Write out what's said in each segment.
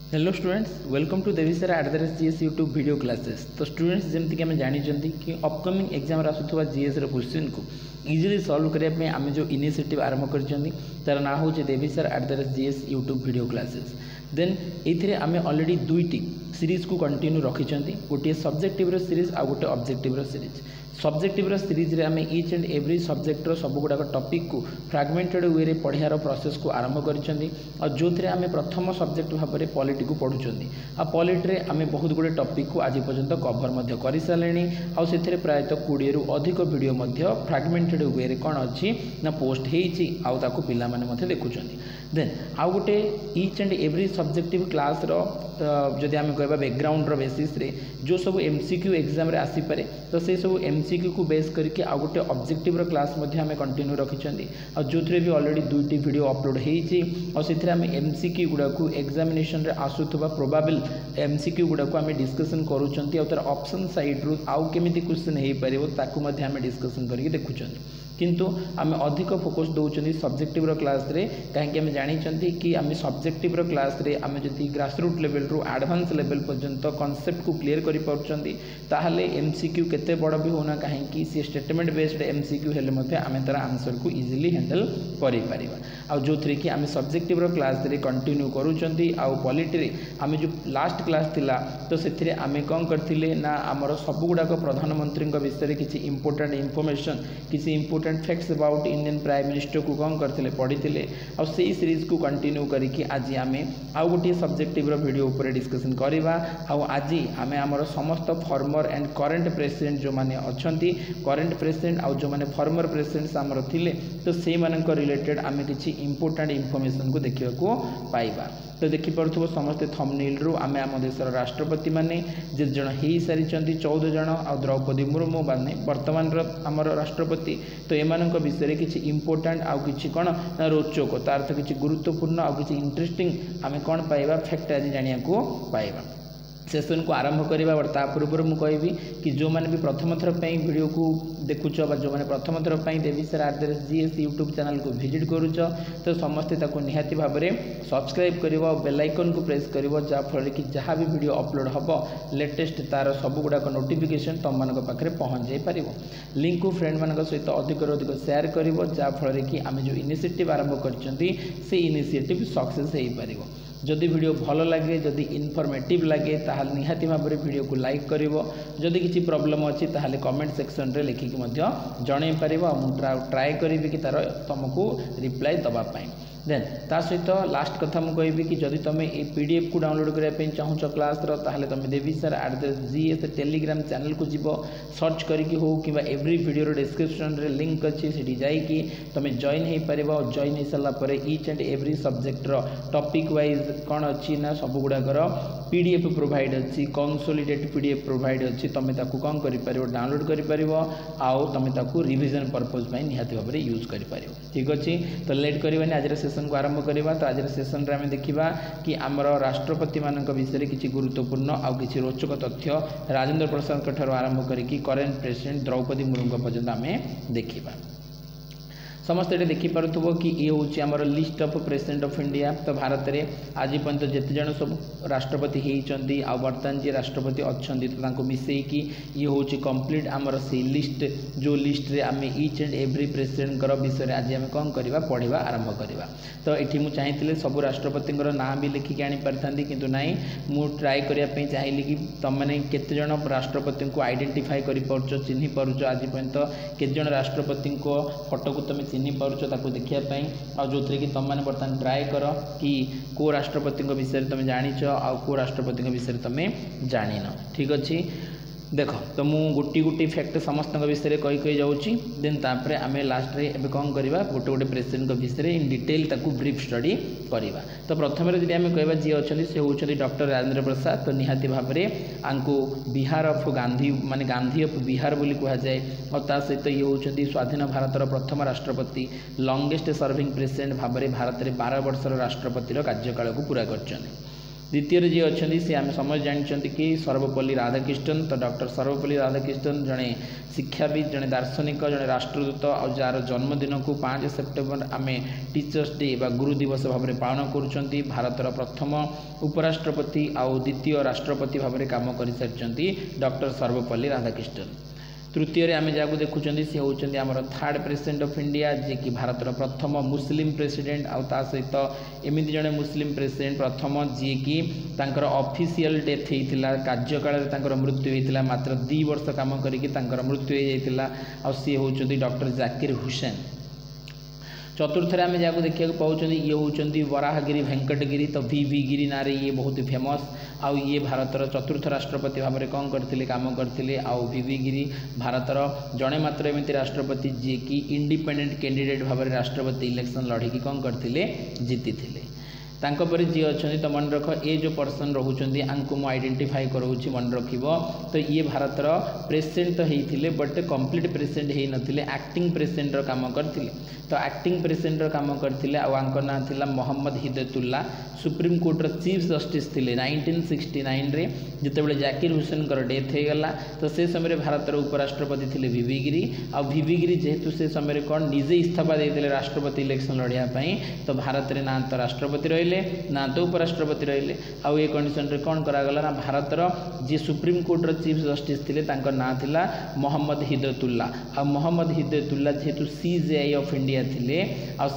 Hello students, welcome to देवीसर @GS YouTube video classes. तो students जमीक आम जानते कि अपकमिंग एग्जाम आसूवा जीएस क्वेश्चन को इजिली सॉल्व करने आम जो इनिशिएटिव आरंभ कर तार ना हूँ देवीसर @GS यूट्यूब वीडियो क्लासेस। देन ये आम ऑलरेडी दुईटी सीरीज को कंटिन्यू रखी, गोटे सब्जेक्टिव सीरीज आ गोटे ऑब्जेक्टिव सीरीज। सब्जेक्टिव सीरीज रे आम इच एंड एवरी सब्जेक्टर सब गुड़ाक टॉपिक को फ्रैगमेंटेड वे रे पढ़ार प्रोसेस को आरंभ करिसेंती और जो थे आम प्रथम सब्जेक्ट भाव में पॉलिटी को पढ़ुंट आ पॉलिटी रे आम बहुत गुड़े टॉपिक को आज पर्यंत कवर कर सारे आउ प्रायतः 20 रु अधिक वीडियो फ्रैगमेंटेड वे रे कौन अच्छी ना पोस्ट हो पिला माने देखुंट। देन आउ गोटे each and every subjective class रो जदि आम कह बैकग्राउंड बेसिस रे जो सब MCQ एग्जाम रे आसीपे तो से सब MCQ को बेस करके आउ गोटे ऑब्जेक्टिव क्लास आम कंटिन्यू रखिंट और जो भी ऑलरेडी दुईटी वीडियो अपलोड होती आम MCQ गुड़ा को एग्जामिनेशन रे आसुवा प्रोबाबल MCQ गुड़ा को आम डिस्कसन करूँ और तार ऑप्शन साइड रु आउ केमिति क्वेश्चन हो पार ताकू आम डिस्कसन करके देखुं। किंतु आम अधिक फोकस दौरान सब्जेक्टिव क्लास रे कहीं आम जानी कि आम सब्जेक्टिव क्लास रे आम जदि ग्रासरूट लेवल रु एडवांस लेवल पर्यंत कॉन्सेप्ट को क्लियर कर ताहले MCQ केते बड़ भी होना कहीं सी स्टेटमेंट बेस्ड MCQ हेले आम तार आंसर को इजिली हैंडल कर जो थी कि आम सब्जेक्टिव क्लास रे कंटिन्यू करूँ पॉलिटी रे आम जो लास्ट क्लास थिला तो से आम कौन करथिले ना आमर सब गुड़ाक प्रधानमंत्री विषय किसी इंपोर्टेंट इनफॉरमेशन किसी important facts about Indian prime minister को कौन करते पढ़ी और से सीरीज को कंटिन्यू करके आज आम आउ गोटे सब्जेक्टिव वीडियो उपर डिस्कसन करवा। आज आम आमर समस्त फॉर्मर एंड करंट प्रेसिडेंट जो मैंने अच्छा करंट प्रेसिडेंट आउ जो मैंने फॉर्मर प्रेसिडेंट्स आमर थिले तो से रिलेटेड आम किसी इंपोर्टेंट इनफॉरमेशन को देखा पाइबा। तो देखिपुव समस्ते थंबनेल रु आम आम देशर राष्ट्रपति माने जे जन हो सारी 14 जन आ द्रौपदी मुर्मू माने वर्तमान आमर राष्ट्रपति तो एमान विषय किसी इंपोर्टेंट आउ कि कौन ना रोचक तार तो किसी गुरुत्वपूर्ण आउ कि इंटरेस्टिंग आम कौन पाइबा फैक्ट आज जाना पाइबा। सेशन को आरंभ करवा और ता पूर्व मुझे कहबी कि जो मैंने भी प्रथम थर वीडियो को देखुच जो मैंने प्रथम थर देवीसर @GS यूट्यूब चैनल को विजिट करुच तो समस्ते ताको निहाती भाव में सब्सक्राइब कर बेल आइकन को प्रेस कर जहाँफल कि जहाँ भी वीडियो अपलोड हम लेटेस्ट तार सब गुड़ाक नोटिफिकेशन तुम मान पाखे पहुँच जापर। लिंक को फ्रेंड मान सहित अधिक अधिक शेयर कर जहाँफल कि आम जो इनिशिएटिव आरंभ कर इनिशिएटिव सक्सेस हो पार। जदि वीडियो भल लगे जदि इनफॉर्मेटिव लगे ताहले निहाती भाव में वीडियो को लाइक करिवो जदि किसी प्रॉब्लम अच्छी ताहले कमेंट सेक्शन रे लिखिकी मध्य जणै पारिबो मु ट्राए करिवि कि तार तुमको रिप्लाई दबा पाई। देन ता सहित लास्ट कथा मुझे कहबी कि जदि तुम ये PDF को डाउनलोड करने चाहूँ क्लास ताहले तुम देवीसर @GS टेलीग्राम चैनल को जीव सर्च करके हो कि एवरी वीडियो डिस्क्रिप्शन रे लिंक अच्छी से जाकि तुम जॉइन हो पार और जॉइन हो सारापर इच एंड एवरी सब्जेक्टर टॉपिक वाइज कौन अच्छी ना सब गुड़ाकर PDF प्रोवाइड अच्छी कंसोलिडेटेड PDF प्रोवाइड अच्छी तुम ताकू कौन कर डाउनलोड कर आउ तुम ताकू रिवीजन पर्पज निहाती भाव में यूज कर। ठीक अच्छे तो लेट करवानी आज सेशन को आरंभ करवा। तो आज सेशन रे आम देखा कि आमर राष्ट्रपति मान विषय किसी गुरुत्वपूर्ण आउ कि रोचक तथ्य राजेंद्र प्रसाद ठार आरंभ करके करंट प्रेसिडेंट द्रौपदी मुर्मू पर्यंत आम देखा। समस्ते देखिपु कि ये हूँ आमर list of president of India. तो भारत में आज पर्यंत जिते जन सब राष्ट्रपति होती बर्तमान जी राष्ट्रपति अच्छा तो मिसेकी ये हूँ कंप्लीट आमर से लिस्ट जो लिस्ट रे आम इच एंड एवरी प्रेसिडेंट विषय आज आम कौन करवा पढ़ा आरंभ करवा। तो ये मुझे चाहिए सब राष्ट्रपति ना भी लिखिकी आनी पारि किंतु नाई मु ट्राए करने चाहिए कि तुमने केते जन राष्ट्रपति को आइडेंटिफाई कर चिन्ह पारुच आज पर्यंत केते जन राष्ट्रपति फोटो को तुम चिन्ह पारुच ताकू देखापी और जो थी कि तुम मैंने बर्तमान ट्राए कर कि को राष्ट्रपति विषय तुम जाच आउ को राष्ट्रपति विषय तुम जान। ठीक अच्छे देख तो मु गोटी गोटी फैक्ट समस्त विषय कही जाऊँगी। देन तापर आम लास्ट रे कौन करवा गोटे गोटे प्रेसिडेंट विषय इन डिटेल ताकू ब्रीफ स्टडी करवा। तो प्रथम जब आम कह जी अच्छा से होती डॉक्टर राजेंद्र प्रसाद तो निहाती भाव में आंको बिहार ऑफ गांधी माने गांधी ऑफ बिहार बोली कहुए और ता सहित ये होती स्वाधीन भारतर प्रथम राष्ट्रपति लॉन्गेस्ट सर्विंग प्रेसिडेंट भाव में भारत में 12 वर्षर राष्ट्रपतिर कार्यकाल को पूरा कर। द्वितीय जी अच्छा सी आम समझ जानते कि सर्वपल्ली राधाकृष्णन। तो डॉक्टर सर्वपल्ली राधाकृष्णन जड़े शिक्षाविद, जड़े दार्शनिक, जड़े राष्ट्रदूत और जार जन्मदिन को 5 सेप्टेम्बर आम टीचर्स डे बा गुरु दिवस भाव में पालन करुँच। भारतर प्रथम उपराष्ट्रपति आउ द्वितीय राष्ट्रपति भाव में काम कर सारी डॉक्टर सर्वपल्ली राधाकृष्णन। तृतीय आम जहाँ देखुं सी होती आमर थर्ड प्रेसिडेंट ऑफ इंडिया, जी कि भारतर प्रथम मुस्लिम प्रेसिडेंट आउ ता सहित एमती जड़े मुस्लिम प्रेसिडेंट प्रथम जी कि तांकर ऑफिशियल डेथ होता कार्यकाल मृत्यु होता मात्र 2 वर्ष काम करके मृत्यु हो सी होती डॉक्टर जाकिर हुसैन। चतुर्थ आम जहाँ देखा पाँच ये होती वराहगिरी वेंकटगिरी। तो वी गिरी ना ये बहुत फेमस आउ ये भारतर चतुर्थ राष्ट्रपति भाव में कौन करते काम करते। आउ वी गिरी भारतर जड़े मात्र एमती राष्ट्रपति जी कि इंडिपेंडेंट कैंडिडेट भाव में राष्ट्रपति इलेक्शन लड़की कौन करते जीति थे। तांकर जी अच्छा तो मन रख ये जो पर्सन रोचे आंको मुझे आइडेंटिफाई कराऊँगी मन रख। तो ये भारतर प्रेसिडेंट तो होते बट कंप्लीट प्रेसिडेंट हो नथिले, एक्टिंग प्रेसिडेंट काम करते। तो एक्टिंग प्रेसिडेंट काम करते ना थिला मोहम्मद हिदायतुल्लाह। सुप्रीम कोर्टर चीफ जस्टिस थे 1969 रे जितेबाला जाकिर हुसैन डेथ हो गला। तो से समय भारतर उपराष्ट्रपति थे वी गिरी। आ वी गिरी जेहेतु से समय कौन निजे इस्तीफा देते राष्ट्रपति इलेक्शन लड़ाई, तो भारत में ना तो राष्ट्रपति रहिले ना तो उपराष्ट्रपति रहिले। आउ ये कंडीशन रे कौन करागला ना भारतर जी सुप्रीम कोर्टर चीफ जस्टिस थे ना थिला मोहम्मद हिदायतुल्लाह। आ मोहम्मद हिदायतुल्लाह जेहेतु CJI ऑफ इंडिया थे आउ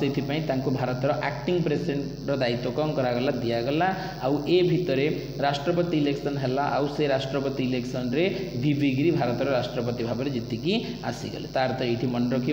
भारतर एक्टिंग प्रेसिडेंट दायित्व कौन करागला दिगला। आउ ए भितर राष्ट्रपति इलेक्शन है आउ से राष्ट्रपति इलेक्शन रे वी गिरी भारतर राष्ट्रपति भाव में जीतिकी आसीगले। तार तो ये मन रख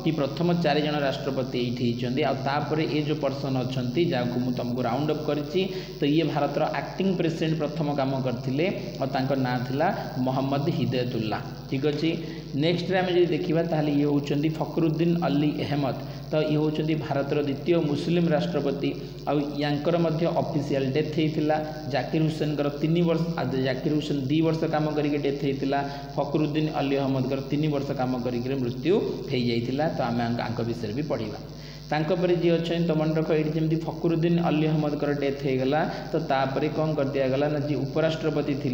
कि प्रथम 4 जन राष्ट्रपति ये आउे ये जो पर्सन अच्छा जहाँ मुझे तुमको राउंड अप करी। तो ये भारतर एक्टिंग प्रेसिडेंट प्रथम काम करते और ना थिला मोहम्मद हिदायतुल्लाह। ठीक अच्छे। नेक्स्ट आम जो देखा ताल ये होती फखरुद्दीन अली अहमद। तो ये होती भारतर द्वितीय मुस्लिम राष्ट्रपति आंकर ऑफिशियल डेथ होता। जाकिर हुसैन 3 वर्ष, जाकिर हुसैन 2 वर्ष काम करके डेथ होता। फखरुद्दीन अली अहमद 3 वर्ष काम करके मृत्यु हो जाता। तो आम विषय भी पढ़ा। तांकर जी अच्छा तो मन रख ये जमी फखरुद्दीन अली अहमद डेथ हो गला। तो तापर कौन कर दिगला ना जी उपराष्ट्रपति थे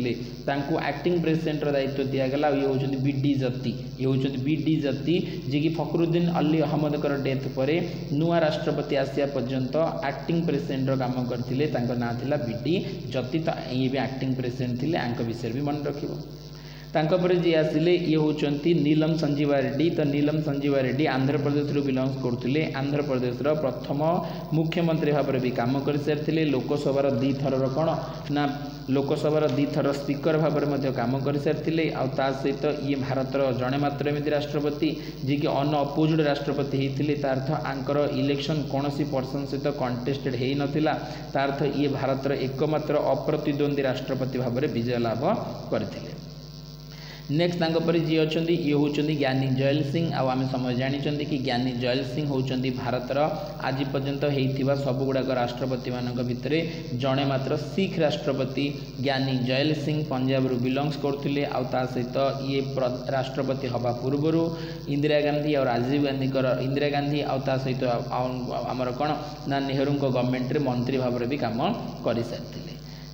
एक्टिंग प्रेसिडेंट दायित्व दिगला। ये होती BD जत्ती। ये होती BD जत्ती जी कि फखरुद्दीन अली अहमद डेथ पर नुआ राष्ट्रपति आसिया पर्यंत एक्टिंग प्रेसिडेंट काम करते ना थिला BD जत्ती। तो ये भी एक्टिंग प्रेसिडेंट थे विषय भी मन रख। तांकर जी आसिले ये होती नीलम संजीवा रेड्डी। तो नीलम संजीवा रेड्डी आंध्र प्रदेश बिलंग्स करते। आंध्र प्रदेश प्रथम मुख्यमंत्री भाव में भी काम कर सारी। लोकसभा 2 थर कौन ना लोकसभा 2 थर स्पीकर भाव में काम कर सारी। सहित ये भारतर जड़े मात्र एमती राष्ट्रपति जी कि अनअपोज्ड राष्ट्रपति होते। तार्थ आंकर इलेक्शन कौन सी पर्सन सहित कंटेस्टेड हो नाला। तार्थ ये भारतर एकमात्र अप्रतिद्वंदी राष्ट्रपति भाव में विजय लाभ करते। नेक्स्ट तांकर जी अच्छा ये होती ज्ञानी जैल सिंह। आम समझ जानी कि ज्ञानी जैल सिंह होती भारतर आज पर्यंत होता सबुगुड़ाक राष्ट्रपति मान भितर जड़े मात्र सिख राष्ट्रपति ज्ञानी जैल सिंह पंजाब रू बिलंग्स करते। सहित ये राष्ट्रपति हवा पूर्वर इंदिरा गांधी और राजीव गांधी इंदिरा गांधी सहित आमर कौन ना नेहरू गवर्नमेंट मंत्री भाव में भी काम कर सारी।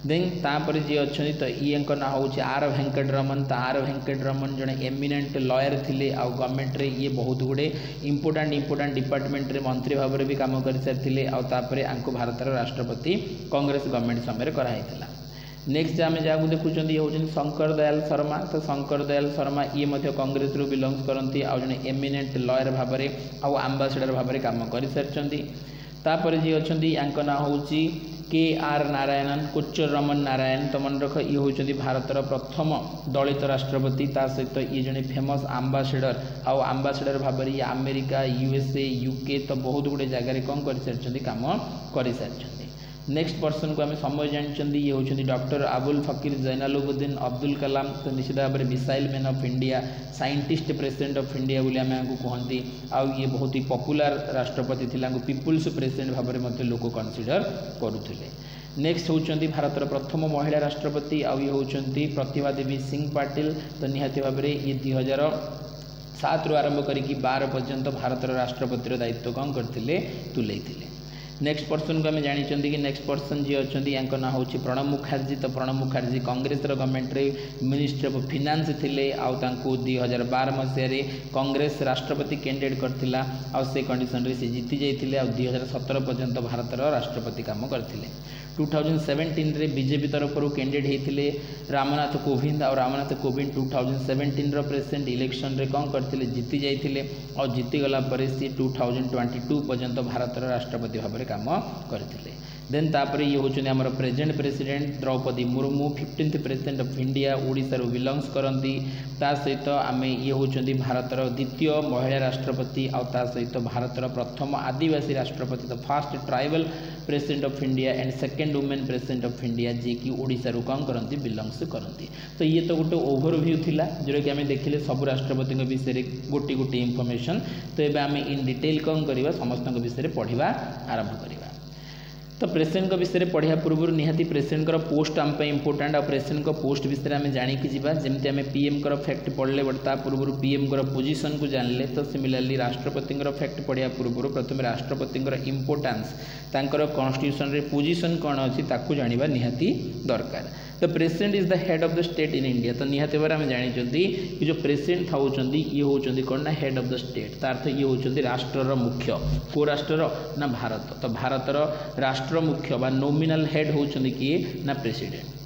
देन तापर जी अच्छा तो ये ना हूँ R वेंकटरमन। तो R वेंकटरमन जड़े एमिनेंट लॉयर थे आउ गवर्नमेंट रे ये बहुत गुड़े इंपोर्टाट डिपार्टमेंट रे मंत्री भाव में भी काम कर सारी। आंको भारतर राष्ट्रपति कांग्रेस गवर्नमेंट समय कराइला। नेक्स्ट आम जहाँ देखुं ये होती शंकर दयाल शर्मा। तो शंकर दयाल शर्मा ये कांग्रेस रू बिलंग्स करती आउ जड़े एमिनेंट लॉयर भाव में आउ आंबासाडर भाव में काम कर सारी। तापर जी अच्छा ना हूँ KR नारायणन कोच्चर रमन नारायण। तो मन रख ये होती भारतर प्रथम दलित राष्ट्रपति। सहित ये जड़े फेमस आंबासाडर आउ आंबासाडर भाव में अमेरिका USA UK तो बहुत गुड़े जगार कौन कर सारी काम कर सारी। नेक्स्ट पर्सन को आम समझ जानते ये होती डॉक्टर अबुल फकीर जैनालुबुद्दीन अब्दुल कलाम। तो निश्चित भाव में missile man of India scientist president of India बोली आम कहती। आउ ये बहुत ही पॉपुलर राष्ट्रपति थे पीपुल्स प्रेसिडेंट भाव में लोक कनसीडर करुले। नेक्स्ट होती भारतर प्रथम महिला राष्ट्रपति आउ ये होती प्रतिभा देवी सिंह पाटिल। तो निहाती भाव में ये 2007 रु आरंभ करी 12 पर्यंत भारतर राष्ट्रपतिर दायित्व कौन करते तुले। नेक्स्ट पर्सन को आम जानी कि नेक्स्ट पर्सन जी अच्छा या ना हूँ प्रणब मुखर्जी। तो प्रणब मुखर्जी कांग्रेस गवर्नमेंट रे मिनिस्ट्री ऑफ फाइनेंस थिले। आउ 2012 मसीह कांग्रेस राष्ट्रपति कैंडिडेट करथिला आ से कंडीशन रे से जीति जाइथिले। आ 2017 पर्यंत भारत राष्ट्रपति काम करथिले। 2017 रे बीजेपी तरफ कैंडिडेट होते रामनाथ कोविंद। और रामनाथ कोविंद 2017 प्रेसिडेंट इलेक्शन रे कौन करथिले जीति जाइथिले। और जीति गला परे सी 2022 पर्यंत भारत राष्ट्रपति भाव में काम करथिले। देन तापर ये होचने हमर present president Draupadi Murmu 15th president of India Odisha रो बिलोंग्स करती। ता सहित आम ये होचंदी भारतर द्वितीय महिला राष्ट्रपति आ ता सहित भारतर प्रथम आदिवासी राष्ट्रपति। तो first tribal president of India and second women president of India जी की ओडिशा रो कौन करती बिलोंग्स करती। तो ये तो गोटे ओवरव्यू थिला जोटा कि आम देखिले सब राष्ट्रपति विषय गोटी गोटी इनफॉरमेशन। तो ये आम इन डिटेल कौन करवा समस्त विषय पढ़ा आरंभ करवा। तो प्रेसिडेंट विषय पढ़ा पूर्व निहाती प्रेसिडेंट पोस्ट आम इंपोर्टाट। आ प्रेसिडेंट पोस्ट विषय आम जानिकी जावा जमी आम पीएम फैक्ट पढ़ले बट ता पूर्व पीएम पोजिशन को जानले। तो सिमिलरली राष्ट्रपति फैक्ट पढ़ा पूर्व प्रथम राष्ट्रपति इंपोर्टान्स तांकर कॉन्स्टिट्यूशन रे पोजिशन कौन अच्छी ताकू जानिबा निहाती दरकार। तो president is the head of the state in India. तो निहाती भाव आम जानी कि जो प्रेसिडेंट था ये होती कौन ना हेड ऑफ द स्टेट। तार अर्थ ये होती राष्ट्रर मुख्य। को राष्ट्रर ना भारत। तो भारतर राष्ट्र मुख्य बा नोमिनल हेड होती किए ना president.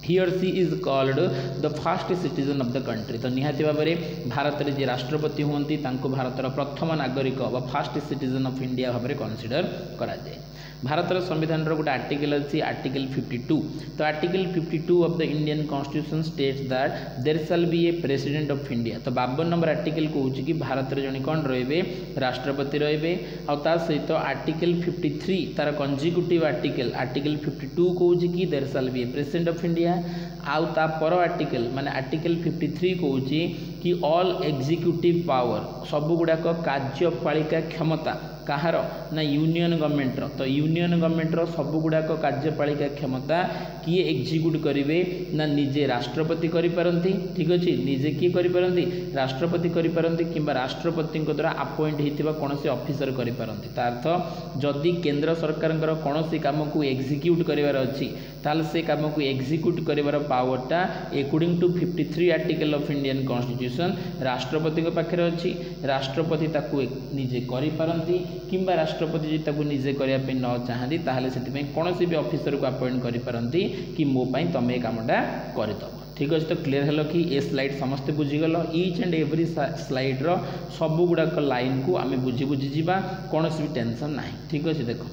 He or she is called the first citizen of the country. तो निहाती भाव में भारत में जी राष्ट्रपति होती भारतर प्रथम नागरिक बा फर्स्ट सिटीजन ऑफ इंडिया भाव में कन्सिडर कराए। भारतर संविधान गोटे आर्टिकल अच्छी आर्टिकल 52। तो article 52 of the Indian constitution states that there shall be a president of India. तो 52 नंबर आर्टिकल कहूँ कि भारत में जन कौन रे राष्ट्रपति रे। आ सहित आर्टिकल 53 तार कंजिक्यूटिव आर्टिकल आर्टिकल 52 कहूँ कि there shall be a president of India. आउ ता पर आर्टिकल माने आर्टिकल 53 कहूँ कि ऑल एग्जीक्यूटिव पावर सब गुड़ाक कार्यपालिका क्षमता कहार ना यूनियन गवर्नमेंट। तो यूनियन गवर्नमेंट सब गुड़ाक कार्यपालिका क्षमता किए एग्जीक्यूट करेंगे ना निजे राष्ट्रपति करिपारंती। ठीक अच्छे निजे किए करिपारंती राष्ट्रपति करिपारंती किंबा राष्ट्रपति द्वारा अपॉइंट होइतिबा कोनोसी ऑफिसर करिपारंती। तार अर्थ जदि केंद्र सरकार कोनोसी काम को एग्जीक्यूट करिवार अछि ताल से काम को एग्जीक्यूट करिवार पावरटा according to 53 article of Indian constitution राष्ट्रपति के पाखरे अछि। राष्ट्रपति ताकू निजे करिपारंती किंबा राष्ट्रपति जी ताकू निजे करिया पे न चाहती ताहले सेति कौन भी ऑफिसर को अपॉइंट करिपारंती कि मो पाई तुम ये कामटा करदब। ठीक अच्छे। तो क्लीयर है कि ए स्लाइड समस्ते बुझीगल। ईच एंड एवरी स्लाइड्र सब गुड़ाक लाइन को आम बुझी बुझी जा कौन भी टेंशन ना। ठीक अच्छे। देख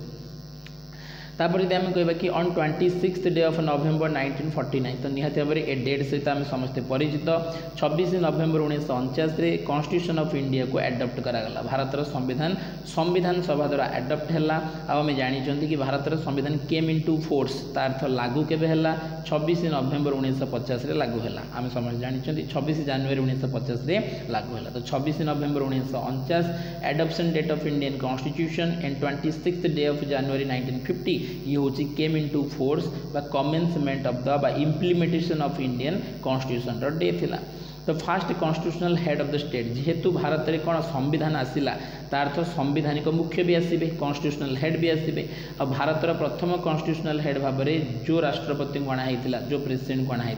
तापर यदि आम कह कि ऑन 26 डे ऑफ नवेम्बर 1949। तो निहाती भाव में ए डेट सहित आम समस्ते परिचित। 26 नवेम्बर 1949 कॉन्स्टिट्यूशन ऑफ इंडिया को एडप्ट करागला। भारतर संविधान संविधान सभा द्वारा एडप्ट है। आम जानी कि भारतर संविधान केम इनटू फोर्स तार अर्थ लागू केबे है 26 नवेम्बर 1950 लागू है। आम समझ जानी 26 जनवरी 1950 लागू है। तो 26 November 1949 adoption date of Indian constitution and 26 day of January 1950 ये हूँ केम इनटू फोर्स बा कमेंसमेंट ऑफ द बा implementation of Indian constitution day थिला। तो first constitutional head of the state जेहेतु भारत में कौन संविधान आसला तार अर्थ संविधानिक मुख्य भी आसबे कॉन्स्टिट्यूशनल हेड भी आसबे। और भारतर प्रथम कॉन्स्टिट्यूशनल हेड भाव में जो राष्ट्रपति को अणाई जो प्रेसिडेंट को अणाई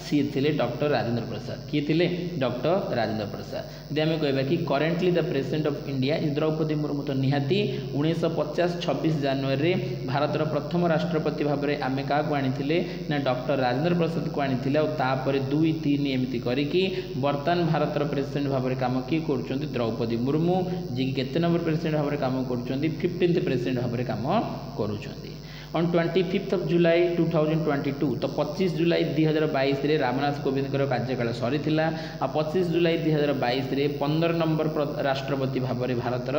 सी थे डॉक्टर राजेंद्र प्रसाद। किए थे डॉक्टर राजेंद्र प्रसाद। यदि आम कह कि currently the president of India is Droupadi Murmu. तो निहाती 1950 26 जनवरी भारतर प्रथम राष्ट्रपति भाव में आम क्या आनी ना डॉक्टर राजेंद्र प्रसाद को आनी 2 3 एमती कर बर्तमान भारतर प्रेसिडेंट भाव में कम किए कर द्रौपदी मुर्मू जी केते नंबर प्रेसिडेंट भाव में कम कर 15th प्रेसिडेंट भाव में कम कर। ऑन 25 जुलाई 2022 तो 25 जुलाई 2022 रे रामनाथ कोविंद कार्यकाल सरी 25 जुलाई 2022 रे 15 नंबर राष्ट्रपति भाव में भारतर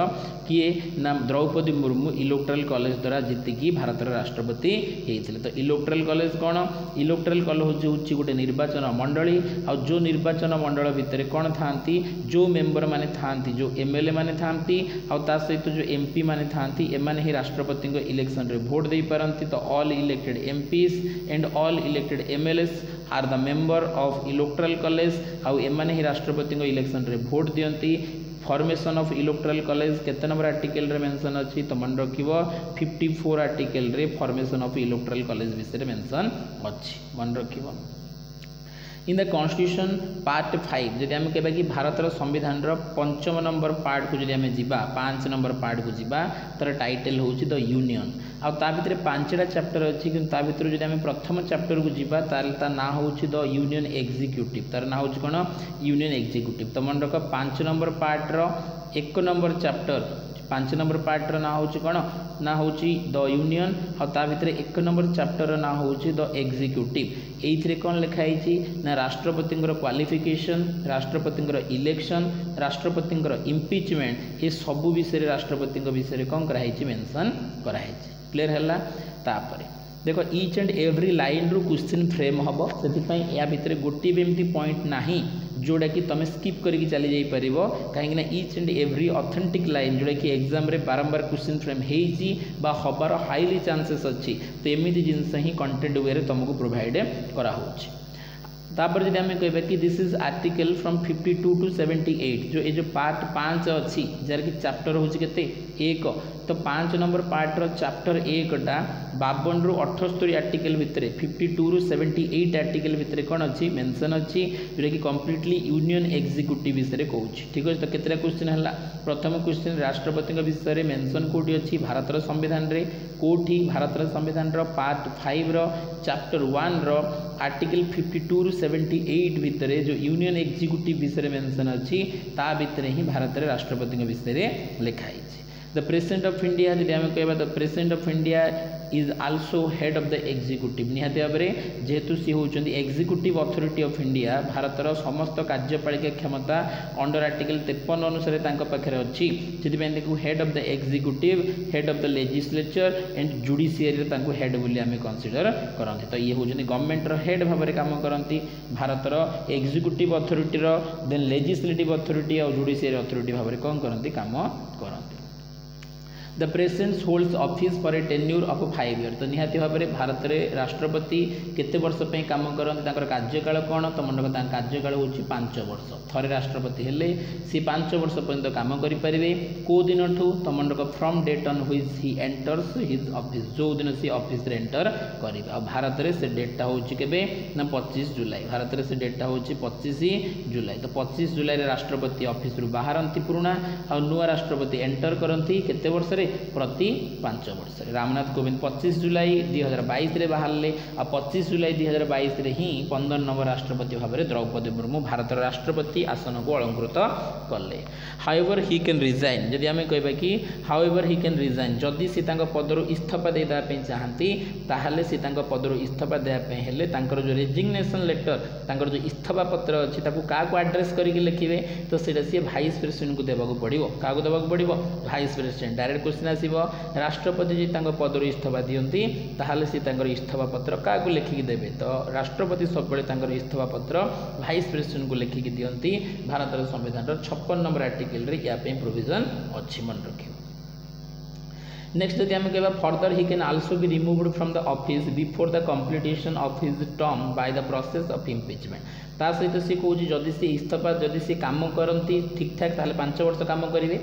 किए ना द्रौपदी मुर्मू इलेक्टोरल कॉलेज द्वारा जीतिकी भारतर राष्ट्रपति होते। तो इलेक्टोरल कॉलेज कौन इलेक्टोरल कॉलेज हूँ गोटे निर्वाचन मंडली आ जो निर्वाचन मंडल भितर कौन था जो मेंबर माने था जो एमएलए माने था आ सहित जो एमपी माने था एमाने ही राष्ट्रपति इलेक्शन रे वोट दे पार। तो all elected MPs and all elected MLAs are the member of electoral college। आउ एमाने ही राष्ट्रपति इलेक्शन रे वोट दियंती फॉर्मेशन ऑफ इलेक्टोरल कॉलेज केते नंबर आर्टिकल रे मेंशन अछि तो मन रखिबो 54 आर्टिकल रे फॉर्मेशन ऑफ इलेक्टोरल कॉलेज विषय मेंशन अछि मन रखिबो। इन द कॉन्स्टिट्यूशन पार्ट 5 जदि आम कहबा कि भारतर संविधान पंचम नंबर पार्ट को जदि आम जीवा 5 नंबर पार्ट को जीवा तार टाइटल होची द यूनियन आ ता भितर 5टा चैप्टर अछि कि ता भितर जदि आम प्रथम चैप्टर को जीवा तार ता ना होची द यूनियन एग्जीक्यूटिव तार ना होची कोन यूनियन एग्जीक्यूटिव तो मन रख 5 नंबर पार्ट रो 1 नंबर चैप्टर 5 नंबर पार्ट रो ना होची कोन ना होची द यूनियन आ ता भितर 1 नंबर चैप्टर ना होची द एग्जीक्यूटिव एइथरे कोन लिखाई छी ना राष्ट्रपति क्वालिफिकेशन राष्ट्रपति इलेक्शन राष्ट्रपति इम्पीचमेंट ये सबु विषय राष्ट्रपति विषय कौन कराई मेंशन कराई क्लियर है। तापरे देख इच एंड एवरी लाइन रु क्वेश्चन फ्रेम हम से या भितर गोटे भी एमती पॉइंट नाही जोड़ा कि तुम स्किप करके चली जाई परिबो कहीं etch and every authentic line जोड़ा कि एग्जाम रे बारंबार क्वेश्चन फ्रेम हेची बा हबार हाईली चांसेस अच्छी तो एमती जिनस ही कंटेंट वे तुमको प्रोवाइड करा होची। तापर जब आम कह कि this is article from 52 to 78 जो ये पार्ट 5 अच्छी जार कि चैप्टर हूँ के 1 तो 5 नंबर पार्ट रो चैप्टर 1टा 52 रु 78 आर्टिकल भितर 52 रु 78 आर्टिकल भितर कौन अच्छी मेंशन अच्छी जोटा कि कंप्लीटली यूनियन एग्जीक्यूटिव विषय कहूँ ठीक अच्छे। तो केतटा क्वेश्चन है प्रथम क्वेश्चन राष्ट्रपति विषय मेंशन कोठी अच्छी भारतर संविधान रे कोठी भारतर संविधान रो पार्ट 5 रो चैप्टर 1 रो आर्टिकल 52 रु 78 भितर जो यूनियन एग्जीक्यूटिव विषय मेंशन अच्छी ता भितर ही भारत रे राष्ट्रपति विषय लिखाई। द प्रेसिडेंट ऑफ इंडिया जब आम कह the president of India is also head of the executive निहाती भाव में जेहेतु सी होती एग्जीक्यूटिव अथॉरिटी ऑफ इंडिया भारतर समस्त कार्यपालिका क्षमता अंडर आर्टिकल 53 अनुसार पाखे अच्छी से head of the executive head of the legislature and judiciary head बोली आम कनसीडर करते। तो ये होती गवर्नमेंट हेड भाव में काम करती भारतर executive authority then legislative authority और जुडिशियरी अथॉरिटी भाव में कौन करती काम करती। The president holds office for a tenure of 5 year तो निहाती भाव में भारत में राष्ट्रपति केते वर्ष पे काम करते कार्यकाल कौन तो मन कार्यकाल हूँ 5 वर्ष थे राष्ट्रपति हेले सी 5 वर्ष पर्यंत काम करें कौ दिन ठू तो मन from date on which he enters his office जो दिन सी ऑफिस एंटर करेंगे और भारत में से डेटा हूँ के 25 जुलाई भारत में से डेटा हूँ 25 जुलाई तो 25 जुलाई राष्ट्रपति ऑफिस रु बाहरती पुराणा और नुआ राष्ट्रपति एंटर करती केते वर्ष प्रति 5 वर्ष रामनाथ कोविंद 25 जुलाई 2022 रे बाहरले आ 25 जुलाई 2022 रे ही 15 नंबर राष्ट्रपति भाव में द्रौपदी मुर्मू भारत राष्ट्रपति आसन को अलंकृत कले। हाउएवर ही कैन रिजाइन जदि आम कहबा कि हाउएवर ही कैन रिजाइन जदि सी पदर इस्तीफा देदा चाहती ताहले सी पदर इस्तीफा देवाई हेले जो रेजिग्नेशन लेटर जो इस्तीफा पत्र अच्छी क्या आड्रेस करके लिखे तो सीटा सी भाइस प्रेसिडेंट को देवाक पड़ो क्या देवाक पड़ो भाइस प्रेसिडेंट डायरेक्ट क्वेश्चन आसब राष्ट्रपति जी पदर इस्तीफा दियंती ताहले सी इस्तीफा पत्र क्या लिखिकी देवे तो राष्ट्रपति सब इस्तीफा पत्र भाइस प्रेसिडेंट को लिखिकी दियंती भारत संविधान 56 नंबर आर्टिकल रे या प्रोविजन अच्छी मन रखियो। नेक्स्ट जब आम कह further he can also be removed from the office before the completion of his term by the process of impeachment ता सहित सी कौन जदि सी इस्तीफा जदि सी काम करती ठीक ठाक ताहले 5 वर्ष काम करेंगे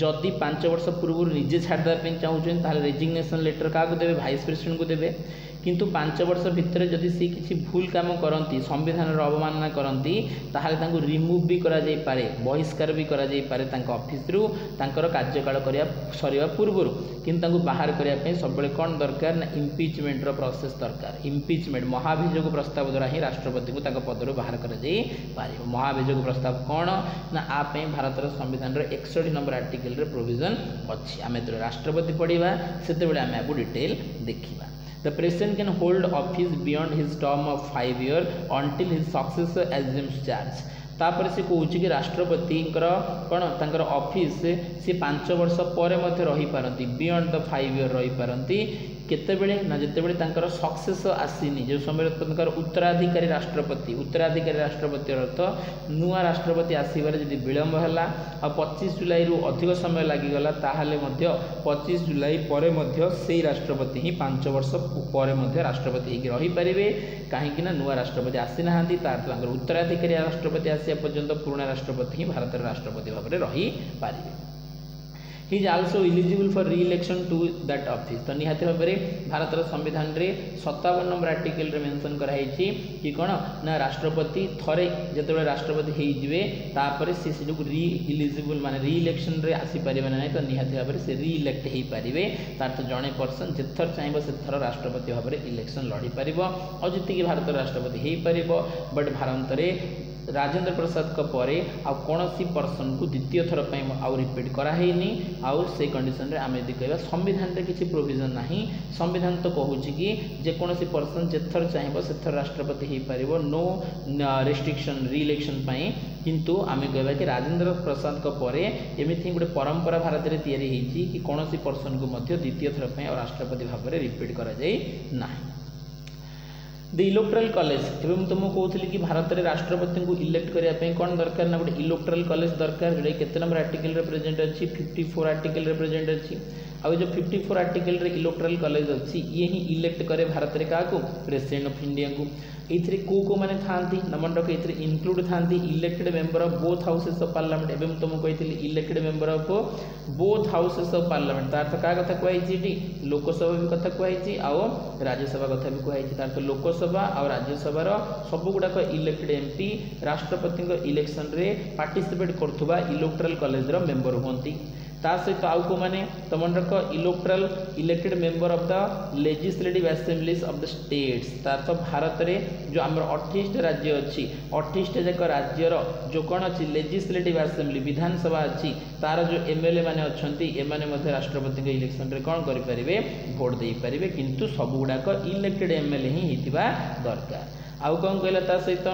जदि 5 वर्ष पूर्व निजे छाड़देवाई चाहूँ रेजिग्नेशन लेटर क्या देवे भाइस प्रेसिडेंट को देवे किंतु 5 वर्ष भितर जदि सी किसी भूल काम करती संविधान अवमानना करती ताहले रिमूव भी करा जाई पारे बहिष्कार भी करा जाई पारे ऑफिस रु कार्यकाल करिया सरिया पूर्व किंतु बाहर करने सब कौन दरकार ना इम्पीचमेंट प्रोसेस दरकार इम्पीचमेंट महाभियोग प्रस्ताव द्वारा ही राष्ट्रपति को पदर बाहर कर महाभियोग प्रस्ताव कौन ना आप भारत संविधान 61 नंबर आर्टिकल प्रोविजन अच्छी आम जो राष्ट्रपति पढ़ा से आम आपको डिटेल देखा। The president can hold office beyond his term of 5 years until his successor assumes charge. तापर से कौच कि राष्ट्रपति कौन तर ऑफिस सी 5 वर्ष पर रही पारती बियॉन्ड द 5 ईयर रही पारती केतेबेले ना जितेबेले तांकर सक्सेस आसीनी जो समय तांकर उत्तराधिकारी राष्ट्रपति अर्थ नुआ राष्ट्रपति आसबार जदि विलंब है आ 25 जुलाई रु अधिक समय लगिगला ताहले 25 जुलाई पर से राष्ट्रपति ही 5 वर्ष पर राष्ट्रपति रही पारे कहीं नुआ राष्ट्रपति आसी ना तार उत्तराधिकारी राष्ट्रपति आसा पर्यंत पुराना राष्ट्रपति ही भारत राष्ट्रपति भाव में रही पारे। He is also eligible for re-election to that office. तो निहाती भाव में भारत संविधान रे 57 नंबर आर्टिकल रे मेंशन कराई कि कौन ना राष्ट्रपति थरे जिते राष्ट्रपति होइजिवे तापर से री इलिजिबल माने री-इलेक्शन रे आसी परिबे नै तो निहाती भाव में से री-इलेक्ट हो पारे तार तो जड़े पर्सन जेथर चाहिए से थर राष्ट्रपति भाव में इलेक्शन लड़ी पार और जीतिकी भारत राष्ट्रपति हो पार। बट भारत में राजेंद्र प्रसाद को परे आ कौन सी पर्सन को द्वितीय थर आउ रिपीट कराइनी आउ से कंडीशन रे आम यदि कह संविधान रे किसी प्रोविजन नहीं। संविधान तो कहूँ कि जेकोसी पर्सन जेथर चाहिए से थर राष्ट्रपति हो पार नो रेस्ट्रिक्शन री-इलेक्शन किंतु आम कहवा कि राजेंद्र प्रसाद को परे एमती गोटे परंपरा भारत में तैयारी कि कौन सी पर्सन को द्वितीय थर राष्ट्रपति भाव में रिपीट करा ना। द इलेक्टोरल कॉलेज एवं तुमको कहूली कि भारत में राष्ट्रपति को इलेक्ट करने कौन दरकार ना गोटे इलेक्टोरल कॉलेज दरकार जोटा केते नंबर आर्टिकल रे प्रेजेंट अच्छी 54 आर्टिकल रे प्रेजेंट अच्छी आ जो 54 आर्टिकल रे इलेक्टोरल कॉलेज अच्छी ये ही इलेक्ट करे भारत में क्या प्रेसिडेंट ऑफ इंडिया को ये को मैंने था नंबर ये इनक्लूड था elected member of both houses of parliament एवं तुमको कही elected member of both houses of parliament तार क्या कथा कहुई लोकसभा भी कथा कहुई आउ राज्यसभा कथा भी कहुई तार तो लोकसभा और राज्यसभा सब गुड़ाक इलेक्टेड एमपी राष्ट्रपति इलेक्शन रे पार्टिसिपेट करथुबा इलेक्टोरल कॉलेज रो मेंबर होती ता सहित आउ को माने तमनरक electoral elected member of the legislative assemblies of the states तार तो भारत रे जो आम 28 राज्य अच्छी 28 जाक राज्यर जो कौन अच्छी लेजिस्लेटिव असेंबली विधानसभा अच्छी तार जो एमएलए माने अच्छी एमाने मध्य राष्ट्रपति इलेक्शन रे कौन करें भोट दे पारे किंतु सब गुड़ाक इलेक्टेड एमएलए ही होता दरकार। आउ कौन कहला ता सहित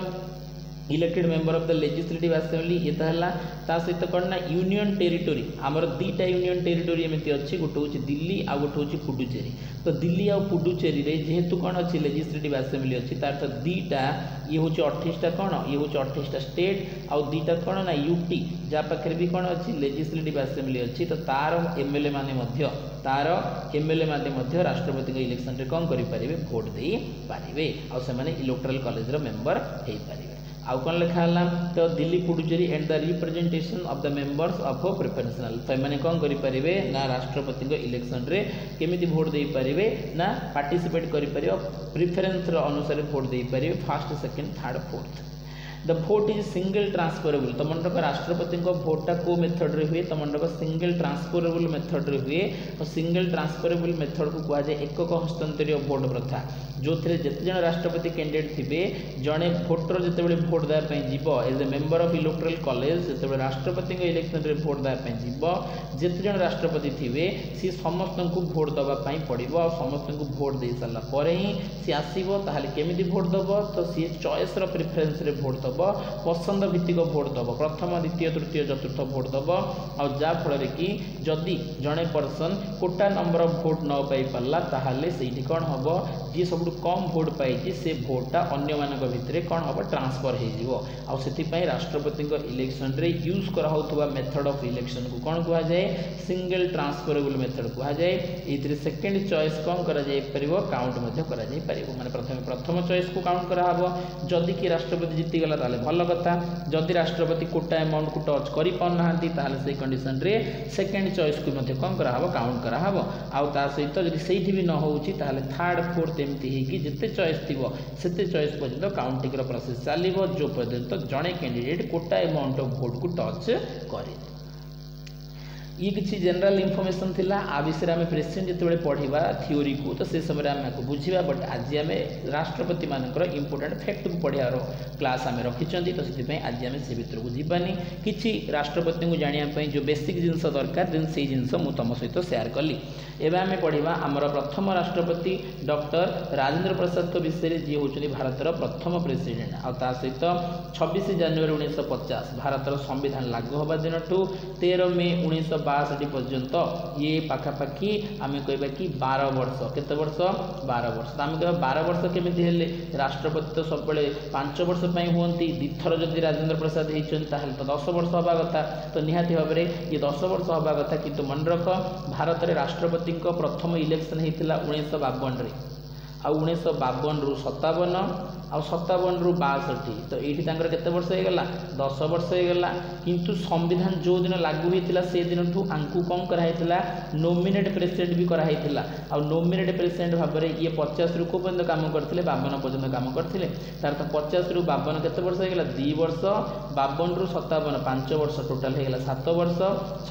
elected member of the legislative assembly ये ता सहित कौन ना यूनियन टेरिटोरी आमर दुईटा यूनियन टेरिटोरी एमती अच्छी गोटे हूँ दिल्ली आ गोटे हूँ पुडुचेरी। तो दिल्ली आ पुडुचेरी रे जेहेतु कौन अच्छी लेजिस्लेटिव असेंबली अच्छी तार तो दुईटा ये हूँ 28टा कौन ये हूँ 28टा स्टेट आउ दुईटा कौन ना यूटी जहाँ पाखे भी कौन अच्छी लेजिस्लेटिव असेंबली अच्छी तो तार एमएलए माने तार एमएलए माने राष्ट्रपति इलेक्शन रे कौन करें भोट दे पारे आउ से इलेक्टोरल कॉलेज रो मेंबर हो पारे। आउ कौन लिखाला तो Delhi Puducherry and the representation of the members of preferential तो मैंने कौन करें ना राष्ट्रपति इलेक्शन रे केमिति भोट दे पारे ना पार्टिसिपेट करें प्रिफरेंस अनुसार भोट दे पारे first second third fourth. The vote is single transferable तो मंडक राष्ट्रपति भोटा को मेथड रे हुए तो मंडक सिंगल ट्रांसफरेबल मेथड रे हुए और सिंगल ट्रांसफरेबल मेथड को कहा जाए एकक हस्तांतरीय भोट प्रथा जो थे जिते जन राष्ट्रपति कैंडिडेट थे जड़े भोटर जिते भोट देवाई जीव as a member of electoral college जिते राष्ट्रपति इलेक्शन रे भोट देवाई जीव जिते जन राष्ट्रपति थे सी समस्त को भोट देवाई पड़ो और समस्त को भोट दे सारापर ही सी आसो ताहले केमिति भोट दब तो सी चॉइस रो प्रिफरेंस रे भोट दब पसंद भित्तिक भोट दब प्रथम द्वितीय तृतीय चतुर्थ भोट दब और जहाँ फल कि जदि जड़े पर्सन कोटा नंबर ऑफ भोट न पाई पारा ताहले से कौन हम जी सब कम भोट पाई से भोटा अन्य मान भितर कौन हम ट्रांसफर हो राष्ट्रपति इलेक्शन रे यूज करा मेथड ऑफ इलेक्शन को कौन कह जाए सिंगल ट्रांसफरेबल मेथड कह जाए ये सेकेंड चॉइस कौन कर काउंट माने प्रथम चॉइस को काउंट करा जदि कि राष्ट्रपति जीतीगला ताले भल कथा जदि राष्ट्रपति कोटा अमाउंट को टच कर पाना से कंडीशन रे सेकेंड चॉइस को कौन करा काउंट करा आउ ता सहित जदि सेठी भी न होउची ताले थर्ड फोर्थ एमती है जिते चॉइस थी से चॉइस पर्यंत काउंटिंग प्रोसेस चलो जो पर्यंत जड़े कैंडिडेट कोटा अमाउंट ऑफ भोट को टच करे। ये किसी जनरल इनफॉरमेशन थिला आ विषय आम प्रेसिडेंट जिते पढ़ा थ्योरी को तो से समय आम बुझा बट आज आम राष्ट्रपति मानकर इंपोर्टेंट फैक्ट को पढ़ार क्लास आम रखी तो से आज आम से भर को जीवानी किसी राष्ट्रपति को जानापी जो बेसिक जिनस दरकार देन से जिनस मुझे तुम सहित शेयर कली। एवं आम पढ़ा आमर प्रथम राष्ट्रपति डॉक्टर राजेंद्र प्रसाद विषय जी होती भारत प्रथम प्रेसिडेंट आ सहित 26 जनवरी 1950 भारत संविधान लागू होगा दिन 13 मई 1952 1962 पर्यंत ये पाखापाखि आम कह कि 12 वर्ष केते वर्ष 12 वर्ष तो आम कह 12 वर्ष केमी हेले राष्ट्रपति तो सब 5 वर्ष हुंती दिथर जदि राजेंद्र प्रसाद होती तो 10 वर्ष हवा कथा तो निहाती भाव में ये 10 वर्ष हवा कथा किंतु मन रख भारत में राष्ट्रपति प्रथम इलेक्शन होता 1952 आ 1952 रु 57 आ 57 रु 62 तो ये केते वर्ष होगा 10 वर्ष होगा किंतु संविधान जो दिन लागू होता से दिन ठू आंकु कौन कराइला नोमिनेट प्रेसिडेंट भी कराइला आ नोमिनेट प्रेसिडेंट भाव में ये 50 रु को पर्यंत काम करते 52 पर्यंत काम करते तार तो 50 रु 52 केते वर्ष होगा 2 वर्ष 52 रु 57 5 वर्ष टोटाल होगा 7 वर्ष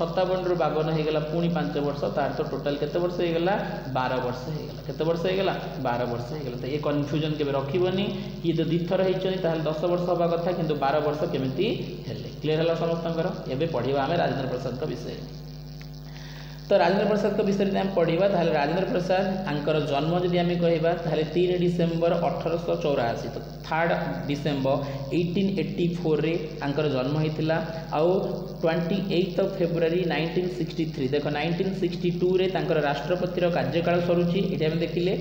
57 रु 52 होगा पुणी 5 वर्ष तार तो टोटाल केते वर्ष होगा 12 वर्ष होगा केते वर्ष होगा 12 वर्ष होगा तो ये कन्फ्यूजन के रखिबनी कि तो दिथर होती 10 वर्ष हवा कथा किंतु 12 वर्ष केमिति हेले क्लियर है समस्त एवं पढ़ा आम राजेंद्र प्रसाद विषय तो राजेंद्र प्रसाद विषय में पढ़ा ताल राजेंद्र प्रसाद आंकर जन्म जदि आम कह 3 डिसेम्बर 1884 तो 3 डिसेम्बर 1884 रे आंकर जन्म होता आउ 28 फेब्रुआरी 1963 देख 1962 रे तांकर राष्ट्रपतिर कार्यकाल सरुची ये आम देखिले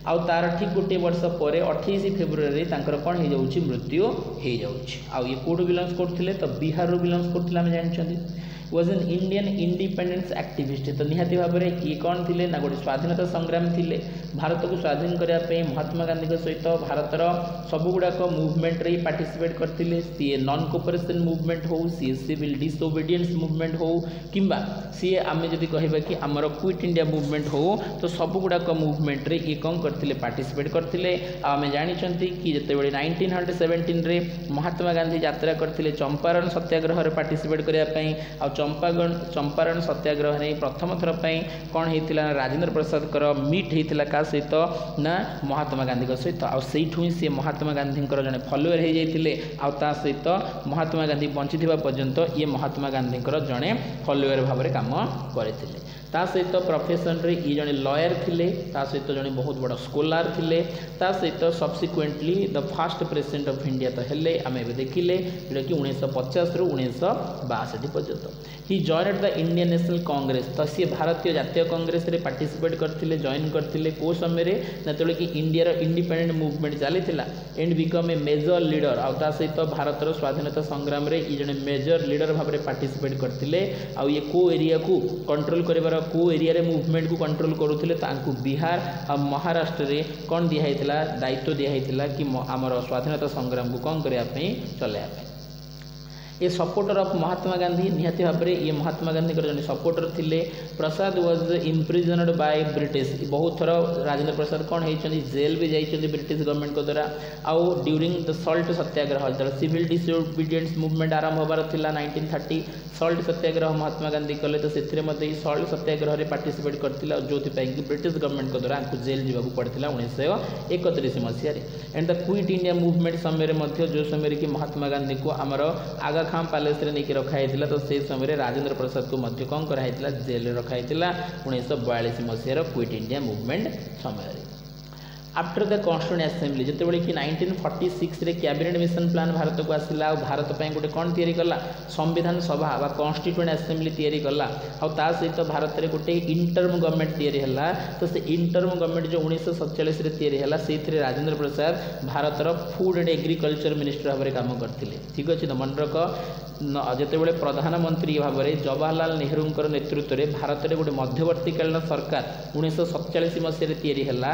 आउ तार ठीक गोटे वर्ष पर 28 फेब्रुआरी तांकर कौन हो जाऊँ मृत्यु हो जाऊँगी आउ ये कौट बिलंग्स करते तो बिहार बिलंग्स करते आम जानते was an Indian independence activist तो निहाती भाव में ये कौन थे ना गोटे स्वाधीनता संग्राम थे भारत को स्वाधीन करने महात्मा गांधी सहित भारतर सबुगुड़ाक मुवमेंट रे पार्टिसिपेट करते सी नॉन कोऑपरेशन मुवमेंट हो सी सिविल डिसओबीडियंस मुवमेंट हो किंबा सी आम जदि कहबा कि आमर क्विट इंडिया मुवमेंट हो तो सबुगुड़ाक मुवमेंट रे ये कौन करते पार्टिसिपेट करते आम जानते कि जितेबाला 1917 रे महात्मा गांधी यात्रा करते चंपारण सत्याग्रह पार्टिसिपेट करने चंपारण सत्याग्रह नहीं प्रथम थर कौन होता राजेंद्र प्रसाद मीट होता क्या सहित ना महात्मा गांधी सहित आई ही सी महात्मा गांधी जड़े फलोअर हो जाते आ सहित महात्मा गांधी बंची पर्यंत ये महात्मा गांधी जड़े फलोअर भाव में काम करते ता सहित प्रोफेशन रे ये जड़े लॉयर थिले ता सहित जड़े बहुत बड़ा स्कॉलर थिले ता सहित subsequently the first president of India तो हेले आम ए देखिले जोटा कि 1950 रु 1962 पर्यंत he joined the Indian national Congress तो सी भारतीय जातीय कांग्रेस रे पार्टिसिपेट करथिले जॉइन करथिले को समय रे नतले कि इंडिया रो इंडिपेंडेंट मूवमेंट चलीथिला and become a major leader आ ता सहित भारत रो स्वाधीनता संग्राम रे ये जड़े मेजर लीडर भाव में पार्टिसिपेट करथिले आ ये को एरिया को कंट्रोल करिवार को एरिया रे मूवमेंट को कंट्रोल करुले तांकु बिहार और महाराष्ट्र रे कौन दिखाई दायित्व दिखाई कि आमर स्वाधीनता संग्राम को कौन करने चलाइबा ये सपोर्टर ऑफ महात्मा गांधी निहाती भाव में ये महात्मा गांधी जो सपोर्टर थिले प्रसाद वाज इम्प्रिजनड बाय ब्रिटिश बहुत थर राजेंद्र प्रसाद कौन होती जेल भी जाइए ब्रिटिश गवर्नमेंट को द्वारा आउ ड्यूरिंग द सल्ट सत्याग्रह जो सिविल डिसओबीडियंस मूवमेंट आरंभ होबार थिला 1930 सल्ट सत्याग्रह महात्मा गांधी कले तो से सल्ट सत्याग्रह में पार्टिसिपेट करते जो कि ब्रिटिश गवर्नमेंट को द्वारा जेल जावाक पड़ता 1931 मसीह and the Quit India movement समय जो समय कि महात्मा गांधी को आमर आगा खाम पैलेस रे नहीं रखाई तो से समय राजेंद्र प्रसाद को मध्य कौन कराई जेल रखाई 1942 मसीहार क्विट इंडिया मूवमेंट समय आफ्टर द कॉन्स्टिट्यूएंट असेंबली जितेबाला कि 1946 रे कैबिनेट मिशन प्लान भारत को आसला और भारत पे गोटे कौन तैयारी कला संविधान सभा व कॉन्स्टिट्यूएंट असेंबली तैयारी कला और ता सहित भारत में गोटे इंटर्म गवर्नमेंट तैयारी है तो से इंटर्म गवर्नमेंट जो 1947 रे तैयारी है से Rajendra Prasad भारतर food and agriculture minister भाव में काम करते ठीक अच्छे तो मन रख जितेबाला प्रधानमंत्री भाव में जवाहरलाल नेहरू नेतृत्व में भारत में गोटे मध्यवर्तीकालीन सरकार 1947 मसीह तैयारी है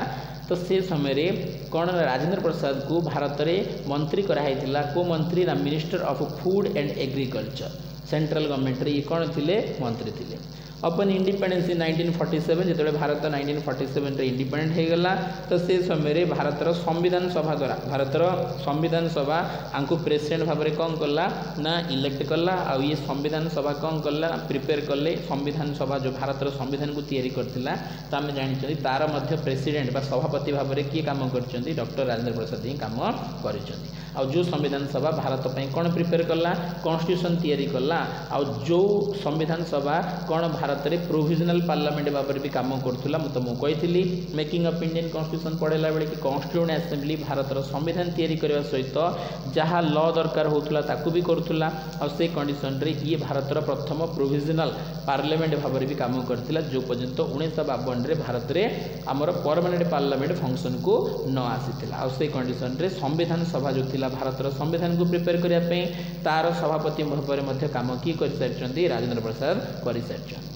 तो से समय कौन राजेंद्र प्रसाद को भारत में मंत्री कराई को मंत्री ना minister of food and agriculture central government रे कौन थे मंत्री थे अपन इंडिपेंडेंस इन 1947 जो भारत 1947 रे इंडिपेंडेंट हो गला तो से समय भारतर संविधान सभा द्वारा भारतर संविधान सभा आंको प्रेसिडेंट भाव में कौन कला ना इलेक्ट कला आ ये संविधान सभा कौन कला प्रिपेयर कले संविधान सभा जो भारतर संविधान को तैयारी करथिला तो आम जानते तार मध्य प्रेसिडेंट बा सभापति भाव में किए काम कर डॉक्टर राजेंद्र प्रसाद ही काम कर जो संविधान सभा भारत पे कौन प्रिपेयर कला कॉन्स्टिट्यूशन तैयारी कला जो संविधान सभा कौन भारत भारत में प्रोविजनल पार्लियामेंट भाव में भी कम करूला मुझे कही मेकिंग अफ इंडियन कॉन्स्टिट्यूशन पढ़ेला बेले कि कॉन्स्टिट्यूएंट असेंबली भारतर संविधान तैयारी करने सहित जहाँ लॉ दरकार होता ताकू भी करूला आ से कंडीशन रे ये भारतर प्रथम प्रोविजनल पार्लियामेंट भाव में भी कम करथिला जो पर्यंत 1952 भारत में आमर परमानेंट पार्लियामेंट फंक्शन को न आसीथिला आ से कंडीशन रे संविधान सभा जो थिला भारतर संविधान को प्रिपेयर करिया पे तार सभापति भाव में काम किए कर सारी राजेंद्र प्रसाद कर सारी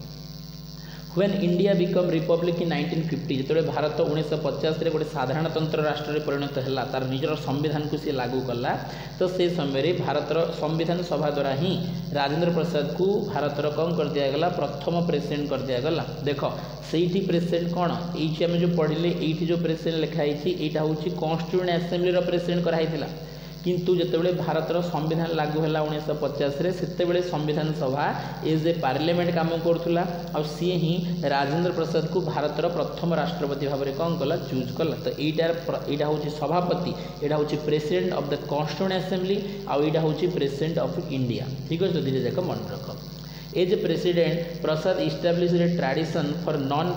When India become republic in 1950 जो भारत 1950 रे गोटे साधारणतंत्र राष्ट्र में परिणत है तार निजर संविधान को सी लागू कला तो से समय भारतर संविधान सभा द्वारा ही राजेंद्र प्रसाद को भारतर कौन कर दिगला प्रथम प्रेसिडेंट कर दिगला देख से प्रेसिडेंट कौन ये आम जो पढ़ले ये जो प्रेसिडेंट लिखाई यहाँ हूँ कॉन्स्टिट्यूएंट असेंबली प्रेसिडेंट कराई किंतु जितेबाला भारतर संविधान लागू है 1950 से संविधान सभा एज ए पार्लियामेंट काम करूला आ सी ही राजेंद्र प्रसाद को भारतर प्रथम राष्ट्रपति भाव में कौन कला चूज कला तो यहाँ हूँ सभापति यहाँ हूँ president of the constituent assembly आउ यहाँ हूँ प्रेसिडेंट ऑफ इंडिया ठीक अच्छे धीरे जाक मन रख as a president Prasad established a tradition for non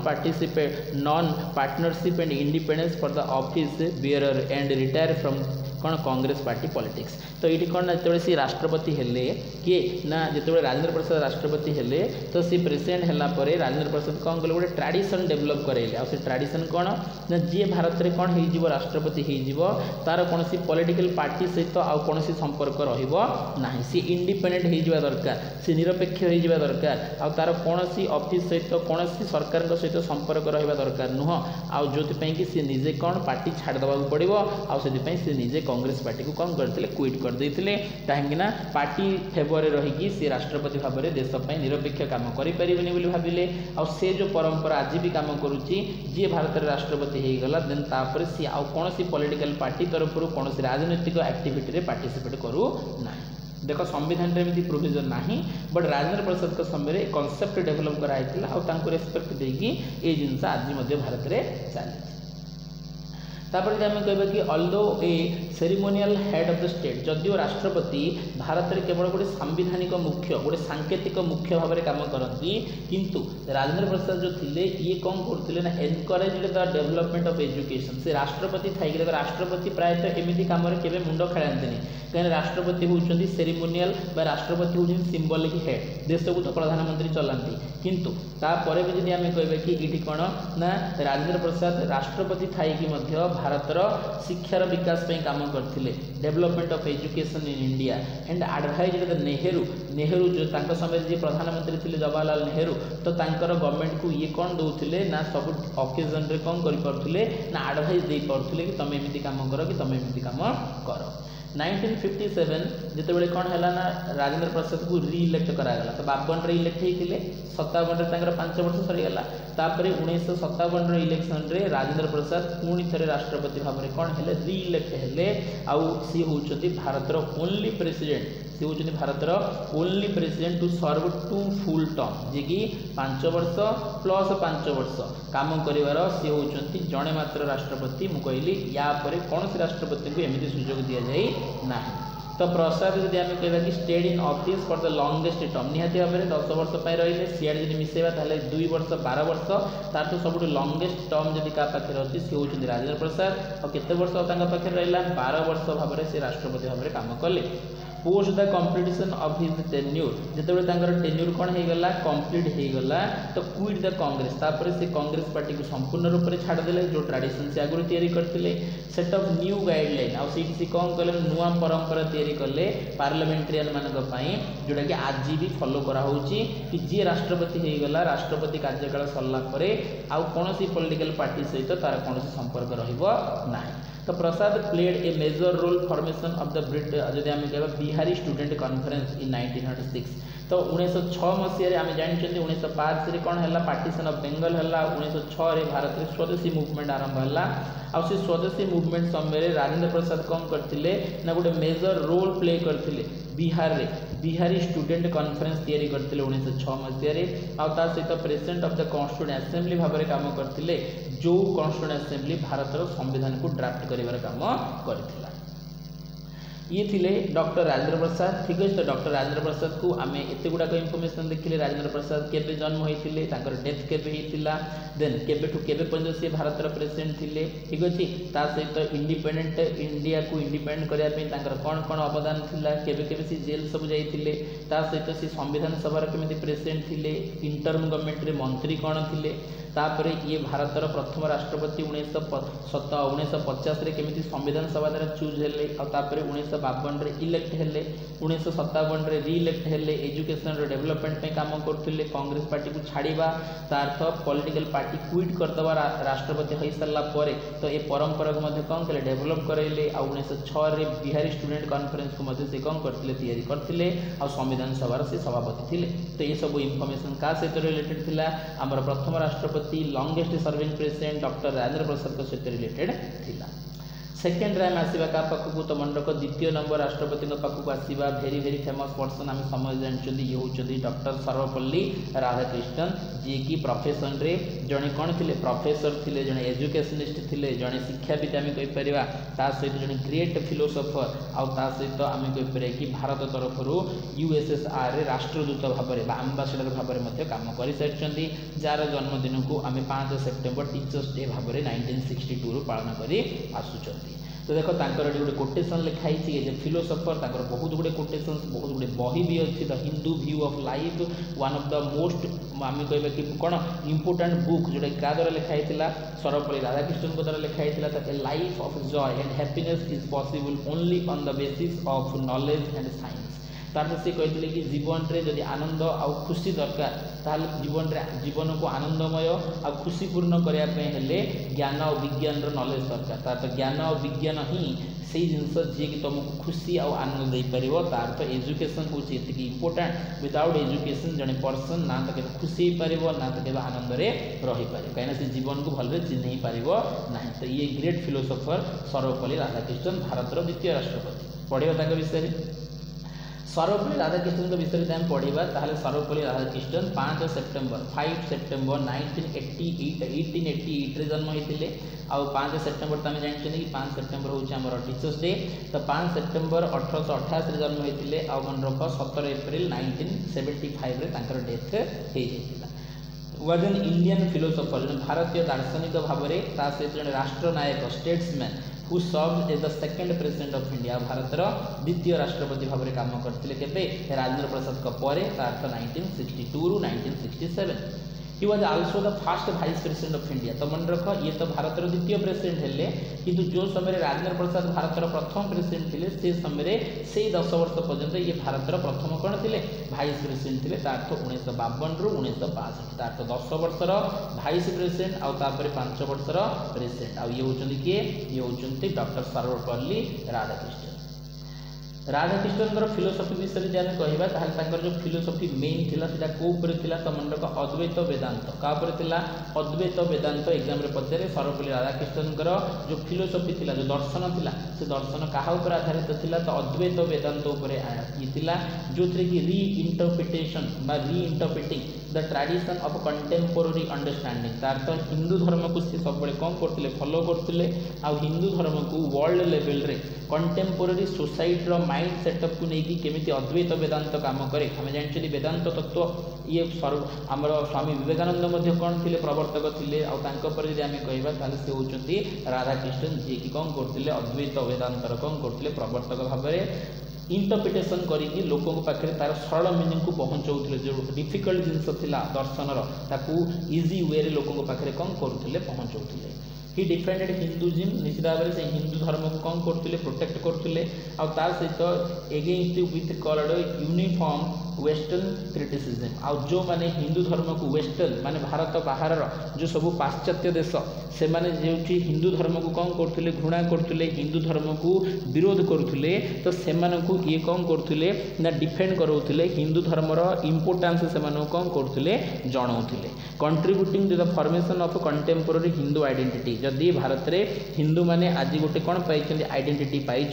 partnership and independence for the office bearer and retire from कौन कांग्रेस पार्टी पॉलिटिक्स तो ये कौन ना जो सी राष्ट्रपति हेले किए ना जो राजेंद्र प्रसाद राष्ट्रपति हेले तो सी प्रेसिडेंट है राजेंद्र प्रसाद कौन कले गोटे ट्रेडिशन डेभलप करेले आ ट्रेडिशन कौन ना जी भारत में कौन हो राष्ट्रपति हो तार कौन पॉलिटिकल पार्टी सहित आउ कौन संपर्क रहा सी इंडिपेंडेंट हो दरकार सी निरपेक्ष हो दरकार आ तार कौन ऑफिस सहित कौन सरकार सहित संपर्क रहा दरकार नुह आउ जो कि सी निजे कौन पार्टी छाड़देवा पड़ो आउे सी निजे कांग्रेस पार्टी को कौन करते क्विट कर देते कहीं पार्टी फेवर रही सी राष्ट्रपति भाव में देशपाई निरपेक्ष काम करें भाविले आ से जो परंपरा आज भी कम करुच्ची जी भारत में राष्ट्रपति होगला देन तापर सी आउ कौन पॉलिटिकल पार्टी तरफ कौन राजनैतिक एक्टिविटी में पार्टिसिपेट करू ना देख संविधान में प्रोविजन ना बट राजेंद्र प्रसाद के समय कॉन्सेप्ट डेभलप कराई रेस्पेक्ट देकी ये जिनस आज भारत में चली तापर आम कह कि although a ceremonial head of the state जदिव राष्ट्रपति भारत में केवल गोटे सांविधानिक मुख्य गोटे सांकेतिक मुख्य भाव में कम करती किंतु राजेंद्र प्रसाद जो थिले ये कौन करते ना encourage the development of education से राष्ट्रपति थी राष्ट्रपति प्रायतः एमती कम के मुंड खेलांती कहीं राष्ट्रपति होती सेरिमोनियल राष्ट्रपति होती सिंबलिक हेड देश को तो प्रधानमंत्री चलाती किंतु तापर भी जब आम कह कि ये कौन ना राजेंद्र प्रसाद राष्ट्रपति थी भारतर शिक्षार विकास काम करते development of education in India and advised the Nehru जो समय जी प्रधानमंत्री थे जवाहरलाल नेहरू तो गवर्नमेंट को ये कौन दौले ना सब ऑकेजन रे कौन करें ना एडवाइस दे पारे कि तुम एमती काम कर कि तुम एमती काम कर 1957 जितेबाला कौन है ना राजेंद्र प्रसाद को रीइलेक्ट करागला तो 52 रे इलेक्ट होते 57 5 वर्ष सरीगला तापर 1957 इलेक्शन रे राजेंद्र प्रसाद पुणी थे राष्ट्रपति भाव में कौन है रीइलेक्ट हेले आउ सी होती भारतर ओनली प्रेसिडेंट सी होती भारतर only president to serve 2 full term जी कि 5 वर्ष प्लस 5 वर्ष काम कर सी होती जड़े मात्र राष्ट्रपति मुझे कहली या कौन से राष्ट्रपति को एमती सुजोग दि जाए ना तो प्रसाद जब आम कह कि stayed in office for the longest term निहाती भाव में 10 वर्ष रही सीआड़े जब मिसेवा ताले 2 वर्ष 12 वर्ष तार तो सब लॉन्गेस्ट टर्म जब क्या पाखे अच्छी सी होती राजेंद्र प्रसाद और केते वर्ष पाखे रहा 12 वर्ष भाव में से राष्ट्रपति भाव में काम कले post the completion of his tenure जितेबाला टेन्यूर कौन होगा कंप्लीट होगला तो क्विट द कांग्रेस तापर से कांग्रेस पार्टी को संपूर्ण रूप से छाड़देले जो ट्रेडिशन से आगुरी तैयारी करते सेट ऑफ न्यू गाइडलाइन आ सी कौन कले नुआ परंपरा तैयारी कले पार्लियामेंटेरियन मानी जोटा कि आज भी फॉलो कराऊँगी कि जी राष्ट्रपति होगला राष्ट्रपति कार्यकाल सरला आउ कौन पॉलिटिकल पार्टी सहित तार कौन संपर्क रहा तो Prasad played a major role formation of the जब आम कह बिहारी स्टूडेंट कॉन्फ्रेंस इन 1906 तो 1906 मसीह आम जानते 1905 कौन है पार्टीशन ऑफ बेंगल है 1906 भारत में स्वदेशी मूवमेंट आरंभ है आ स्वदेशी मूवमेंट समय राजेंद्र प्रसाद कौन करते ना गोटे मेजर रोल प्ले करते बिहार रे बिहारी स्टूडेंट कॉन्फ्रेंस तैयारी करते 1906 मसीह आ सहित president of the constituent assembly भाव में काम करते जो कॉन्स्टिट्यूएंट असेंबली भारत संविधान को ड्राफ्ट कर काम करथिला ये थिले डॉक्टर राजेंद्र प्रसाद। ठीक अच्छे, तो डॉक्टर राजेंद्र प्रसाद को आम एत गुड़ाक इनफर्मेशन देखिले। राजेंद्र प्रसाद केबे जन्म होते, डेथ केबे होता, देन केबेठू केबे पर्यंत सी भारतर प्रेसिडेंट थिले। ठीक अच्छे, ता सहित इंडिपेंडेंट इंडिया को इंडिपेंडेंट करने कौन कौन अवदान थिला, केबे केबे सी जेल सब जाइए, ता सहित सी संविधान सभार केमिति प्रेसिडेंट थिले, इंटर्म गवर्नमेंट रे मंत्री कौन थिले, तापर ये भारतर प्रथम राष्ट्रपति 1950 रे केमिति संविधान सभा द्वारा चूज हेले, और तापर 1952 रे इलेक्ट हेले, 1957 रे रीइलेक्ट हेले, एजुकेशन रे डेवलपमेंट पे काम करथिले, कांग्रेस पार्टी को छाड़ीबा तार्थ पॉलिटिकल पार्टी क्विट करदवा राष्ट्रपति हो सारा पर, तो ये परंपरा को मध्य कौन कले डेवलप करैले। आ 1906 रे बिहारी स्टूडेंट कॉन्फ्रेंस को मध्य से कौन करथिले तैयारी करथिले, आ संविधान सभार से सभापति थिले। तो ये सब इनफॉरमेशन का सहित रिलेटेड थिला, हमर प्रथम राष्ट्रपति longest serving president doctor Rajendra Prasad को सहित रिलेटेड थिला। सेकेंड टाइम आसवा क्या पाखक, तो मन रख द्वितीय नंबर राष्ट्रपति पाखक आसवा भेरी भेरी फेमस पर्सन आम समझ जानते, ये होती डॉक्टर सर्वपल्ली राधाकृष्णन, जी कि प्रोफेशन रे जड़े कौन थे प्रोफेसर थे, जड़े एजुकेशनिस्ट थे, जड़े शिक्षाविद आम कहीपर, ता सहित जड़े ग्रेट फिलोसोफर, आ सहित आम कहीपर कि भारत तरफ यूएसएसआर रे राष्ट्रदूत भाव में आम्बासाडर भाव में कम कर सारी, जार जन्मदिन को आम 5 सेप्टेम्बर टीचर्स डे भाव में 1962 पालन कर आसुँच। तो देख तांकर गोटे कोटेसन लिखाई जे फिलोसोफर, तांकर बहुत गुड़े कोटेसन, बहुत गुड़े बही भी अच्छी, the Hindu view of life, one of the most आम कह कि कौन इंपोर्टाट बुक जोटा क्या द्वारा लिखाई सर्वपल्ली राधाकृष्णन द्वारा लिखाई, ए life of Joy and happiness is possible only on the basis of knowledge and science. तार से कहते कि जीवन में जदि आनंद आउ खुशी दरकार, ताल जीवन को आनंदमय आ खुशीपूर्ण करने ज्ञान और विज्ञान नॉलेज दरकार। तार तो ज्ञान और विज्ञान ही से जिनस जी कि तुमको खुशी और आनंद दे पार, तार तो एजुकेशन हूँ ये इंपोर्टाट। विदाउट एजुकेशन जड़े पर्सन ना तो केवल खुशी हो पार, ना तो केवल आनंद रही पारे, कहीं से जीवन को भलरे चिन्ह पार ना। तो ये ग्रेट फिलोसोफर सर्वपल्ली राधाकृष्णन भारतर द्वितीय राष्ट्रपति। पढ़िबा विषय सर्वपल्ली राधाकृष्णन के विषय में पढ़ा, ताहले सर्वपल्ली राधाकृष्णन 5 सेप्टेम्बर 1888 रे जन्म होते, आउ 5 सेप्टेम्बर तो आम जानते कि 5 सेप्टेम्बर हूँ आम टीचर्स डे। तो 5 सेप्टेम्बर 1888 जन्म होते, आउ मन रख 17 एप्रिल 1975 रे डेथ हो जाता। वाज एन इंडियन फिलोसोफर, जो भारतीय दार्शनिक भाव में, ता सहित जड़े राष्ट्रनायक statesman who served as the second president of India, भारतर द्वितीय राष्ट्रपति भाव में काम करते केबे राजेंद्र प्रसाद पर, तार 1962 रु 1967। He was also the first vice president of India. तो मन रख ये तो भारतर द्वितीय प्रेसिडेंट हेले, किंतु जो समय राजेंद्र प्रसाद भारतर प्रथम प्रेसिडेंट थे, से समय से 10 वर्ष पर्यंत ये भारतर प्रथम कौन थे वाइस प्रेसिडेंट थे, तार तो 1952 रु 1962, तार तो 10 वर्षर वाइस प्रेसिडेंट आउ 5 वर्षर प्रेसिडेंट। आ ये होचंदी किए, ये होचंदी डॉक्टर सर्वपल्ली राधाकृष्णन। राधाकृष्णन फिलोसफी विषय में आम कहवा, जो फिलोसफी मेन थिला सेटा को ऊपर थिला, तो मन रख अद्वैत वेदांत का ऊपर थिला। अद्वैत वेदांत एग्जाम रे पचारे, सर्वपल्ली राधाकृष्णन जो फिलोसफी थिला, जो दर्शन थिला, से दर्शन कहा ऊपर आधारित थिला, तो अद्वैत वेदांत ऊपर थिला, जो थी कि रीइंटरप्रिटेशन बा रीइंटरप्रिटिंग the tradition of contemporary understanding. तार तो हिंदू धर्म को सी सब कौन करते फॉलो करते, आ हिंदू धर्म को वर्ल्ड लेवल रे कंटेम्पोरारी सोसाइटी माइंड सेटअप को लेकिन केमिति अद्वैत वेदांत काम करे। आम जानते वेदांत तत्व ये आमर स्वामी विवेकानंद कौन थे प्रवर्तक थे, आम कहवा से होती राधाकृष्णन, जी कि कौन करते अद्वैत वेदांतर कौन करते प्रवर्तक भाव में इंटरप्रिटेशन करके लोकों पाखे तार सरल मीनिंग को पहुँचाऊे, जो डिफिकल्ट जिनस दर्शनर ताकू इजी वे लोकों पाखे कौन करुले पहुँचाऊे। ही डिफेंडेड हिंदुइज्म, निश्चित भाव में से हिंदू धर्म को कौन करते प्रोटेक्ट करते, आर सहित against with called uniform western criticism. आउ जो माने हिंदू धर्म को वेस्टर्न माने भारत बाहर जो सब पाश्चात्य देश से माने जो हिंदू धर्म को कौन करते घृणा करते, हिंदू धर्म को विरोध करते, तो से ये कौन करते ना डिफेंड कराउले, हिंदू धर्मर इंपोर्टान्स से कौन करते जनाऊे, contributing to the formation of contemporary Hindu identity. जदि भारत में हिंदू मैंने आज गोटे कौन पाई आइडेंटिटी पाई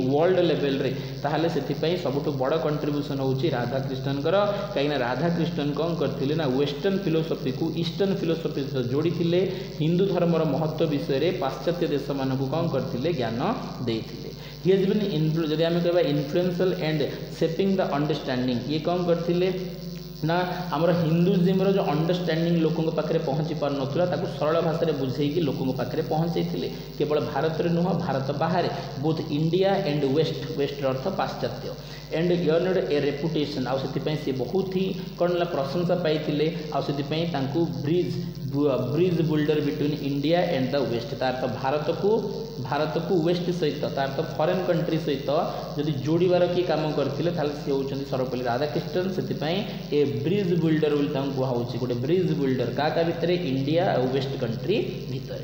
वर्ल्ड लेवल रे ताहले से सबुठ बड़ कंट्रीब्यूशन होची राधाकृष्णन कहीं राधाकृष्णन कौन करथिले ना वेस्टर्न फिलोसफी को ईस्टर्न फिलोसफी सहित जोड़ी थिले हिंदू धर्मर महत्व विषय में पाश्चात्य देश मानक कौन करथिले ज्ञान देथिले ही हैज बीन जदि आम कह influential and shaping the understanding ये कौन करथिले ना आमर हिंदुइज्म जो अंडरस्टैंडिंग लोकों पाखे पहुँची पार नाला सरल भाषा में बुझेकी लोकों पाखे पहुँचे केवल भारत में नुह भारत बाहर both India and west west अर्थ पाश्चात्य एंड अर्नड ए रेपुटेशन आउ से बहुत ही कौन प्रशंसा पाई आउ bridge builder between India and the west तार तो भारत को वेस्ट सहित तार तो फॉरेन कंट्री सहित जदि जोड़बार किए कम करते सी होती सर्वपल्ली राधाकृष्णन से ए ब्रिज बिल्डर कहुच्छे गोटे ब्रिज बिल्डर क्या भितर इंडिया और वेस्ट कंट्री भितर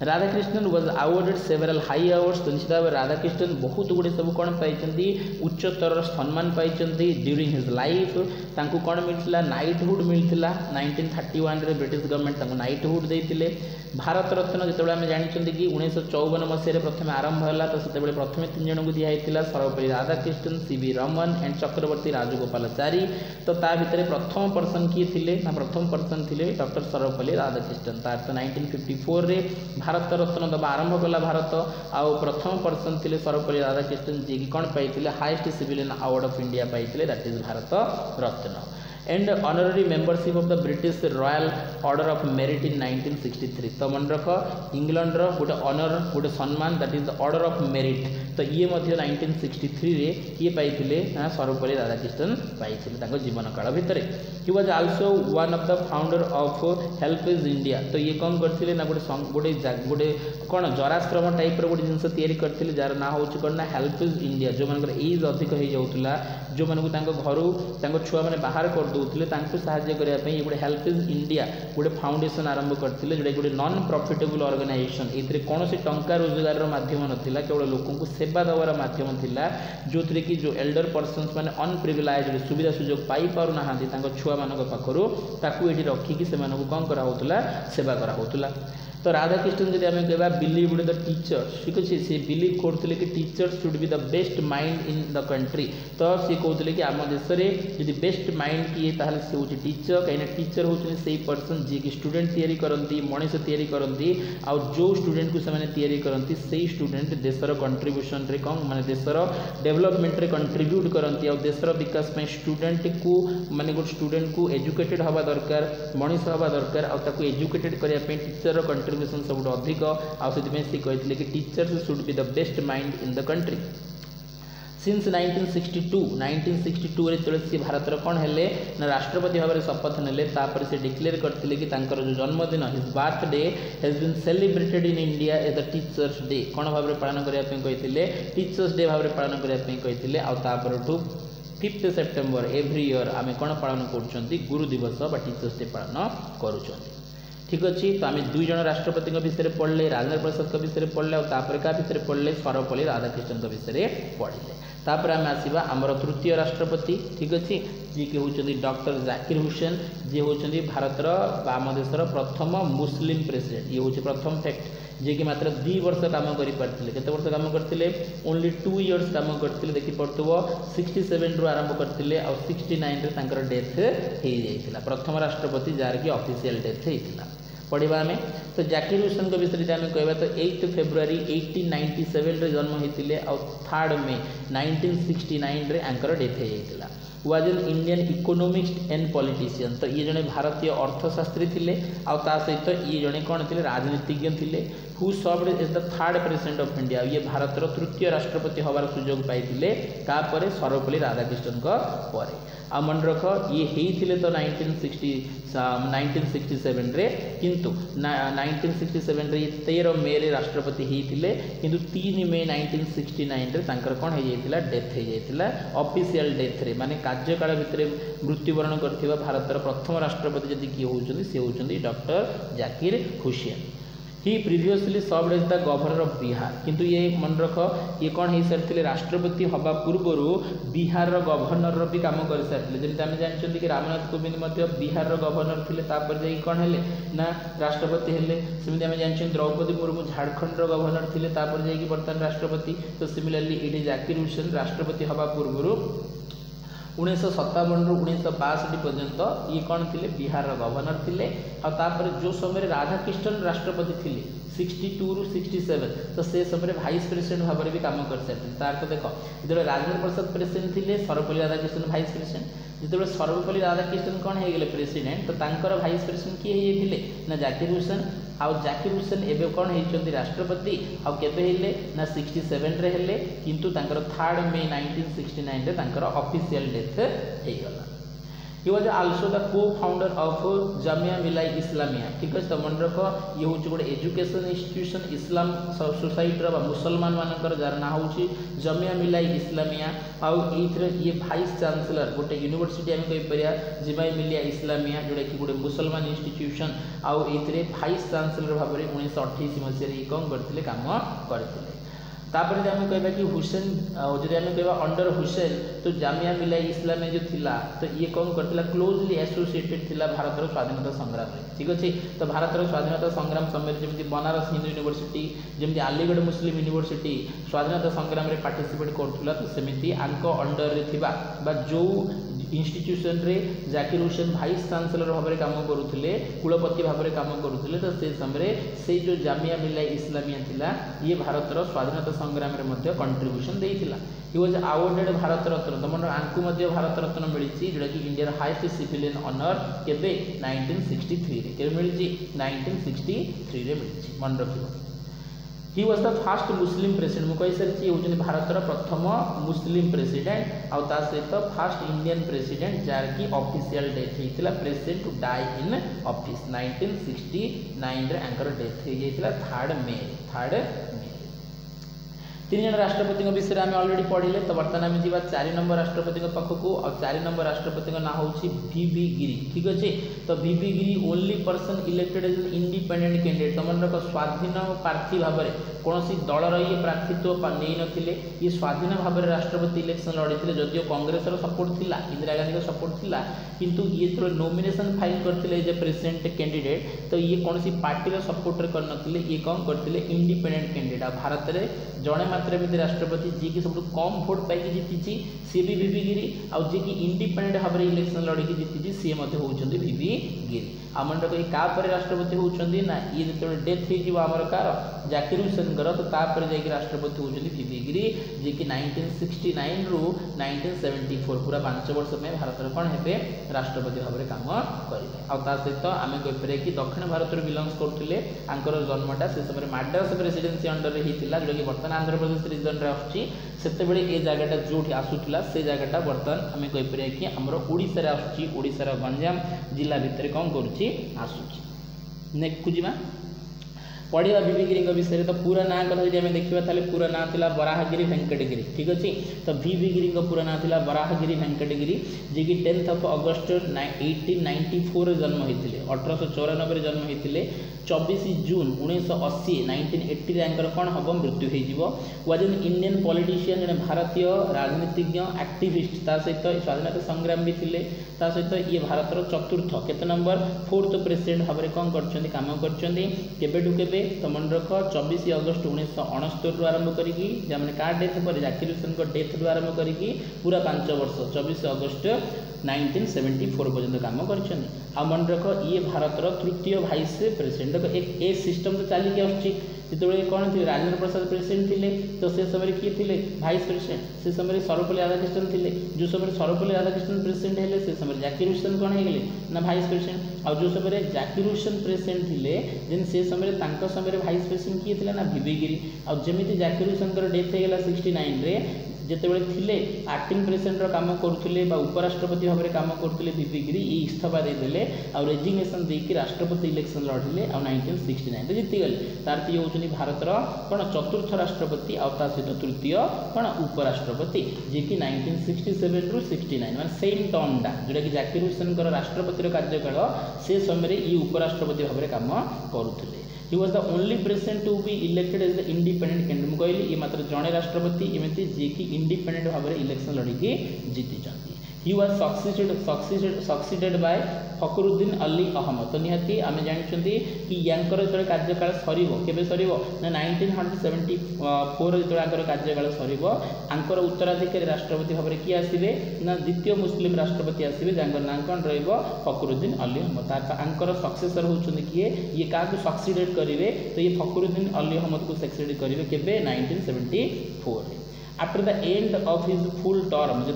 Radhakrishnan was awarded several high awards तो निश्चित भाव राधाकृष्णन बहुत गुड़े सब कौन पाई उच्चतर सम्मान पाई ड्यूरिंग हिज लाइफ तांको कौन मिलता नाइटहुड मिलता 1931 रे ब्रिटिश गवर्नमेंट नाइटहुड देते भारत रत्न जो आम जानी कि 1954 मसीह प्रथम आरंभ है तो से प्रथम 3 जन को दिखाई सर्वपल्ली राधाकृष्णन सी.वी. रमन एंड चक्रवर्ती राजगोपालाचारी तो ता भितर प्रथम पर्सन किए थे ना प्रथम पर्सन थे डॉक्टर सर्वपल्ली राधाकृष्णन तार तो 1954 रे भारत रत्न दबा आरंभ कला भारत आउ प्रथम पर्सन थे सर्वपल्ली राधाकृष्णन जी की कौन पाई highest civilian award of India पाई that is Bharat Ratna and honorary membership of the British Royal Order of Merit in 1963 तो मन रख इंग्लैंड गोटे ऑनर गोटे सम्मान that is the order of merit तो ये 1963 रे ये पाई सर्वपल्ली राधाकृष्णन पाई जीवन काल भितर he was also one of the founder of HelpAge India तो ये कौन करते ना गोटे गोटे कौन जराश्रम टाइप गोटे जिनस तैयारी करते जार ना हूँ कौन ना हेल्पेज इंडिया जो मान एज अधिक हो जाऊला जो मानक घर छुआ मैंने बाहर कर दौले साहाय्य करने गोटे हेल्पेज इंडिया गोटे फाउंडेशन आरंभ करते जोटा गोटे नॉन प्रॉफिटेबल ऑर्गेनाइजेशन ये कौन टंका रोजगार माध्यम नाला केवल लोक सेवा देवार माध्यम था जो थी कि जो एल्डर पर्सन्स मैंने अनप्रिविलेज सुविधा सुजोग पाई पार ना छुआ मान पाखु ताकू ये रखिकी से कौन कराला सेवा कराला तो राधाकृष्णन जब आम कह बिलीव द टीचर्स ठीक अच्छे सी बिलीव करते कि teachers should be the best mind in the country तो सी कहते कि आम देश में जी बेस्ट माइंड किए ताहले सी हूँ टीचर कहीं टीचर होती से पर्सन जी की स्टूडेंट तैयारी करती मनीष तैयारी करती आउ जो स्टूडेंट को से तैयारी करती से स्टूडेंट देशर कंट्रीब्यूशन रे कौन माने देशर डेवलपमेंट रे कंट्रीब्यूट करती और देशर विकास में स्टूडेंट को माने गोटे स्टूडेंट को एजुकेटेड हवा दरकार मनीष हवा दरकार आउ एजुकेटेड करने टीचर कंट्रीब्यूशन सब अधिक आते कहते कि teachers should be the best mind in the country since 1962 रे सी भारत कौन है ना राष्ट्रपति भाव में शपथ नेले तापर से डिक्लेयर करते कि जो जन्मदिन his birthday has been celebrated in India as the teachers day कौन भाव में पालन करने कहते टीचर्स डे भाव में पालन करने कहते आपर 5 सेप्टेम्बर एव्री ईयर आम कौन पालन कर गुरु दिवस बा टीचर्स डे पालन करुँच ठीक अच्छे तो आम 2 जन राष्ट्रपति विषय पढ़ले राजेंद्र प्रसाद का विषय पढ़ले और क्या विषय पढ़ले सर्वपल्ली राधाकृष्णन का विषय पढ़ले तापर आम आसवा आमर तृतीय राष्ट्रपति ठीक अच्छे जी कि होती डॉक्टर जाकिर हुसैन जी होती भारतर आम देशर प्रथम मुस्लिम प्रेसिडेंट ये हूँ प्रथम फैक्ट जी कि मात्र 2 वर्ष काम करते केते वर्ष काम करते ओनली 2 इयर्स काम करते देखी पड़ो 67 रु आरंभ करते और 69 रे डेथ हो जाता प्रथम राष्ट्रपति जार कि ऑफिशियल डेथ होता पढ़ा आम तो जाकिर हुसैन के विषय आम कह तो 8 फेब्रुआरी 1897 रे जन्म होते और 3 मे 1969 रे आंकर डेथ हो जाता was an Indian economist and politician तो ये जड़े भारतीय अर्थशास्त्री थे आ सहित ये जड़े कौन थे राजनीतिज्ञ थे who served as the 3rd president of India ये भारतर तृतीय राष्ट्रपति हबार सुजोग पाई तापर सर्वपल्ली राधाकृष्णन पर आ मन रख ये होते तो 1967 रे किंतु 1967 रे 13 मे रे राष्ट्रपति होते किंतु 3 मे 1969 रे तांकर कौन हो जाता डेथ हो जाता ऑफिशियल डेथ रे माने कार्यकाल भितर मृत्युवरण करथिबा भारतर प्रथम राष्ट्रपति जदि किए होउछन्ती से होउछन्ती doctor Zakir Hussain he previously served as the governor of Bihar किंतु ये मन रख ये कौन हो सारी राष्ट्रपति हवा पूर्वर बिहार गवर्नर भी काम कर सारी जमी आम जानते कि रामनाथ कोविंद बिहार गवर्नर थे जा कौन है ना राष्ट्रपति हेले सेमती आम जानते द्रौपदी मुर्मू झारखंड गवर्नर थे जा बर्तमान राष्ट्रपति। तो सिमिलरली ये जाकिर हुसैन राष्ट्रपति हवा पूर्वर 1957 रु 1962 पर्यंत ये कौन थे बिहार गवर्नर थे। और जो समय राधाकृष्णन राष्ट्रपति थे 62 रु 67 तो से समय भाइस प्रेसिडेंट भाव में भी काम कर सारी तार तो देख जो राजेंद्र प्रसाद प्रेसिडेंट थे सर्वपल्ली राधाकृष्णन भाइस प्रेसिडेंट जो सर्वपल्ली राधाकृष्णन कौन हो प्रेसिडेंट तो तांकर भाइस प्रेसिडेंट किए होते ना जाकिर हुसैन आउ जाकिर हुसैन एवं कौन होती राष्ट्रपति आउ केबे ना 67 रे हेले किंतु तांकर 3 मे 1969 रे तांकर ऑफिशियल डेथ हो गला। He was also the co-founder of Jamia मिलाया इस्लामिया ठीक है। तो मन रख ये हूँ गोटे एजुकेशन इंस्टीट्यूशन इस्लाम सोसाइटी मुसलमान मानकर जार ना हूँ जामिया मिलाया इस्लामिया आउ ये भाइस चांसलर गोटे यूनिवर्सिटी आम कहीपर जामिया मिलिया इस्लामिया जोटा कि गोटे मुसलमान इंस्टीट्यूशन आउ ये भाइस चांसलर भाव में 1928 मसीह कौन करते काम करते। तापर आम कहबा कि हुसैन जदि आम कहबा अंडर हुसैन तो जामिया मिलाया इस्लामिया जो थिला तो ये कौन करथिला क्लोजली एसोसिएटेड थिला भारतर स्वाधीनता संग्राम में ठीक अच्छे। तो भारतर स्वाधीनता संग्राम समय जमी बनारस हिंदू यूनिवर्सिटी जमी अलीगढ़ मुस्लिम यूनिवर्सिटी स्वाधीनता संग्राम में पार्टिसिपेट करुला तो सेमती आंक अंडर रे जो इंस्टीट्यूशन रे जाकिर हुसैन भाइस चांसलर भाव में काम करुले कुलपति भाव में काम करुले तो से समय से जो जामिया मिलाया इस्लामिया थिला ये भारतर स्वाधीनता संग्राम में कंट्रीब्यूशन देइथिला। He was awarded Bharat Ratna तो मन आंकु भारत रत्न मिली जोटा कि इंडिया हाईएस्ट सिविलियन ऑनर केबे 1963 रे केबे मिली 1963 रे मिली मन रखिबो। He was the first Muslim president मुझे कही सारी होती भारतर प्रथम मुस्लिम प्रेसिडेंट आउ ता सहित फर्स्ट इंडियन प्रेसिडेंट जार की ऑफिशियल डेथ होता president to die in office 1969 रे आंकर डेथ हो जाता 3 मे 3 जन राष्ट्रपति विषय में ऑलरेडी पढ़िले। तो बर्तमान आम जा 4 नंबर राष्ट्रपति पाखक और 4 नंबर राष्ट्रपति ना हूँ वीवी गिरी ठीक अच्छे। तो V V Giri only person elected as independent candidate तो मन रख स्वाधीन प्रार्थी भाव में कौन दलर ये प्रार्थित्व नहीं नथिले ये स्वाधीन भाव में राष्ट्रपति इलेक्शन लड़ी जदिव कांग्रेस सपोर्ट थिला इंदिरा गांधी सपोर्ट थिला किंतु ये जो नॉमिनेशन फाइल करते एज ए प्रेसिडेंट कैंडिडेट तो ये कौन पार्टी सपोर्ट करते ये कौन करते इंडिपेंडेंट कैंडिडेट भारत में जड़े मात्र एमती राष्ट्रपति जी की सब कम भोट पाई जीति सी भी वीवी गिरी आउ जी की इंडिपेंडेंट भाव में इलेक्शन लड़की जीति सी होती वीवी गिरी। आम ये क्या राष्ट्रपति होती ना ये जो death Homer car Zakir Hussain तो तापर जाकि राष्ट्रपति होती वीवी गिरी जी की 1969 रु 1974 पूरा 5 वर्ष में भारत कौन है राष्ट्रपति भाव में काम करेंगे। आ सहित आम कहीपर कि दक्षिण भारत बिलंग्स करते आंकर जन्मटा से समय माड्रास प्रेसिडेंसी अंडर होता जोटा कि बर्तमान आंध्र प्रदेश रिजन रे आसुची सेतेबेले ए जगहटा जो आसूला से जगहटा बर्तमान आम कहीपर कि आमर ओडिशा रे आसुची ओडिशार गंजाम जिला भितर कौन करुच्ची आसुची। नेक्स्ट को जीवा पढ़ा वीवी गिरी विषय तो पूरा ना कथा आम देखा पूरा ना था वराहगिरी वेंकटगिरी ठीक अच्छे। तो वीवी गिरी पूरा ना था वराहगिरी वेंकटगिरी जी की 10 अगस्त 1894 जन्म होते 1894 जन्म होते 24 जून 1980 1980 कौन हम मृत्यु हो। वाज एन इंडियन पॉलिटिशियन जड़े भारतीय राजनीतिज्ञ एक्टिविस्ट सहित स्वाधीनता संग्राम भी थे सहित ये भारतर चतुर्थ केते नंबर 4th प्रेसिडेंट भाव में कौन कर काम कर तो मन रख 24 अगस्त 1969 आरंभ करी क्या डेथ पर जाकिर हुसैन डेथ रू आरंभ करी पूरा 5 वर्ष 24 अगस्त 1974 पर्यंत काम कर मन रख ये भारतर तृतीय भाइस प्रेसिडेंट एक ए सिस्टम तो चलिकी आसुची जो कौन थे राजेंद्र प्रसाद प्रेसिडेंट थे तो से समय किए थे भाइस प्रेसिडेंट से समय सर्वपल्ली राधाकृष्णन थे जो समय सर्वपल्ली राधाकृष्णन प्रेसिडेंट है से समय जाकिर हुसैन कौन हो ना भाइस प्रेसिडेंट और जो समय जाकिर हुसैन प्रेसिडेंट थे जेन से समय समय भाइस प्रेसिडेंट किए थे ना वीवी गिरी और जमी जाकिर हुसैन डेथ होगा 69 रे जितेबले थिले एक्टिंग प्रेसिडेंट काम करुले उपराष्ट्रपति भाव में काम करुले वीवी गिरी ये इस्तीफा देदेले और रेजिग्नेशन देकी राष्ट्रपति इलेक्शन लड़िले आ 1969 जीतीगले तार ये होती भारतर कौन चतुर्थ राष्ट्रपति आ सहित तृतीय कौन उपराष्ट्रपति जी की 1967 रु 69 मान सेम टर्मटा जोटा कि जाकिर हुसैन राष्ट्रपतिर कार्यकाल से समय ये उपराष्ट्रपति भाव में काम करुले। He was the only president to be elected as the independent candidate कहली ये मात्र जड़े राष्ट्रपति एमती जी की इंडिपेंडेंट भाव में इलेक्शन लड़की जीति। He was succeeded by Fakhruddin Ali Ahmad. तो निहाती आम जानते कि यांकर जो कार्यकाल सर सर ना 1974 जो कार्यकाल सर आंकर उत्तराधिकारी राष्ट्रपति भाव में किए आसवे ना द्वितीय मुस्लिम राष्ट्रपति आसवे जहाँ ना कौन फखरुद्दीन अली अहमद। आंकर सक्सेसर होती किए ये क्या सक्सीडेड करेंगे तो ये फखरुद्दीन अली अहमद को सक्सीड करेंगे केवे 1974। After the end of his full term जो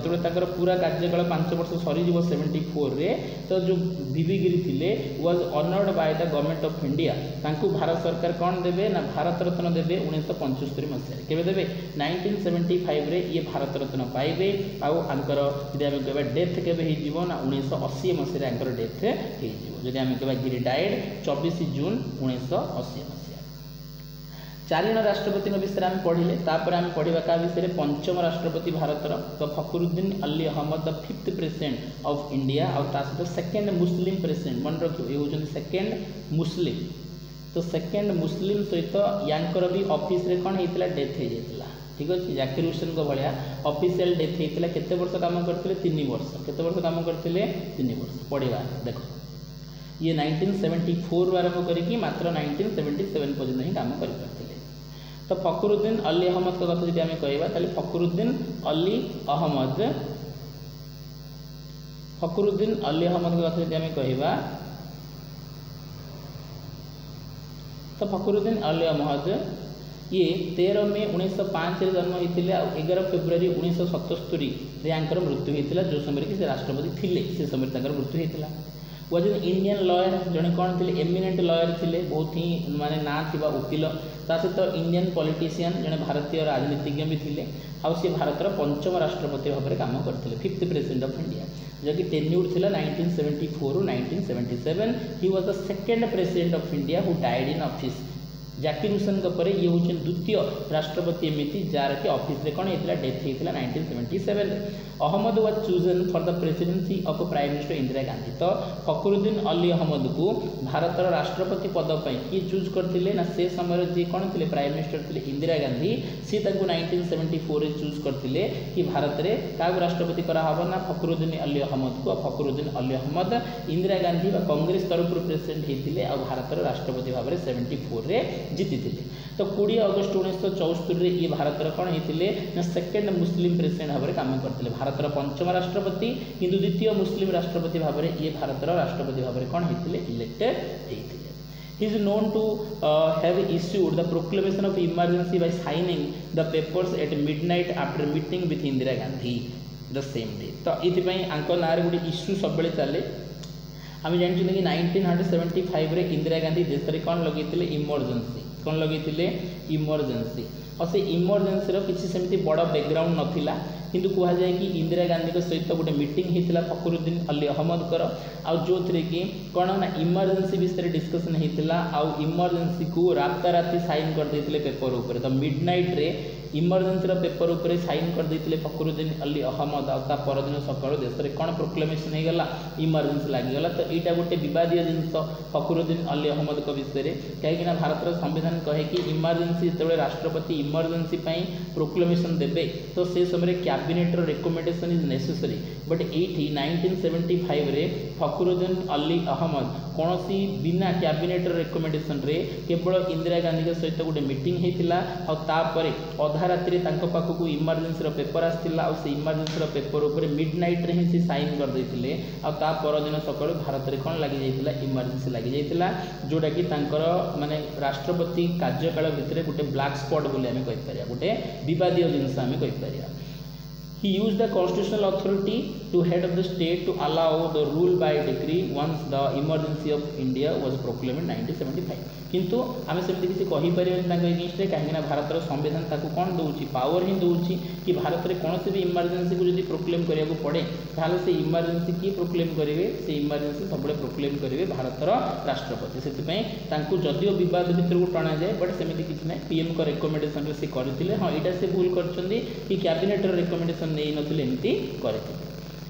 पूरा कार्यकाल 5 वर्ष सरी 74 रे तो जो बीबी गिरी थिले was honoured by the government of India तांकू भारत सरकार कौन देवे ना भारत रत्न देवे 1975 मसीह केवे देवे 1975 रे ये भारत रत्न पाइबे आउ आंकर यदि आम कहबा डेथ केवे हो ना 1980 मसीह आंकर डेथ हो जदि आम कहबा गिरी डाइड 24 जून 1980 मसीह। 4 जन राष्ट्रपति विषय में पढ़िले तापर आम पढ़ा क्या विषय पंचम राष्ट्रपति भारतर तो Fakhruddin Ali Ahmed the 5th president of India और सहित सेकेंड मुस्लिम प्रेसिडेंट मन रखिए ये होती सेकेंड मुस्लिम। तो सेकेंड मुस्लिम सहित यांकर भी ऑफिस रे कौन होता डेथ हो जाता ठीक अच्छे जाकिर हुसैन को भाया ऑफिशियल डेथ होता केते वर्ष काम करते 3 वर्ष केते वर्ष काम करते 3 वर्ष पढ़ा देख ये 1974 आरंभ करके मात्र 1977 पर्यंत ही काम करते। तो फखरुद्दीन अली अहमद का कथा जी आम कह फखरुद्दीन अली अहमद का कथा जी आम कह तो फखरुद्दीन अली अहमद ये 13 मई 1905 जन्म होते 11 फेब्रुआरी 1977 आंकर मृत्यु होता जो समय कि राष्ट्रपति थे से समय मृत्यु होता। वाज एन इंडियन लॉयर जड़े कौन थे एमिनेंट लॉयर थे बहुत ही माने ना थिबा वकील सहित इंडियन पॉलिटिशियन जड़े भारतीय राजनीतिज्ञ भी थे आउ सी भारत पंचम राष्ट्रपति भाव में काम करते 5th प्रेसिडेंट ऑफ इंडिया जहाँकि टेन्यूर थिला 1974 1977। ही was the second president of India who died in office. Zakir Hussain पर ये हूँ द्वितीय राष्ट्रपति एमती जार कि ऑफिस रे कौन होता डेथ होता 1977। Ahmed was chosen for the presidency of prime minister Indira Gandhi. तो फखरुद्दीन अली अहमद को भारत राष्ट्रपति पद पर किए चूज करते ना से समय जी कौन थे प्राइम मिनिस्टर थे इंदिरा गांधी सी 1974 चूज करते कि भारत में क्या राष्ट्रपति कराहब ना फखरुद्दीन अली अहमद को। फखरुद्दीन अली अहमद इंदिरा गांधी कांग्रेस तरफ प्रेसिडेंट होते और भारत राष्ट्रपति भाव में 74 जीति थे। तो 20 अगस्त 1974 ये भारत कौन होते सेकेंड मुस्लिम प्रेसिडेंट भाव में काम करते भारत पंचम राष्ट्रपति किंतु द्वितीय मुस्लिम राष्ट्रपति भाव में ये भारत राष्ट्रपति भाव में कौन होते इलेक्टेड होते। He is known to have issued the proclamation of emergency by signing the papers at midnight after meeting with Indira Gandhi the same day। तो ये आंक ना गोटे इश्यू सब चले आम जानते कि 1975 रे इंदिरा गांधी देश में कौन लगे इमरजेंसी कौन लगे इमरजेंसी और से इमरजेंसी किसी सेमती बड़ बैकग्राउंड नाला किंतु कह जाए कि इंदिरा गांधी सहित गोटे मीटिंग होता फखरुद्दीन अली अहमद कर जो थे कि कौन ना इमरजेंसी विषय डिस्कसन होता आउ इमरजेंसी को राताराति साइन करदे पेपर उपर। तो मिडनाइट रे इमरजेंसी पेपर उपर साइन करदे फखरुद्दीन अली अहमद आ परदिन सकाल देश में कौन प्रोक्लेमेशन होगला इमरजेंसी लगिगला। तो यहाँ गोटे विवादीय जिनस फखरुद्दीन अली अहमद का विषय कहीं भारत संविधान कहे कि इमरजेंसी जो राष्ट्रपति इमरजेंसी प्रोक्लेमेशन देवे तो से समय cabinet recommendation is necessary but ये 1975 रे फखरुद्दीन अली अहमद कौन सी बिना कैबिनेट रिकमेंडेशन रे केवल इंदिरा गांधी सहित गोटे मीटिंग होता और अधा राति पाखक इमरजेंसी पेपर आसाला और से इमरजेंसी पेपर उपर मिडनाइट रे ही साइन करदे आ परदिन सकाल भारत में कौन लगी जाता इमरजेंसी लगी जाता जोटा कि माने राष्ट्रपति कार्यकाल भितर गोटे ब्लैक स्पॉट बोली आम कहीपर गोटे विवादीय जिनस आम कहीपर। He used the constitutional authority to head of the state to allow the rule by decree once the emergency of India was proclaimed in 1975। किंतु आम सेमती किसी कहीपर अगेंस्ट कहीं भारत संविधान ताकू कौन दूसरी पावर ही दूसरी कि भारत में कौन भी इमरजेंसी को जब प्रोक्लेम करा पड़े ताल से इमरजेंसी किए प्रोक्लेम करेंगे से इमरजेंसी सब प्रोक्लेम करेंगे भारत राष्ट्रपति से जदिव बद भितर को टणा जाए बट सेमती किसी ना पीएम को रिकमेंडेशन से करते हाँ यहाँ से भूल कर कैबिनेट रिकमेंडेशन नहीं नमती करते।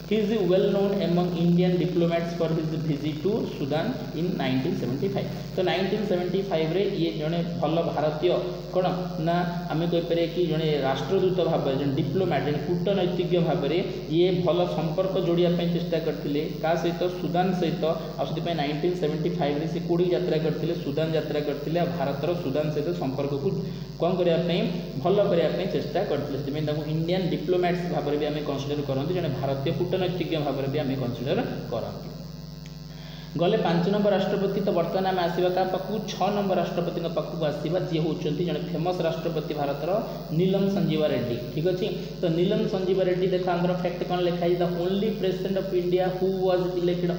He is well known among Indian diplomats for his visit to Sudan in 1975. तो 1975 रे ये जने भल भारतीय कौन ना आम कहीपर कि जड़े राष्ट्रदूत भाव जो डिप्लोमेट जड़े कूटनैतिज्ञ भाव में ये भल संपर्क जोड़ापी चेष्टा करते क्या सहित सुदान सहित आसपाई 1975 से कौड़ी यात्रा करते सुदान यात्रा करते भारतर सुदान सहित संपर्क को कौन करने भल करने चेष्टा करते इंडियन डिप्लोमेट्स भाव में आम कनसीडर करते जड़े भारतीय कूटनैतिज्ञ भाव में भी आम कनसीडर करते गले 5 नंबर राष्ट्रपति तो बर्तमान आम आसवा क्या पाखु 6 नंबर राष्ट्रपति पाखक आसवा जी होती जड़े फेमस राष्ट्रपति भारतर नीलम संजीवा रेड्डी ठीक अच्छे तो नीलम संजीवा रेड्डी देखो आंध्र फैक्ट कौन लिखाई the only president of India who was elected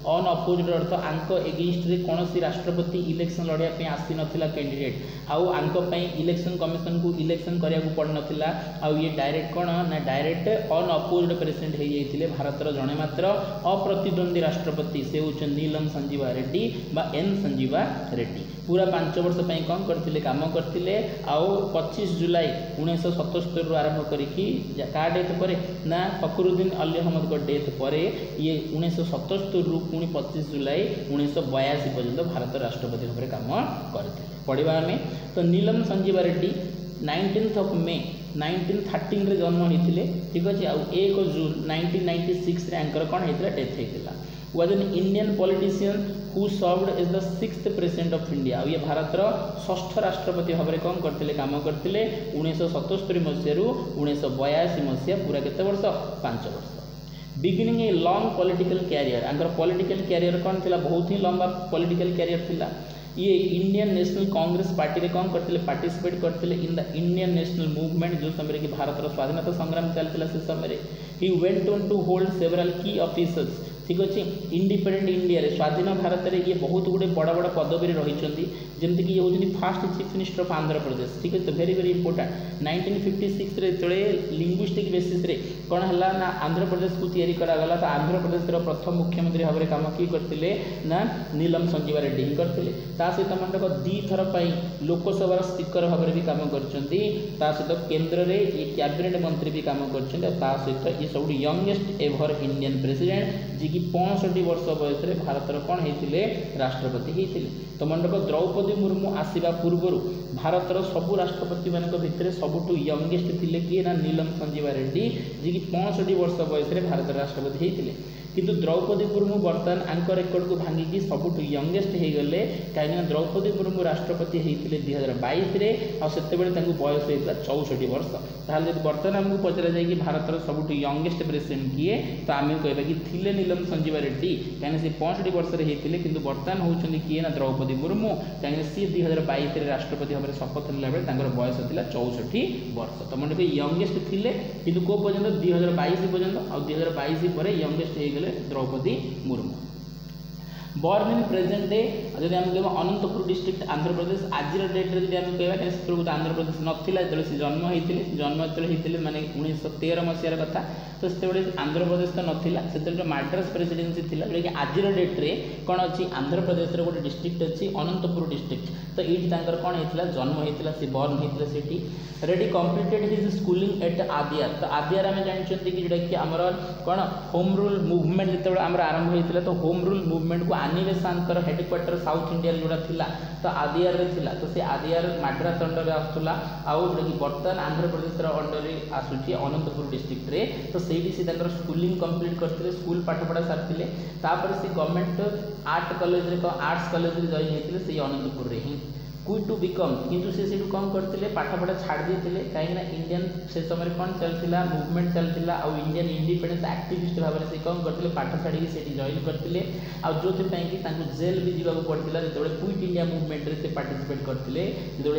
unopposed अर्थ आंक एगेन्स्ट रे कौन राष्ट्रपति इलेक्शन लड़ाई आसी नाला कैंडिडेट आउ आंक इलेक्शन कमिशन को इलेक्शन कराया पड़ नाला आउ ये डायरेक्ट कौन ना डायरेक्ट अनअपोज्ड प्रेसिडेंट हो जाते भारतर जड़े मात्र अप्रतिद्वंदी राष्ट्रपति से होते नीलम संजीवा रेड्डी बा एन संजीवा रेड्डी पूरा 5 वर्ष कौन करते काम करते आउ 25 जुलाई 1977 आरंभ करी क्या डेथ पर ना फखरुद्दीन अली अहमद को डेथ पर ये 1977 रु पुणी 25 जुलाई 1982 पर्यंत भारत राष्ट्रपति भाव में काम करते पढ़ा आम तो नीलम संजीवा रेड्डी 19 मे 1913 रे जन्म होते ठीक अच्छे आउ 1 जून 1996 रे कौन होता डेथ होता was an Indian politician who served as the 6th president of India ये भारतर 6th राष्ट्रपति भाव में कौन करते काम करते 1977 मसीह 1982 मसीहा पूरा केते वर्ष 5 वर्ष beginning a long political career आंकर पॉलिटिकल कैरियर कौन थिला बहुत ही लंबा पॉलिटिकल कैरियर थिला ये इंडियन नेशनल कांग्रेस पार्टी में कौन करते पार्टिसिपेट करते in the Indian national movement जो समय कि भारत स्वाधीनता संग्राम चलता से समय ही went on to hold several key officers ठीक अच्छे इंडिपेंडेंट इंडिया स्वाधीन भारत में ये बहुत गुड़े बड़ बड़ पदवी रही जमीक ये होती first chief minister of Andhra Pradesh ठीक है तो वेरी वेरी इंपोर्टेंट 1956 जो लिंग्विस्टिक बेसिस रे कौन है ना आंध्र प्रदेश को तैयारी करागला तो आंध्र प्रदेश प्रथम मुख्यमंत्री भाव में काम किए करते ना नीलम संजीवा रेड्डी ही करते सहित मंडक 2 थर लोकसभा स्पीकर भाव में भी काम कर सहित केन्द्र में ये कैबिनेट मंत्री भी काम कर सहित ये सब यंगेस्ट एभर इंडियन प्रेसिडेंट जी की 65 वर्ष बयस भारतर कौन होते राष्ट्रपति होते तो मंडक द्रौपदी मुर्मू आसवा पूर्वर भारतर सबू राष्ट्रपति मान भितर सबुठ यंगेस्ट थे किए ना नीलम संजीवा रेड्डी जी की 65 वर्ष बयस भारत राष्ट्रपति होते किंतु द्रौपदी मुर्मू बर्तमान आंक रेकर्ड को भांगिकी सबुठ यंगेस्ट हो गले कहीं द्रौपदी मुर्मू राष्ट्रपति होते 2022 से बयस होता 64 वर्ष ताहले जब बर्तमान आमको पचरा जाए कि भारतर सबुठ यंगेस्ट प्रेसिडेंट किए तो आम कहवा कि थिले नीलम संजीवा रेड्डी कहीं से 65 वर्ष होते कि बर्तमान होती किए ना द्रौपदी मुर्मू कहीं सी 2022 राष्ट्रपति भाव में शपथ नेला बेले बयस था 64 वर्ष तो मन यंगेस्ट थे कि कौ पर्यटन 2022 पर्यटन आ 2022 पर यंगेस्ट हो Droupadi Murmu born in present day जब आम कह अनंतपुर डिस्ट्रिक्ट आंध्र प्रदेश आज डेट में जब कह से आंध्र प्रदेश नाला जो जन्म होते जन्म जो होते माने 1913 मसीहार कथा तो से आंध्र प्रदेश तो नाला से मद्रास प्रेसिडेंसी थी जोटा कि आज डेट में कौन अच्छी आंध्र प्रदेश गोटे डिस्ट्रिक्ट अच्छी अनंतपुर डिस्ट्रिक्ट तो ये कौन होता जन्म होता सी बर्न होता से रेडी completed his schooling at Adyar तो आदियार आम जानते कि जोटा कि आमर कौन होम रूल मुवमेंट जो आरंभ होता तो होम रूल मुवमेंट को आनिबेसांकर हेडक्वार्टर साउथ इंडिया जोड़ा थिला तो आदियार थिला तो से आदियार मद्रास अंडर आसूला आउ जोटा कि बर्तमान आंध्र प्रदेश अंडर आसूची अनंतपुर डिस्ट्रिक्ट रे तो से स्कूलिंग कंप्लीट करते स्कूल पाठ पढ़ा सारी तापर से government art college arts college join होते से अनंतपुर रे ही क्विट टू बिकम किंतु से कौन करते पाठ पढ़ा छाड़ देते कहीं इंडियन से समय कौन चलता मुवमेंट चलता आउ इंडियन इंडिपेंडेंस एक्टिविस्ट भाव में से कौन करते पाठ छाड़ी से जॉइन करते जो जेल भी जावाक पड़ता जो क्विट इंडिया मुवमेंट से पार्टिसिपेट करते जो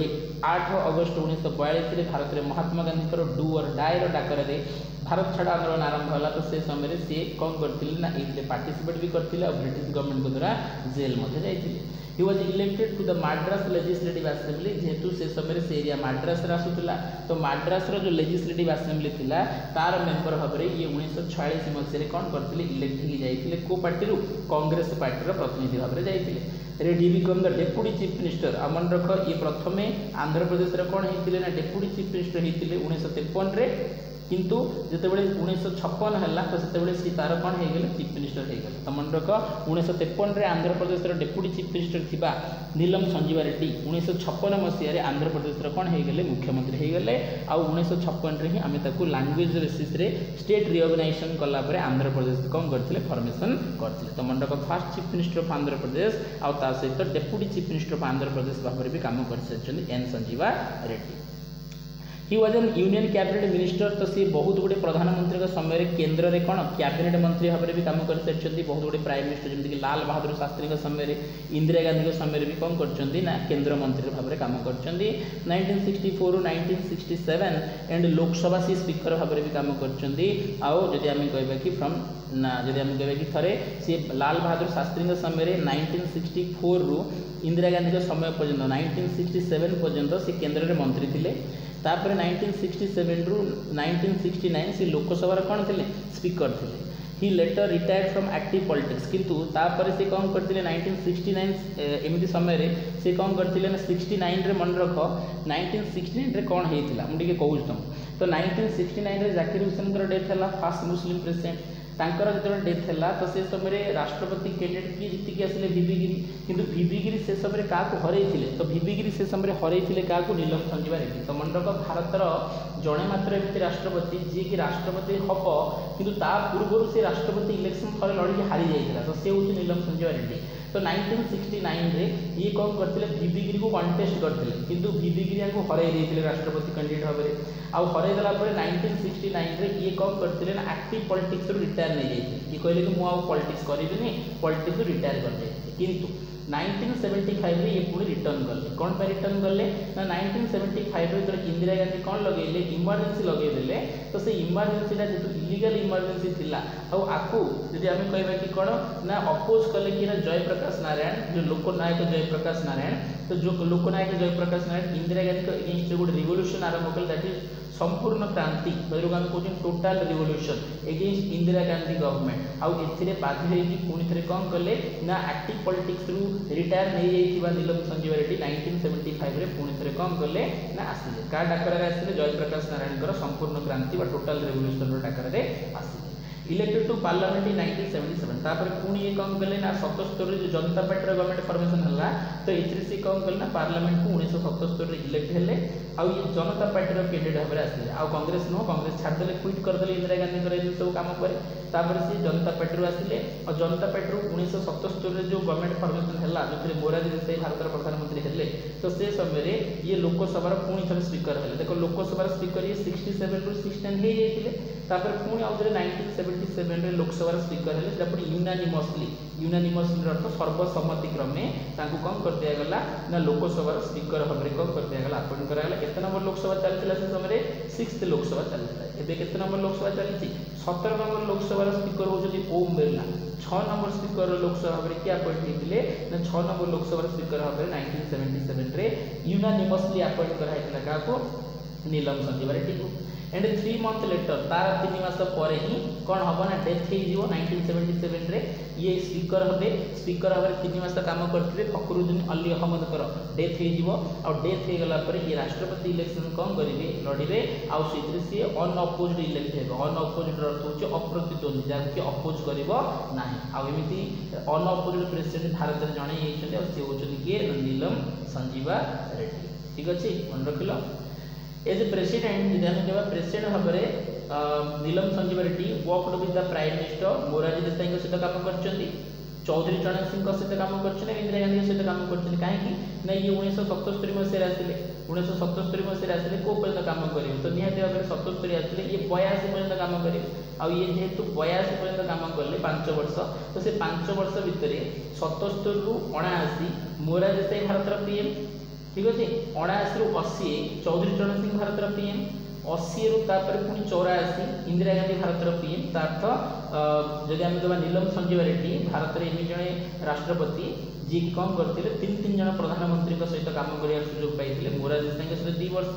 8 अगस्त 1942 भारत में महात्मा गांधी डू और डायर डाकर भारत छाड़ आंदोलन आरंभ होला तो से समय सी कौन करते ना ये पार्टिसिपेट भी करते और ब्रिटिश गवर्नमेंट द्वारा जेल जाते He was elected to the Madras Legislative Assembly जेहेतु से समय से एरिया मद्रास आसूला तो मद्रास जो लेजिस्लेटिव असेंबली थिला तार मेंबर भाव में ये 1946 मसीह कौन करते इलेक्ट हो जाते को पार्टी कांग्रेस पार्टी प्रतिनिधि भाव में जाते ready become the deputy chief minister आमन रख ये प्रथमे आंध्र प्रदेश कौन होते ना डेप्यूटी चीफ मिनिस्टर होते 1953 किंतु जितेबाला 1956 है तो से सी तार कौन हो गले चीफ मिनिस्टर हो गले। तो मन रख 1953 Andhra Pradesh deputy chief minister थिबा नीलम संजीवा रेड्डी 1956 मसीह आंध्र प्रदेश कौन हो गले मुख्यमंत्री हो गले। आउ 1956 ही आम लैंग्वेज बेसिस रे स्टेट रिऑर्गेनाइजेशन कलापर आंध्र प्रदेश कौन करते फॉर्मेशन करते। तो मन रख first chief minister of Andhra Pradesh आउ ता सहित deputy chief minister of Andhra Pradesh भाव में भी काम कर N Sanjiva Reddy. He was an union cabinet minister. तो सी बहुत गुड़े प्रधानमंत्री समय केन्द्र में कौन कैबिनेट मंत्री भाव में भी काम कर बहुत गुड़े प्राइम मिनिस्टर जमीक लाल बहादुर शास्त्री समय इंदिरा गांधी समय भी कौन कर केन्द्र मंत्री भाव में काम कर 1964 1967 एंड लोकसभा सी स्पीकर भाव में भी काम कर। आउ जदि आम कहबा कि फ्रॉम जदि आम कहबा कि थरे सी लाल बहादुर शास्त्री समय 1964 रु इंदिरा गांधी समय पर्यंत 1967 पर्यंत सी केन्द्र में मंत्री थे। तापर 1967 रु 1969 से लोकसभा कौन थे स्पीकर थे। He later retired from active politics किंतु तापर से कौन करते 1969 एमती समय से कौन करते 69 रे मन रख 1969 रे कौन होता मुझे कहूँ तुम। तो 1969 रे जाकिर हुसैन डेथ है फास्ट मुस्लिम प्रेसिडेंट तांकर जो डेथ है तो से समय राष्ट्रपति कैंडिडेट किए जीतिकी आसिले वीवी गिरी किंतु वीवी गिरी से समय क्या हरई तो वीवी गिरी से समय हरई क्या नीलम संजीवा रेड्डी। तो मन रख भारतर जड़े मात्र एमती राष्ट्रपति जी की राष्ट्रपति हम किंतु ता पूर्व से राष्ट्रपति इलेक्शन थे लड़ी हारी जाता तो सी हूँ नीलम संजीवा रेड्डी। तो 1969 रे ये कौन करते वीवी गिरी को कंटेस्ट करते किंतु वीवी गिरी को हरई देते राष्ट्रपति कैंडिडेट भाव में। आउ हरई देला 1969 रे ये कौन करते एक्टिव पॉलिटिक्स रिटायर नहीं जाते। ये कहले कि मुझे पॉलिटिक्स करें पॉलिटिक्स रिटायर कर जाए किंतु 1975 रे ये पुणी रिटर्न कले कौन पर रिटर्न कले ना 1975 रे इंदिरा गांधी कौन लगे इमरजेंसी लगे तो से इमरजेंसीटा जो इलीगल इमरजेंसी थिला आकु जदि आम कहबा कि कौन ना अपोज कले कि जयप्रकाश नारायण जो लोकनायक जयप्रकाश नारायण। तो जो लोकनायक जयप्रकाश नारायण इंदिरा गांधी को एगेंस्ट गोटे रिवोल्यूशन आरंभ कले दैट इज संपूर्ण क्रांति जो आम कहते total revolution against Indira Gandhi government आउ ए बाध्य होगी पुणी थे कौन कले ना एक्टिव पॉलिटिक्स रु रिटायर नहीं जाइथिबा नीलम संजीवा रेड्डी 1975 रे पुणी थे कौन कले ना आसिले का डाकर आसिले जयप्रकाश नारायण संपूर्ण क्रांति टोटाल रिवोल्यूशन डाकर आसिले। इलेक्टेड टू पार्लियामेंट इन 1977 तापर पुणी ये कौन कले ना 77 जो जनता पार्टी गवर्नमेंट फॉर्मेशन है तो एथरे से कौन कले ना पार्लियामेंट को 1977 इलेक्ट हेले आउ ये जनता पार्टी कैंडिडेट भाव में आसिले आउ कांग्रेस नुह कांग्रेस छाड़देले क्विट करदे इंदिरा गांधी सब काम पर तापर से जनता पार्टी आसिले और जनता पार्टी 1977 जो गवर्नमेंट फॉर्मेशन है जो मोरारजी देसाई भारत प्रधानमंत्री हेले तो से समय ये लोकसभा पुणी थे स्पीकर है देखो लोकसभा स्पीकर ये 67 रु 69 हो जाते तापर पुणी आउ 1977 रे लोकसभा स्पीकर है पुणी यूनानिमसली अर्थ सर्वसम्मति क्रमे कौन कर दिगला ना लोकसभा स्पीकर भाव में कौन कर दिगला अपॉइंट कराला। केते नंबर लोकसभा चलता से समय 6th लोकसभा चलता एबे केते नंबर लोकसभा चलती 17 number Lok Sabha speaker होउछथि Om Birla 6 number speaker Lok Sabha भाव में क्या अपॉइंट होइतिले ना 6 नंबर लोकसभा स्पीकर भाव में 1977 रे यूनानिमसली अपॉइंट करा हैतला काको नीलम संजीवा रेड्डी को। एंड 3 मंथ लेटर तार 3 मास पर ही कौन हम ना डेथ हो 1977 रे ये स्पीकर हे स्पीकर भाव में 3 मास काम करते फखरुद्दीन अली अहमद डेथ हो डेथ हो गला पर ये राष्ट्रपति इलेक्शन कौन करेंगे लड़े आउ सी अनअपोज्ड इलेक्ट हे अनअपोज्ड अर्थ हो अप्रतिद्वंदी जहाँकि अपोज कर आमती अनअपोज्ड प्रेसिडेंट भारत में जड़े सी हूँ किए नीलम संजीवा रेड्डी। ठीक अच्छे मन रखिल एज ए प्रेसिडेंट जब आम कह प्रेसिडेंट भाव में Neelam Sanjiva Reddy worked with the prime minister Morarji Desai सहित काम कर चौधरी चरण सिंह सहित काम कर इंदिरा गांधी सहित काम कर कहीं ना ये 1977 मसीह आसिले 1977 मसीह आसिले कौ पर्यटन काम करेंगे तो निहती भाव में 77 आसिले ये 82 पर्यटन काम करेंगे आउ ये जेहेतु 82 पर्यटन काम कले 5 वर्ष तो से 5 वर्ष भितर 77 रु 79 मोरारजी देसाई भारत पीएम। ठीक अच्छे 79 रु 80 चौधरी चरण सिंह भारत पीएम 80 रु पुणी 84 इंदिरा गांधी भारत पीएम तार्थ जदि आम कह नीलम संजीवा रेड्डी भारत में एम जड़े राष्ट्रपति जी कौन करते 3 जन प्रधानमंत्री सहित काम कर सुजोग पाई मोरारजी देसाई सहित 2 वर्ष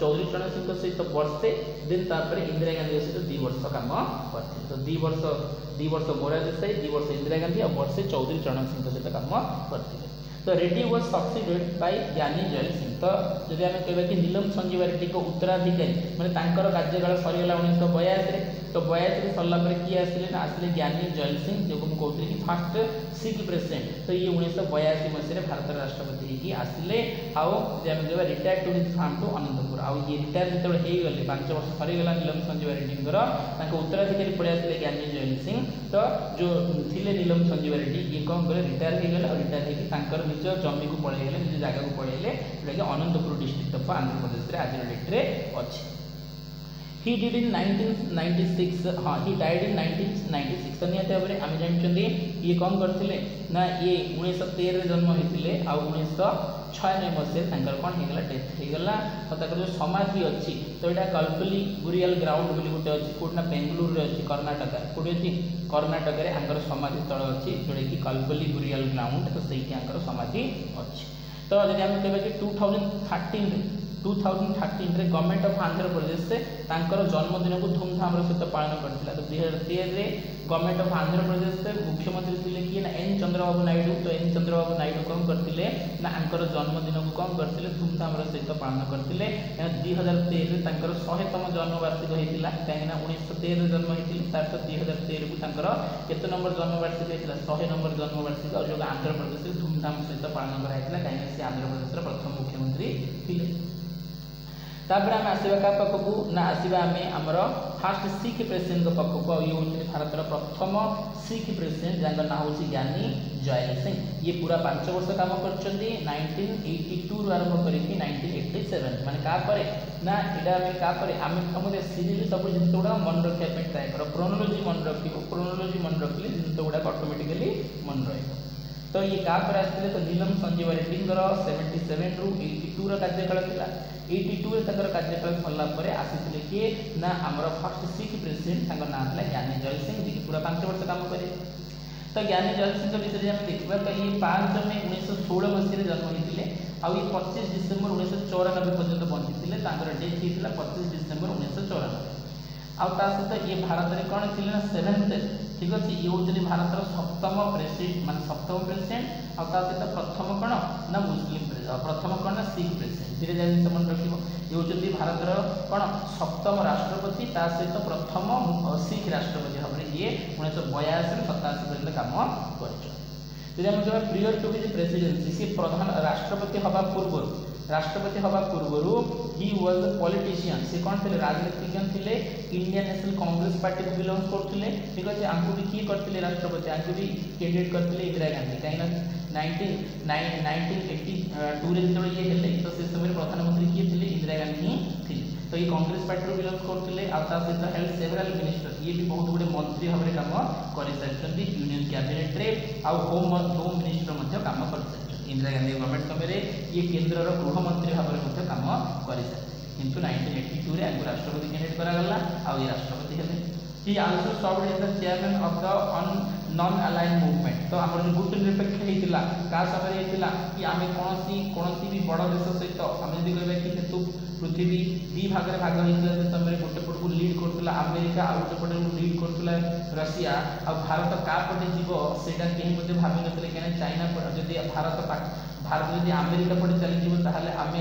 चौधरी चरण सिंह सहित वर्षे देन तापर इंदिरा गांधी सहित 2 वर्ष काम करते तो 2 वर्ष मोरारजी देसाई 2 वर्ष इंदिरा गांधी और वर्षे चौधरी चरण सिंह सहित काम करते। तो रेड्डी वाज सक्सीडेड बाय ज्ञानी जैल सिंह। तो जदि आम कह कि नीलम संजीवा रेड्डी को उत्तराधिकारी मैंने तांकर कार्यकाल सरीगला 1982 तो 82 सरला किए आसिले ना आसिले ज्ञानी जैल सिंह जो मुझे कहते कि फास्ट सिख प्रेसिडेंट। तो ये 1982 मसीह भारत राष्ट्रपति होगी आसिले आउ जब कह retire to his farm to Anantapur आउ ये रिटायर जो होगले 5 वर्ष सरीगला नीलम संजीवा रेड्डी उत्तराधिकारी पड़े आसिले ज्ञानी जैल सिंह। तो जो थे नीलम संजीवा रेड्डी ये कौन कले रिटायर होगले और रिटायर होकर निज जमी को पलैले निज जगह को पलैले जोटा कि अनंतपुर डिस्ट्रिक्ट ऑफ आंध्र प्रदेश रे आज डेट रे अच्छी। ही डिड इन 1996 हाँ ही डाइड इन 1996 तो निहत भाव में आम जानते ये कौन करते ना ये 1913 जन्म होते आ 1996 मसीह कौन होगा डेथ होगा। तो जो समाधि अच्छी तो यहाँ कल्पली बुरियाल ग्राउंड बोली गोटे अच्छी कौटना बेंगलुरु अच्छी कर्णाटक कौटे अच्छी कर्णाटक में समाधि स्थल अच्छी जोटा कि कल्पली बुरियाल ग्राउंड तो सही समाधि अच्छी। तो जब आम कह कि 2013 रे गवर्नमेंट ऑफ आंध्र प्रदेश से जन्मदिन को धूमधाम सहित पालन करता। तो 2013 गवर्नमेंट ऑफ आंध्र प्रदेश से मुख्यमंत्री थे किए ना एन चंद्रबाबू नायडू। तो एन चंद्रबाबू नायडू कौन करते ना जन्मदिन को कौन करते धूमधाम सहित पालन करते। 2013 100तम जन्मवार्षिक होता कहीं 1913 जन्म होता तो 2013 को केत नंबर जन्मवार्षिक होता 100 नंबर जन्मवार्षिक और जो आंध्र प्रदेश में धूमधाम सहित पालन कराई कहीं से आंध्र प्रदेश प्रथम मुख्यमंत्री थे। तापर आम आसवा क्या पाखक ना आसवा आम आमर फास्ट सिख प्रेसिडेंट पाखक ये हूँ भारत प्रथम सिख प्रेसिडेंट जहाँ ना हूँ ज्ञानी जैल सिंह। ये पूरा 5 वर्ष काम कर 1982 आरंभ कर 1987 माने ना यहाँ आम सीरीज सब जिन गुड़ा मन रखापी ट्राए कर क्रोनोलोजी मन रखिले जिन गुड़ाक ऑटोमेटिकली मन रहा। तो ये पर आसते तो नीलम संजीवा रेड्डी 77 रू 82 कार्यकाल था 82 कार्यकाल सरला आसी किए ना आमर फर्स्ट सिख प्रेसिडेंट ना था ज्ञानी जैल सिंह जी पूरा 5 वर्ष काम करे। तो ज्ञानी जैल सिंह विषय में देखा तो ये 5 मई 1916 मसीह जन्म होते आउ 25 डिसेम्बर 1994 पर्यटन बंची डेथ होता 25 डिसेम्बर 1994 आउ सहित ये भारत में कौन थी ना 7th ठीक अच्छे ये हूँ भारत 7म प्रेसिडेंट मान 7म प्रेसिडेंट आउ सहित प्रथम कौन ना मुस्लिम प्रथम कौन ना सिख प्रेसिडेंट धीरे धीरे मन रख ये हूँ भारत कौन 7म राष्ट्रपति सहित प्रथम सिख राष्ट्रपति भाव में ये 1982 87 पर्यटन काम कर। प्रियर टू हिज प्रेसिडेंसी सी प्रधान राष्ट्रपति हवा पूर्व ही वाज पॉलिटिशियन सी कौन थे राजनीतिज्ञ थे इंडियन नेशनल कांग्रेस पार्टी को बिलोंग करते ठीक अच्छे आंकु भी किए करते राष्ट्रपति आंकु भी कैंडिडेट करते इंदिरा गांधी कहीं 1982 जो ये हेले तो से समय प्रधानमंत्री किए थे इंदिरा गांधी थी। तो ये कांग्रेस पार्टी को बिलोंग करते सहित हेल्थ सेवराल मिनिस्टर ये भी बहुत गुड़े मंत्री भाव में काम कर सारी यूनियन कैबिनेट रे आउ होम मिनिस्टर काम कर इंदिरा गांधी गवर्नमेंट समय ये केन्द्र गृह मंत्री भाव में काम कर किंतु 1982 राष्ट्रपति कैंडिडेट करागला आउ ये राष्ट्रपति हेले। He also served as the chairman of the non aligned movement. तो आम जो गुट निरपेक्ष होता क्या समय होता कि आम कौन भी बड़ देश सहित आम जब कह कि जेतु पृथ्वी 2 भाग में भाग होता से समय गोटे पट को लीड करूला अमेरिका आउ गोटे पटे लीड करूला रशिया आ भारत क्या पटे जीव से कहीं भाव नी कहीं चाइना जब भारत जब अमेरिका पटे चलीज आम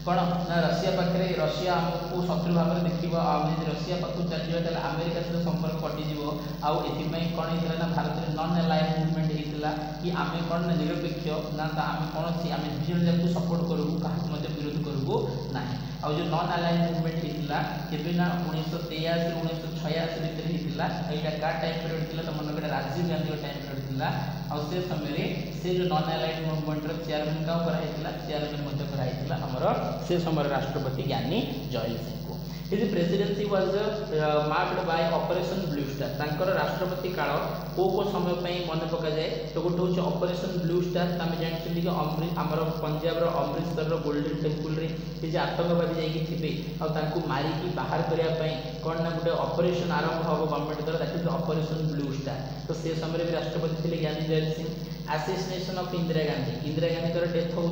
कौन ना रशिया पाखे रशिया आमको शत्रु भाव में देख आम रशिया पाक चल अमेरिका सहित संपर्क कटिज आउ कौन होता ना भारत में नॉन अलाइन मूवमेंट होता कि आम कौन ना निरपेक्ष ना आम कौन आम दुजन जाक सपोर्ट करूँ क्या विरोध करूँ ना आउ जो नॉन अलाइन मूवमेंट होता केवे ना 1983 1986 भितर होता यहाँ क्या टाइम पीरियड था तो मन राजीव गांधी टाइम पीरियड था आउ से समय से जो नॉन अलाइन मूवमेंटर चेयरमैन क्या कराई चेयरमैन कराई आमर से समय राष्ट्रपति ज्ञानी जैल सिंह को। His presidency was marked by operation blue star तांकर राष्ट्रपति काल को समय मन पका जाए तो गोटे हूँ ऑपरेशन ब्लू स्टार आम जानते कि आमर पंजाब अमृतसर गोल्डन टेम्पल रे जे आतंकवादी जाइए आउ मारिकी बाहर करने कौन ना गोटे ऑपरेशन आरंभ हम गवर्नमेंट द्वारा that is operation blue star. तो से समय भी राष्ट्रपति थे ज्ञानी gel Singh. Assassination of Indira Gandhi death हूँ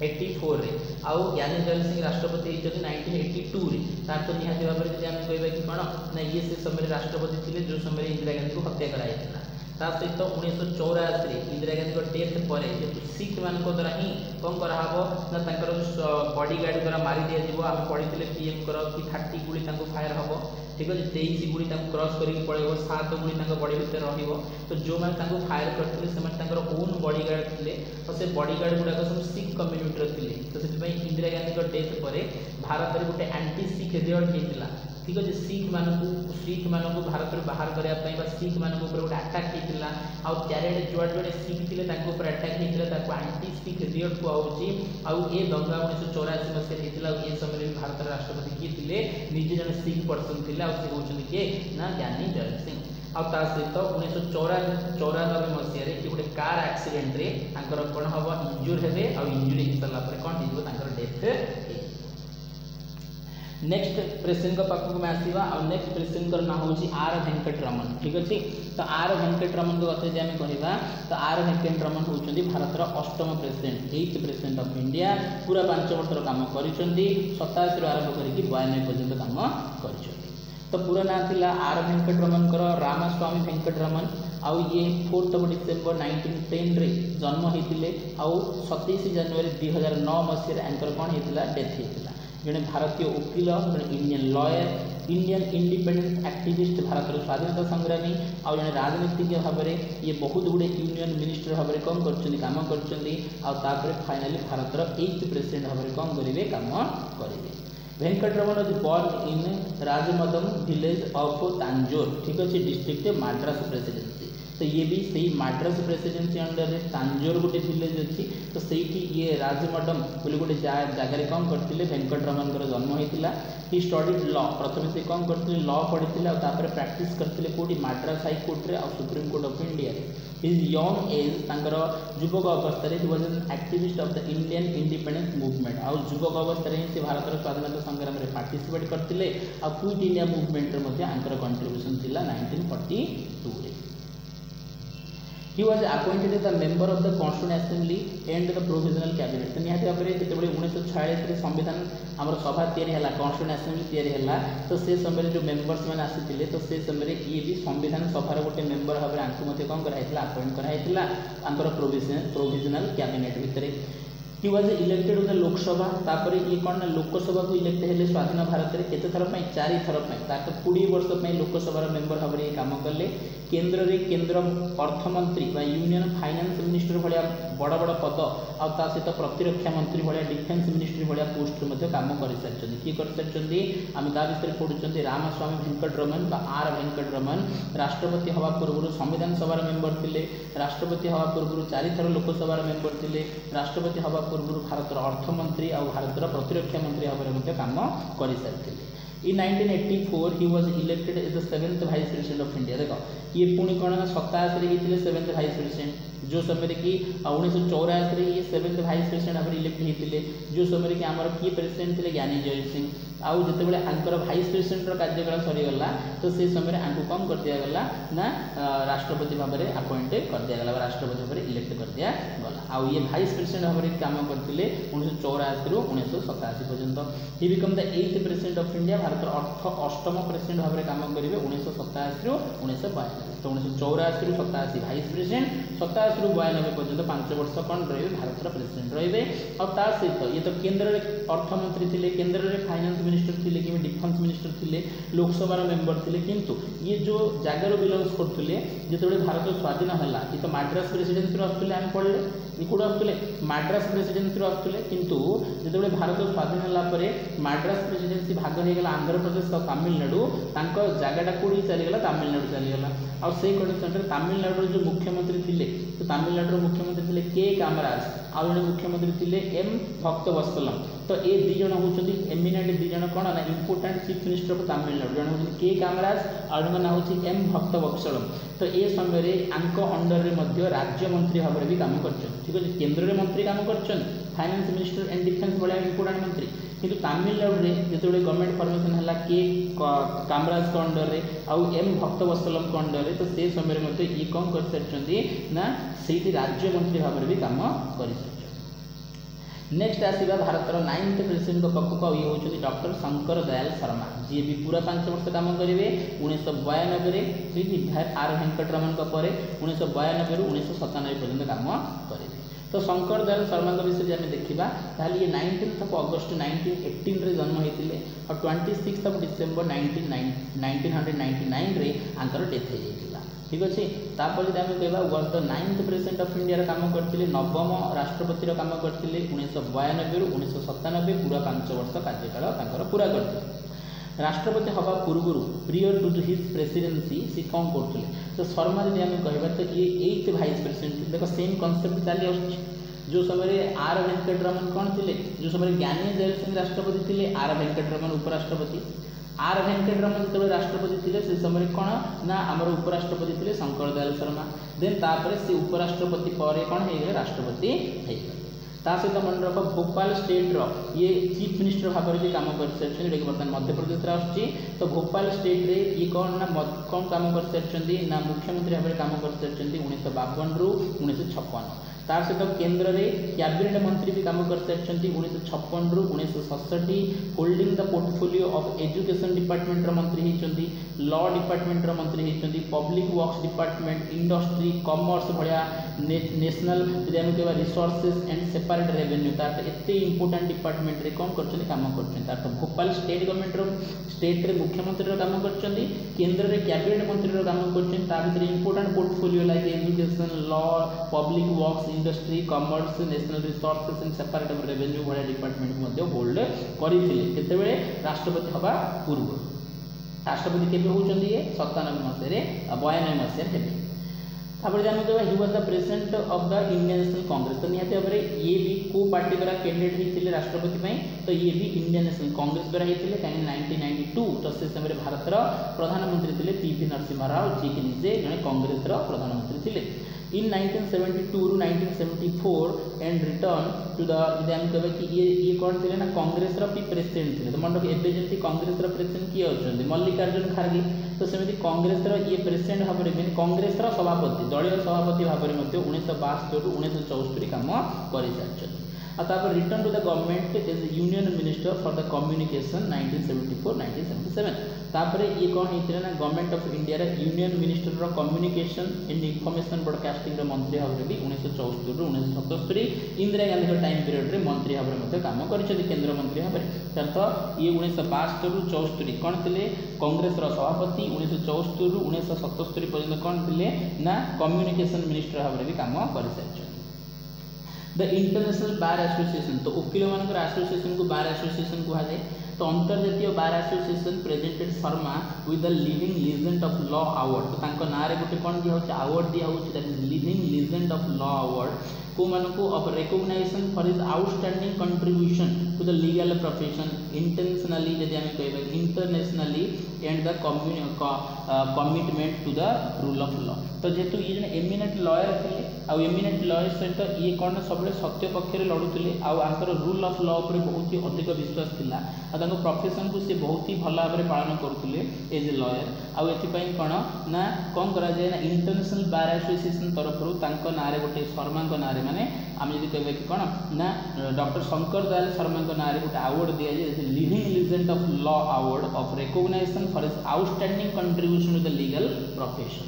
1984 आउ ज्ञानी जैल सिंह राष्ट्रपति होती 1982 तार तो निहाती भाव में जब आम कह कि कौन ना ये से समय राष्ट्रपति थे जो समय इंदिरा गांधी को हत्या कराई ता सहित 1984 इंदिरा गांधी को डेथ पर सिख मान द्वारा ही कौन कराहब ना बॉडीगार्ड द्वारा मारी दिया जीवो हम पढ़ी पीएम कर कि 30 गुड़ी फायर हम ठीक अच्छे 23 गुड़ी क्रॉस करके पड़ेगा 7 गुड़ी बॉडी भितर रहिबो तो जो मैंने फायर करते से ओन बॉडीगार्ड थे तो से बॉडीगार्ड गुड़ाक सब सिख कम्युनिटी थे तो से इंदिरा गांधी को डेथ पर भारत में गोटे एंटी सिख रिवॉल्ट होता ठीक अच्छे सिख मानू भारत में बाहर करने सिख मान गोटे आटाक होता आउ चारिड़े जुआड़े सिख थे आटाक होता एंटी सिख रिवॉल्ट कहुच्छी आउ ए दंगा 1984 मसीह ये समय भी भारत राष्ट्रपति किए थे निजे जन सिख पर्सन थे कहते किए ना ज्ञानी जैल सिंह आउ ता सहित 1994 मसीह गोटे कार एक्सीडेंट रे कौन हम इंजुर हे इंजुरी हो सारापर कौन हो डेथ। नेक्स्ट प्रेसिडेंट पाखक में आसवा नेक्स्ट प्रेसिडेंट ना हूँ आर वेंकटरमन ठीक अच्छे तो आर वेंकटरमन को कथा आम कहवा तो आर वेंकटरमन होती भारत अष्टम president 8th president of India पूरा 5 वर्षर काम कर 87 आरंभ करके 92 पर्यंत काम कर तो पूरा ना थिला आर वेंकटरमन रामास्वामी वेंकटरमन आउ ये 4 डिसेम्बर 1910 रे जन्म होते आउ 27 जनवरी 2009 मसीह एंकर कौन होता डेथ होता जड़े भारतीय वकील जड़े Indian lawyer Indian independence activist Bharat स्वाधीनता संग्रामी आउ जड़े राजनीतिज्ञ भाव में ये बहुत गुड़े यूनियन मिनिस्टर भाव में कौन कर फाइनाली भारत 8th प्रेसिडेंट भाव में कौन करेंगे काम करेंगे। Venkataraman was born in Rajamadam village of Tanjore ठीक अच्छे डिस्ट्रिक्ट मद्रास प्रेसिडेंसी तो ये भी सही मद्रास प्रेसिडेंसी अंडर रे तांजोर गोटे विलेज अच्छी तो सही ये राजमडम बोले गोटे जगह कौन करते वेंकटरमन जन्म होता ही स्टडीड लॉ प्रथम से कौन करते लॉ पढ़ी और प्रैक्टिस करते कौटी मद्रास हाईकोर्ट रे और supreme court of India his young age युवक अवस्था ही was an activist of the Indian independence movement आउ युवक अवस्था से भारत स्वाधीनता संग्राम में पार्टिसिपेट करते और क्विट इंडिया मूवमेंट कंट्रीब्यूशन थी 1942 He was appointed as a member of the Constituent Assembly and the Provisional Cabinet. तो निहाती भाव में जिते 1946 संविधान आमर सभा या कन्स्टिट्यूएंट असेंबली या तो से समय जो मेम्बर्स मैंने आसी तो से समय ये भी संविधान सभार गोटे मेम्बर भाव में कौन कराई अपॉइंट कराई प्रोविजनल कैबिनेट भितर he was elected to the Lok Sabha तापर ये कौन ना लोकसभा को इलेक्ट हेले स्वाधीन भारत में केते थर 4 थर 20 वर्ष लोकसभा मेम्बर भाव में काम कले केन्द्र रे केन्द्र अर्थमंत्री यूनियन फाइनेंस मिनिस्टर भाया बड़ बड़ पद आ सहित प्रतिरक्षा मंत्री भाया डिफेन्स मिनिस्ट्री भाया पोस्ट काम कर सारी किए कर सारी आम ता विषय पढ़ुं रामास्वामी वेंकटरमन आर वेंकटरमन राष्ट्रपति हवा पूर्व संविधान सभार मेम्बर थे राष्ट्रपति हवा पूर्व 4 थर लोकसभार मेम्बर थे राष्ट्रपति हवा पूर्व भारत अर्थमंत्री और भारत प्रतिरक्षा मंत्री भाव में काम कर सारी In 1984 he was elected as the 7th Vice President of India। देखो ये पुणी कौन ना 87 होते 7th Vice President जो समय कि 1984 ये 7th Vice President भाव इलेक्ट होते जो समय कि आमर किए प्रेसिडेंट थे ज्ञानी जैल सिंह आउ जिते आंकर भाइस प्रेसिडेंट कार्यकाल सरीगला तो से समय आंकु कौन कर दिगला ना राष्ट्रपति भाव में अपॉइंट कर दिगला राष्ट्रपति भाव में इलेक्ट कर दिगला आउ ये भाइस प्रेसिडेंट भाव में काम करते 1984 रु 1987 पर्यंत he become the 8th president of India Bharat अर्थ अष्टम प्रेसिडेंट भाव में काम करेंगे 1987 रु 1992 तो 1984 रु 87 भाइस प्रेसिडेंट 87 रु 92 पर्यंत 5 वर्ष कौन रहे भारत प्रेसिडेंट रहे और ता सहित ये तो केन्द्र अर्थमंत्री थे केन्द्र में फाइनेंस मिनिस्टर थे कि डिफेन्स मिनिस्टर थे लोकसभार मेम्बर थे किंतु ये जो जगार बिलंग्स करते जो भारत स्वाधीन है ये तो मद्रास प्रेसिडेंसी आसुले आम पढ़ले ये कौट आसुले मद्रास प्रेसिडेंसी आसुले किंतु जो भारत स्वाधीन है मद्रास प्रेसिडेंसी भाग होगा आंध्र प्रदेश और तमिलनाडु जगटा कौटी चलीगला तमिलनाडु चलीगला और से कंडीशन में तमिलनाडु जो मुख्यमंत्री थे तो तमिलनाडु मुख्यमंत्री थे के कामराज आउ जड़े मुख्यमंत्री थे एम भक्तवत्सलम तो ये दी जन होती एमिनेंट दी जन कौन ना important chief minister of Tamil Nadu जन होती के कामराज और जन ना हूँ एम भक्तवत्सलम तो ये समय अंडर में राज्य मंत्री भाव में भी काम कर ठीक अच्छे केन्द्र में मंत्री काम कर finance minister and defence Bhaya important मंत्री किंतु तमिलनाडु में जो गवर्नमेंट फॉर्मेशन है के कामराज को अंडर रे आउ एम भक्तवत्सलम को अंडर रे तो से समय ये कौन कर सारी ना से राज्य मंत्री भाव में भी काम कर नेक्स्ट आसवा भारतर 9th प्रेसिडेंट पाखक ये होती डॉक्टर शंकर दयाल शर्मा जी भी पूरा 5 वर्ष काम करेंगे 1992 ठीक आर वेंकटरमन पर 1992 ରୁ 1997 पर्यंत काम करेंगे। तो शंकर दयाल शर्मा विषय में देखा ताल ये 19 अगस्त 1918 जन्म होते और 26 डिसेम्बर 1999 आंकर डेथ हो जाता ठीक अच्छे। तापर जब आम कह was the 9th president of India काम करते नवम राष्ट्रपति काम करते 1992 ରୁ 1997 पूरा 5 वर्ष कार्यकाल पूरा करते। राष्ट्रपति हवा पूर्व प्रियर टू हिज प्रेसिडेंसी सी कौन करते तो शर्मा जब आम कह तो ये 8th वाइस प्रेसिडेंट देख सेम कनसेप्ट चली आस जो समय आर वेंकटरमन कौन थे जो समय ज्ञानी जैल सिंह राष्ट्रपति थे आर वेंकटरमन उपराष्ट्रपति आर वेंकटरमन जो राष्ट्रपति थे से समय कौन ना आमर उपराष्ट्रपति थे शंकर दयाल शर्मा देन तापर से उपराष्ट्रपति पर कौन हो राष्ट्रपति हो सहित मन रख भोपाल स्टेट ये चीफ मिनिस्टर भाव में काम कर सारी बर्तमान मध्य प्रदेश आसुच्छी तो भोपाल स्टेट रे ये कौन ना कौन काम कर सारी ना मुख्यमंत्री भाव में काम कर सारी 1952 ରୁ 1956 तार सहित केन्द्र में कैबिनेट मंत्री भी काम कर सारी 1956 ରୁ 1967 holding the portfolio of education department मंत्री होती लॉ डिपार्टमेंट मंत्री होती public works department industry commerce भाया नेशनल कह रिसोर्सेस एंड सेपरेट रेवेन्यू तार एते इंपोर्टेंट डिपार्टमेंट रे कौन कर काम कर भोपाल स्टेट गवर्नमेंट स्टेट रे मुख्यमंत्री काम कर केन्द्र में कैबिनेट मंत्री काम कर important portfolio like education law public works industry commerce national resources and separate revenue Bhaya department hold करते राष्ट्रपति हवा पूर्व राष्ट्रपति केबे होचंदी ये 97 मसीह 92 मसीह हेबे। तापर आम कह he was the president of the Indian national Congress तो निहत भाव ये भी को पार्टी द्वारा कैंडिडेट होते राष्ट्रपति तो ये भी इंडियन नेशनल कांग्रेस द्वारा होते कहीं 1992 तो से समय भारतर प्रधानमंत्री थे पीवी नरसिम्हा राव जी के निजे जड़े कांग्रेस प्रधानमंत्री थे। इन 1972 ରୁ 1974 एंड रिटर्न टू द आम कह कि ये कौन थे ना कांग्रेस भी प्रेसिडेंट थे तो मन रख एवं जमी कांग्रेस प्रेसिडेंट किए अच्छा मल्लिकार्जुन खारगे तो सेमती कांग्रेस ये प्रेसिडेंट भाव में कांग्रेस सभापति दलीय सभापति भाव में 1972 ରୁ 1974 काम कर सारी तापर return to the government as union minister for the communication 1974-1977 तापर ये कौन होते ना government of India union minister communication and information broadcasting मंत्री भाव में भी 1974 ରୁ 1977 इंदिरा गांधी टाइम पीरियड में मंत्री भाव में काम कर केन्द्र मंत्री भाव में तो ये 1972 ରୁ 1974 कौन थे कांग्रेस सभापति 1974 ରୁ 1977 पर्यंत कौन थे ना कम्युनिकेशन मिनिस्टर भाव में भी काम कर सारी। द इंटरनेशनल बार एसोसिएशन तो वकिल मान एसोसिएशन को बार एसोसिएशन कहुए तो अंतर्जातीय bar association presented Sharma with the living legend of law award तो ना गोटे कौन दिया अवार्ड दिया that is living legend of law award को मानू of recognition for his outstanding contribution to the legal profession internationally जब आम कह internationally and the commitment to the rule of law तो जेहेतु ये जन एमिनेंट लॉयर थे आउ एमिनेंट लॉयर सहित ये कौन सब सत्य पक्षर लड़ुले आउर रूल ऑफ लॉ पर बहुत ही अधिक विश्वास था और प्रोफेशन को सी बहुत ही भल भाव में पालन करुले एज ए लॉयर आउपाई कौन ना कौन कराए ना इंटरनेशनल बार एसोसिएशन तरफ ना गोटे शर्मा ना माने आम जब कह कि कौन ना डॉक्टर शंकर दयाल शर्मा ना गोटे अवार्ड दिया जाए living legend of law award of recognition for his outstanding contribution to the legal profession.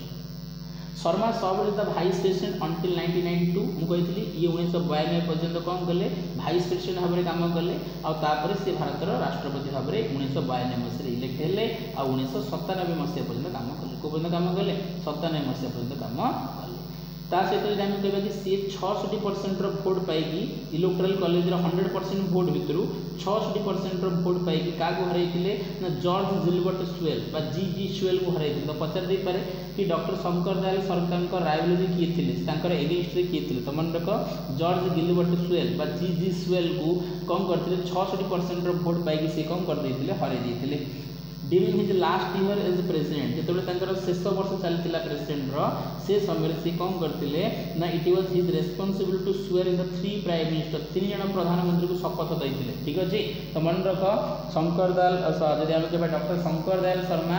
Sharma serve the vice president until 1992 मुझे ये 1992 पर्यंत कौन कले भाइस प्रेसिडेंट भाव में काम कले आउे सी भारतर राष्ट्रपति भाव में 1992 मसीह इलेक्ट हेले आ 1997 मसीहा पर्यंत काम कले को पर्यंत काम कले 97 मसीहा पर्यंत काम कले ता सहित आम कह कि सी 66% भोट पाई इलेक्टोरल कॉलेज 100% भोट भितर 66% भोट पाई क्या हरई ना जॉर्ज जिलबर्ट स्वेल जी स्वेल को हरई तो पचार दे पारे कि डॉक्टर शंकर दयाल सरकार रायवोलोजी किए थे एगेन्स्ट किए थे तो मन रख जॉर्ज गिलबर्ट स्वेल जी स्वेल को कौन करते 66% भोट पाई सी कौन करते हरई during his last year as president जो शेष वर्ष चलता प्रेसिडेंट से समय से कौन करते ना it was his responsible to swear in the 3 prime minister 3 जन प्रधानमंत्री को शपथ देते ठीक अच्छे तो मन रख शंकर दयाल जब आम कह डॉक्टर शंकर दयाल शर्मा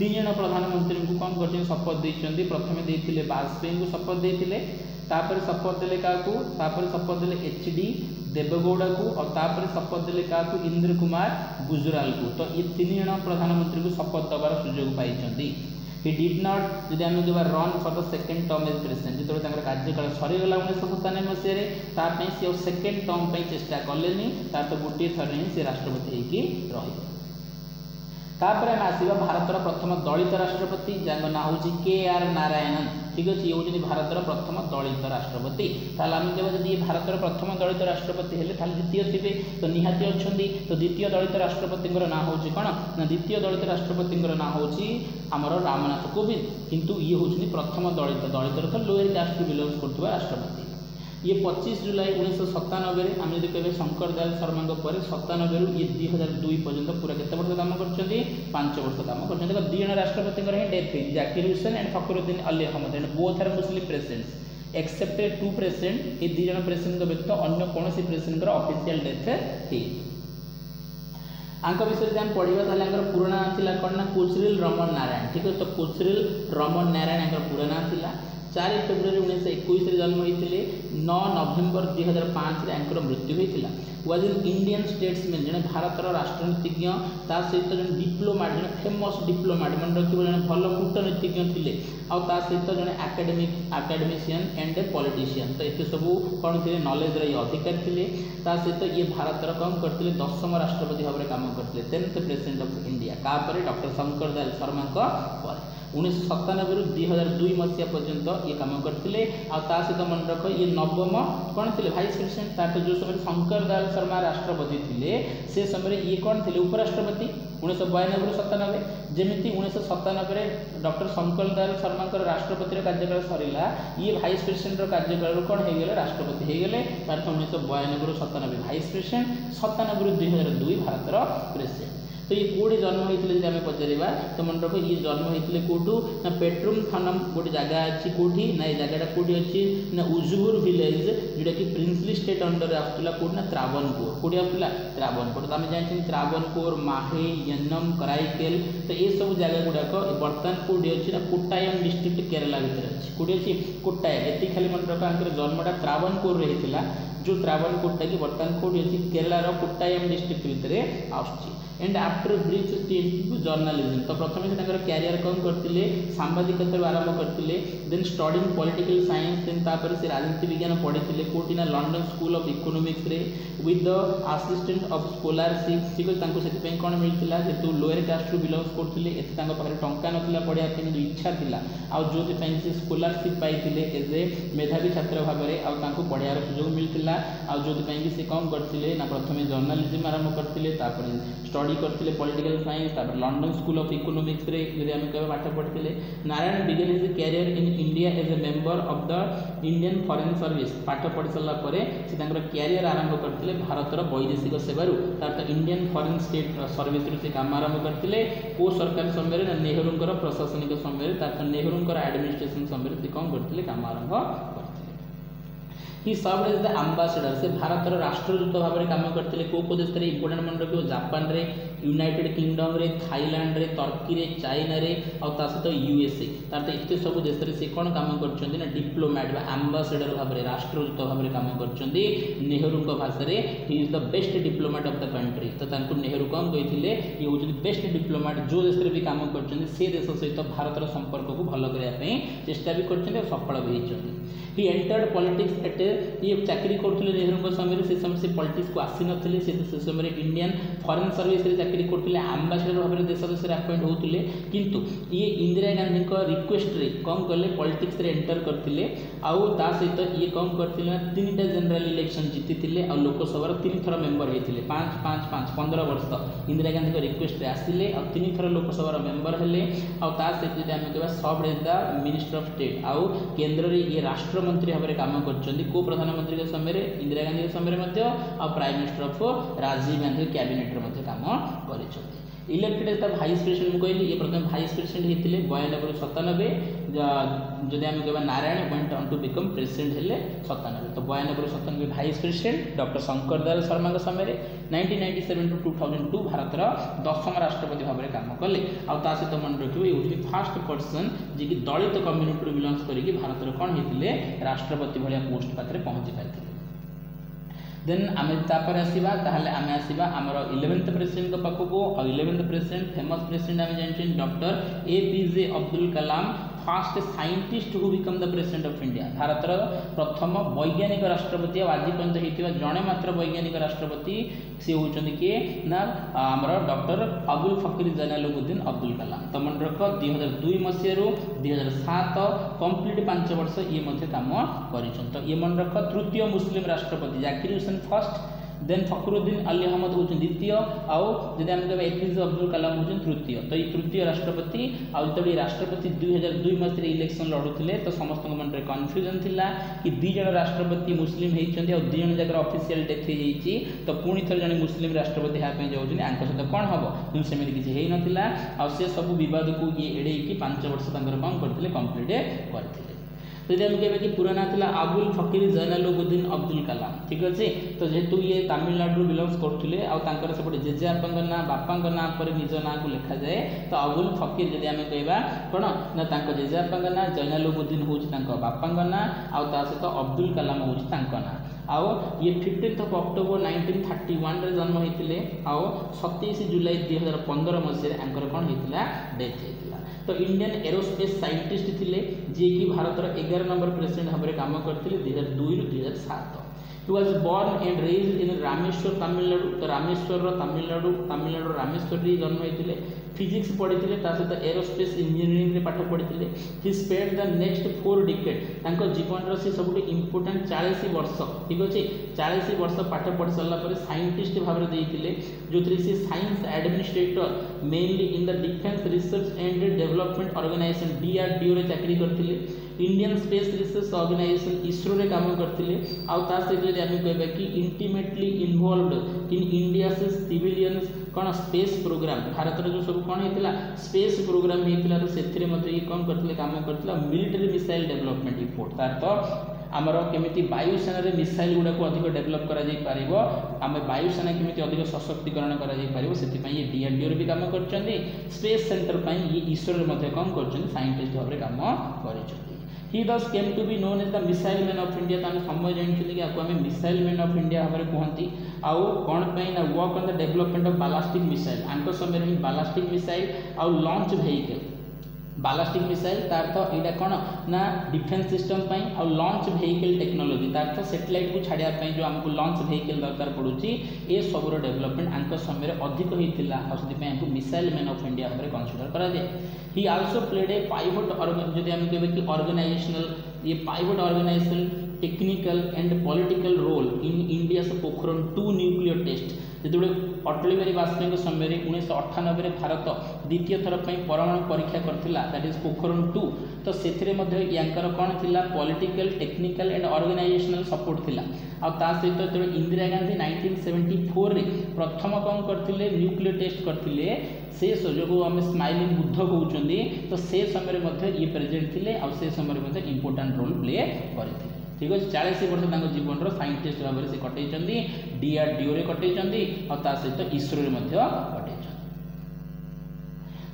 3 जन प्रधानमंत्री को कौन कर शपथ देते प्रथम देते वाजपेयी को शपथ देते शपथ देले क्या शपथ देले HD देवगौड़ा को और तापर शपथ देले क्या इंद्र कुमार गुजराल को। तो ये 3 जन प्रधानमंत्री को शपथ दबार सुजोग पाई। He did not जदि आम कह run for the second term as president जो कार्यकाल सरीगला 1997 मसीह ताप सी सेकेंड टर्म चेष्टा कले तार तो गोटे थर ही सी राष्ट्रपति होकर रही। तापर आम आसवा भारतर प्रथम दलित राष्ट्रपति जहाँ ना हूँ KR नारायणन। ठीक अच्छे ये हूँ भारतर प्रथम दलित राष्ट्रपति। आम कह जब ये भारतर प्रथम दलित राष्ट्रपति हेले द्वितीय थे तो निहाती अच्छा। तो द्वितीय दलित राष्ट्रपति ना हूँ कौन ना द्वितीय दलित राष्ट्रपति ना हूँ आमर रामनाथ कोविंद किंतु ये हूँ प्रथम दलित तो लोअर कास्ट बिलोंग कर राष्ट्रपति। ये 25 जुलाई 1997 आम जब कहे शंकर दयाल शर्मा पर 97 रु ये 2002 पर्यंत पूरा केते वर्ष काम कर 5 वर्ष काम कर। दुई जन राष्ट्रपति डेथ हुई Zakir Hussain and Fakhruddin Ali Ahmed and both are Muslim presidents accepted 2 president. ये 2 जन प्रेसिडेंट व्यतीत अन्य कौन प्रेसिडेंट ऑफिशियल डेथ है। आंक विषय आम पढ़ा पूरा ना था कौन ना कोचरिल रमन नारायण। ठीक है तो कोचरिल रमन नारायण पूरा ना था 4 फेब्रुआरी 1921 जन्म होते 9 नवेम्बर 2005 मृत्यु होता। वाज एन इंडियन स्टेट्समैन जड़े भारतर राष्ट्रनीतिज्ञ ता सहित जन डिप्लोमाट जन फेमस डिप्लोमाट मन रखिए जन भल कूटनीतिज्ञ थे आ सहित जन आकाडेमिशियन एंड ए पॉलिटिशियन। तो ये सब कौन थे नॉलेज रे अधिकारी थे। सहित ये भारतर कौन करते 10th राष्ट्रपति भाव में काम करते 10th president of India copper doctor Shankar Dayal Sharma पर 1997 रु 2002 मसीहा पर्यंत ये काम करते। सहित मन रख ये नवम कौन थे भाइस प्रेसिडेंट तार जो समय शंकर दयाल शर्मा राष्ट्रपति थे से समय ये कौन थे उपराष्ट्रपति 1992 रु 97। जमी 1997 डॉक्टर शंकर दयाल शर्मा राष्ट्रपति कार्यकाल सरला ये भाइस प्रेसिडेंट कार्यकाल कौन हो गए राष्ट्रपति हो गए। 1992 रु 97 भाइस प्रेसिडेंट 97 रु 2002 भारतर प्रेसिडेंट। तो ये कौटे जन्म होते आम पचारा तो मन रख ये जन्म होते कौटू ना पेट्रुम थनम गोटे जगह अच्छी कौटी ना ये जगह कौटी अच्छी ना उजुबुर विलेज जोटा कि प्रिंसली स्टेट अंडर आसला कौट ना त्रावणकोर कौटी आसला त्रावणकोर। तो आम जानते त्रावणकोर माहे यन्नम कराईकेल तो ये सब जगह गुड़ाक बर्तमान कौटी अच्छी ना कोट्टायम डिस्ट्रिक्ट केरला भितर अच्छी कौटी अच्छी कोट्टायम ये खाली मन रख जन्मटा त्रावणकोर रही जो त्रावणकोरटा कि बर्तमान कौटी अच्छी केरलार कोट्टायम डिस्ट्रिक्ट भितर आसुची। And after brief state journalism तो प्रथम से क्यारियर कौन करते सांबादिकता आरंभ करते then studying political science then तापर से राजनीति विज्ञान पढ़ी कौटी ना लंडन स्कूल ऑफ इकोनॉमिक्स रे with the assistant of scholarship. ठीक है से कौन मिलता जेहतु लोअर कास्ट रु बिलोंग करते एत टंका ना पढ़ाई जो इच्छा था आउ जो से स्कॉलरशिप पाई एज ए मेधावी छात्र भाव में पढ़ार सुजोग मिलता आउ जो से कौन करते ना प्रथम जर्नालिज्म आरंभ करते स्टडी करते पॉलिटिकल साइंस तापर लंडन स्कूल ऑफ इकोनॉमिक्स रे यदि आम कह पाठ पढ़ते। Narayan began his career in India as a member of the Indian foreign service पाठ पढ़ी सारापर से कैरियर आरंभ करते भारतर वैदेशिक सेवार तार इंडियन फॉरेन स्टेट सर्विस से काम आरंभ करते को सरकार समय नेहरूंकर प्रशासनिक समय तार नेहरूंकर एडमिनिस्ट्रेशन समय से कौन करते काम आरंभ करते। ही सर्वड एज द एम्बेसडर से भारतर राष्ट्रदूत भाव में काम करते को देश में इंपोर्टेंट मन रखिए जापान रे यूनाइटेड किंगडम रे थाईलैंड रे टर्की रे चाइना रे और सहित यूएसए तार तो इतने सब देश में से कौन काम कर डिप्लोमेट एम्बेसडर भाव में राष्ट्रदूत भाव में काम कर नेहरू भाषा he is the best diplomat of the country. तो नेहरू कौन कहते ये हूँ बेस्ट डिप्लोमेट जो देश में भी काम कर देश सहित भारतर संपर्क को भल करने चेष्टा भी कर सफल भी होती। ही एंटर्ड पॉलिटिक्स एट ये चाकरी करते नेहरू समय से पॉलिटिक्स को आसी नथिले से समय इंडियन फॉरेन सर्विस चाकरी करते एम्बेसडर भाव में देश देश अपॉइंट होते किंतु ये इंदिरा गांधी रिक्वेस्ट रे कौन कले पॉलिटिक्स रे एंटर करते आउ ता सहित ये कौन करते 3टा जनरल इलेक्शन जीति और लोकसभा 3 थर मेंबर होते 5-5-5-15 वर्ष इंदिरा गांधी रिक्वेस्ट रे आसिले और 3 थर लोकसभा मेंबर हेले और ता सहित आम कह सब as the minister of state आउ केंद्र रे ये राष्ट्रमंत्री भाव में काम कर को प्रधानमंत्री के समय इंदिरा गांधी के समय और prime minister of Rajiv Gandhi cabinet रे काम कर elected as the vice president मुझे कहली ये प्रथम भाइस प्रेसिडेंट होते 92 ରୁ 97 जदि आम कह Narayan went on to become president हेले 97 तो 92 ରୁ 97 vice president doctor Shankar Dayal Sharma के समय 1997 टू 2002 भारतर 10th राष्ट्रपति भाव में काम कले आ सहित मन रखिए ये फास्ट पर्सन जी कि दलित कम्युनिटी बिलोंग्स करके भारतर कौन होते राष्ट्रपति भाया पोस्ट पाखे पहुँची पाते। देन आम तापर आसवा आम आसवा आमर 11th प्रेसिडेंट पाखक और 11th प्रेसिडेंट फेमस प्रेसिडेंट आम जानते doctor APJ Abdul Kalam first scientist who become the president of India भारतर प्रथम वैज्ञानिक राष्ट्रपति आज पर्यंत होता जड़े मात्र वैज्ञानिक राष्ट्रपति सी होती किए ना आमर डॉक्टर अबुल फकीर जैनुलाब्दीन अब्दुल कलाम। तो मन रख 2002 मसीह 2007 कंप्लीट 5 वर्ष ये कम कर। तो ये मन रख तृतीय मुस्लिम राष्ट्रपति जाकिर हुसैन फर्स्ट, देन फखरुद्दीन अली अहमद होती द्वितीय, आउ जब आम कह APJ अब्दुल कलाम होती तृतीय। तो ये तृतीय राष्ट्रपति जो राष्ट्रपति 2002 मसीह इलेक्शन लड़ुते तो समस्त मन में कन्फ्यूजन थिला कि 2 जन राष्ट्रपति मुस्लिम होती और 2 जन जगह ऑफिशियल डेथ हो जाइए तो पुणी थे जन मुस्लिम राष्ट्रपति हाँपी जाऊँगी सहित कौन हम कि सेमती किसी होना आसे सब बद को ये एड़े 5 वर्ष कौन करते कम्प्लीट करते। तो ये कहे कि पूरा ना था अबुल फकीर जैनुलाब्दीन अब्दुल कलाम। ठीक अच्छे। तो जेहेतु ये तमिलनाडु बिलंग्स करते आउे सेपटे जेजेबापा ना बापा ना पर निज ना को लिखा जाए तो अबुल फकीर जब आम कहवा कौन ना जेजेबापा ना जैनुलाब्दीन हूँ बापा ना आउ सहित अब्दुल कलाम हूँ ना आओ ये 15 अक्टोबर 1931 रे जन्म होते आओ 27 जुलाई 2015 मसीह आंकर कौन होता डेथ होता। तो इंडियन एरोस्पेस साइंटिस्ट थे जी कि भारतर 11 नंबर प्रेसिडेंट भाव में काम करते 2002 ରୁ 2007। He was born and raised in Rameshwar Tamil Nadu. तो रामेश्वर तमिलनाडु रामेश्वर जन्म होते फिजिक्स पढ़ी सहित एरोस्पेस इंजीनियरिंग पाठ पढ़ी। ही स्पेंड द नेक्स्ट 4 डिकेड जीवन से सब इम्पोर्टाट 40 वर्ष। ठीक अच्छे 40 वर्ष पाठ पढ़ी सारापर साइंटिस्ट भाव में देते जो सी science administrator mainly in the defence research and development organisation DRDO रे चाकरी करते। Indian space research organisation ISRO रे काम करते। आउ सहित आम कह कि इंटीमेटली इन्वॉल्वड इन इंडिया से सिविलियंस कौन स्पेस प्रोग्राम भारत जो सब कौन होता स्पेस प्रोग्राम होता तो से कौन करते काम करते मिलिटरी मिसाइल डेवलपमेंट इफोर्ट तार तो आमर केमी वायुसेना मिसाइल गुड़ा को अधिक डेभलप आम वायुसेना केमी अधिक सशक्तिकरण कर ये DRDO भी काम कर स्पेस सेंटर पर ये इसरो कौन कर साइंटिस्ट भाव में काम कर। He thus came to be known as the missile man of India। तो समय जानते कि आपको हमें मिसाइल मैन ऑफ इंडिया भाव में कहती आउ कौन ना work on the development of ballistic missile आंक समय ही बालास्टिक मिसाइल आउ लॉन्च व्हीकल बालास्टिक मिसाइल तार तो यहाँ कौन ना डिफेन्स सिस्टम आउ लॉन्च व्हीकल टेक्नोलोजी तार तो सैटेलाइट को छाड़ापी जो आमको लॉन्च व्हीकल दरकार पड़ुची ये सबूर डेवलपमेंट आंक समय अधिक होता से मिसाइल मैन ऑफ इंडिया भाव में कनसीडर कराए। He also played a pivot जब आम कहे कि ऑर्गेनाइजेशनल ये pivot organizational technical and political role in India Pokhran 2 nuclear test जो अटल बिहारी वाजपेयी समय 1998 भारत द्वितीय थर पर परमाणु परीक्षा करथिला दैट इज पोखरण 2। तो से कौन थिला political technical and organizational support थिला आ सहित जो इंदिरा गांधी 1974 रे प्रथम कौन करथिले न्यूक्लियर टेस्ट करथिले से जो आम स्माइलिंग बुद्ध कहते तो से समय ये प्रेजेंट थे आ से समय इंपोर्टाट रोल प्ले करते। ठीक अच्छे 40 वर्ष जीवन साइंटिस्ट भाव में से कटई DRDO रे कटई सहित इसरो कटई।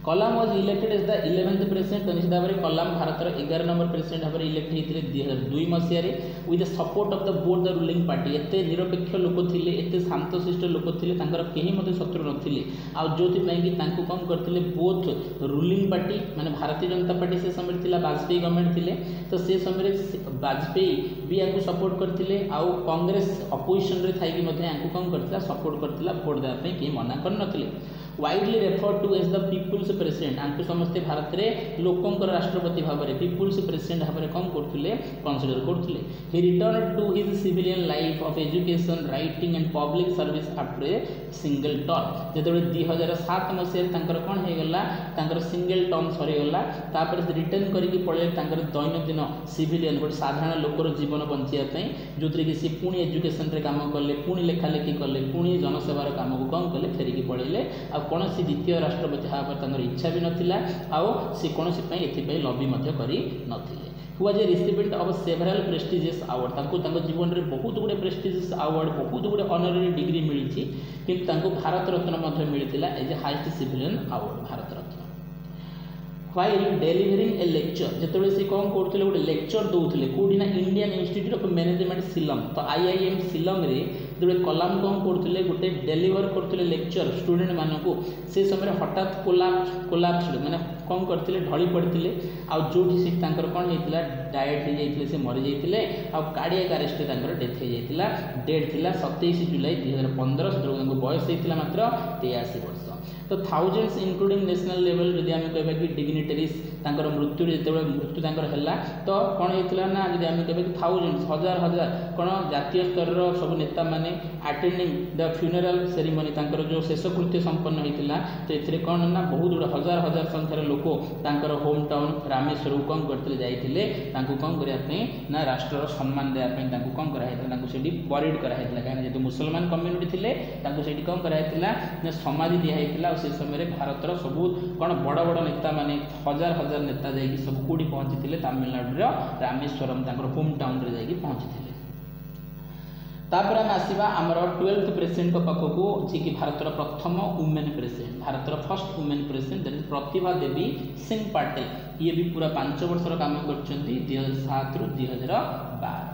Kalam was elected as the 11th president. तो निश्चित भाव में कलाम भारतर 11 नंबर प्रेसिडेंट भाव में इलेक्ट होते 2002 मसीह with the support of the both the ruling party. एत निरपेक्ष लोक थे एत शांतशिष्ट लोक थे कहीं शत्रु नथिले आ जो कि कौन करते बोथ रूलिंग पार्टी माने भारतीय जनता पार्टी से समय थी वाजपेयी गवर्नमेंट थे तो से समय वाजपेयी भी आपको सपोर्ट करते आउ कांग्रेस अपोजिशन रे थाई कौन करता सपोर्ट करता भोट देवाई कहीं मना कर widely refer to as the people's president आंकु समस्ते भारत में लोकंकर राष्ट्रपति भाव में पीपुल्स प्रेसिडेंट भाव में कौन करते कनसीडर करते। He return to his civilian life of education writing and public service after a single term जो 2007 मसीह कौन होगा सिंगल टर्म सरीगला तापर रिटर्न करके पड़े दैनंदिन सिविलियन गोटे साधारण लोकर जीवन बचाई जो कि सी पुणी एजुकेशन काम कले पुणी लेखालेखी कले पुणी जनसेवार काम को कौन कले फेरिकी पड़े आ कौन द्वितीय राष्ट्रपति हाँ इच्छा भी नाला आउ सी कौन ये लबी कर हुआ जे recipient of several prestigious award जीवन में बहुत गुड़े प्रेस्टिजियस अवार्ड बहुत गुड़े ऑनररी डिग्री मिली कि भारत रत्न मिलता as a highest civilian award Bharat Ratna. While delivering a lecture जो सी कौन करते गोटे लेक्चर दौले कौटी ना Indian institute of management Shillong. तो IIM शिलंग रे जो कलाम कौन करते गोटे डेलीवर करते लेक्चर स्टूडेंट मानक से समय हठात कोलाप्स माने कौन करते ढली पड़ते जो कौन होता डायट हो जाते से मरी जाते कार्डियक अरेस्ट डेथ हो जाता डेट थी 27 जुलाई 2015 से बयस होता मात्र 83 वर्ष। तो थाउजेंड्स इंक्लूडिंग नेशनल लेवल जदि आम कह कि डिग्निटरीज मृत्यु जो मृत्यु है तो कौन होता ना जब आम कह कि थाउजेंड्स हजार हजार कौन जातीय स्तर सब नेता मैंने अटेंडिंग द फ्यूनरल सेरेमनी जो शेषकृत्य संपन्न होता तो ये कौन ना बहुत गुड़ा हजार हजार संख्यार लोक होम टाउन रामेश्वर कौन करते जाते कौन करने ना राष्ट्र सम्मान देवाई कौन कराई परेड कराई कहीं जेहतु मुसलमान कम्युनिटी थे कौन कराई समाधि दिखाई से समय भारतर सबू कौन बड़ बड़ नेता माने हजार हजार नेता जाकि सब कौटी पहुँची तमिलनाडु रामेश्वरम होम टाउन रे जाकि पहुँची। तापर आम आसवा आमर 12th प्रेसिडेंट पाखक जी कि भारतर प्रथम वुमेन प्रेसिडेंट भारतर first women president that is Pratibha Devi Singh Patil ये भी पूरा 5 वर्षर काम कर 2007 ରୁ 2012।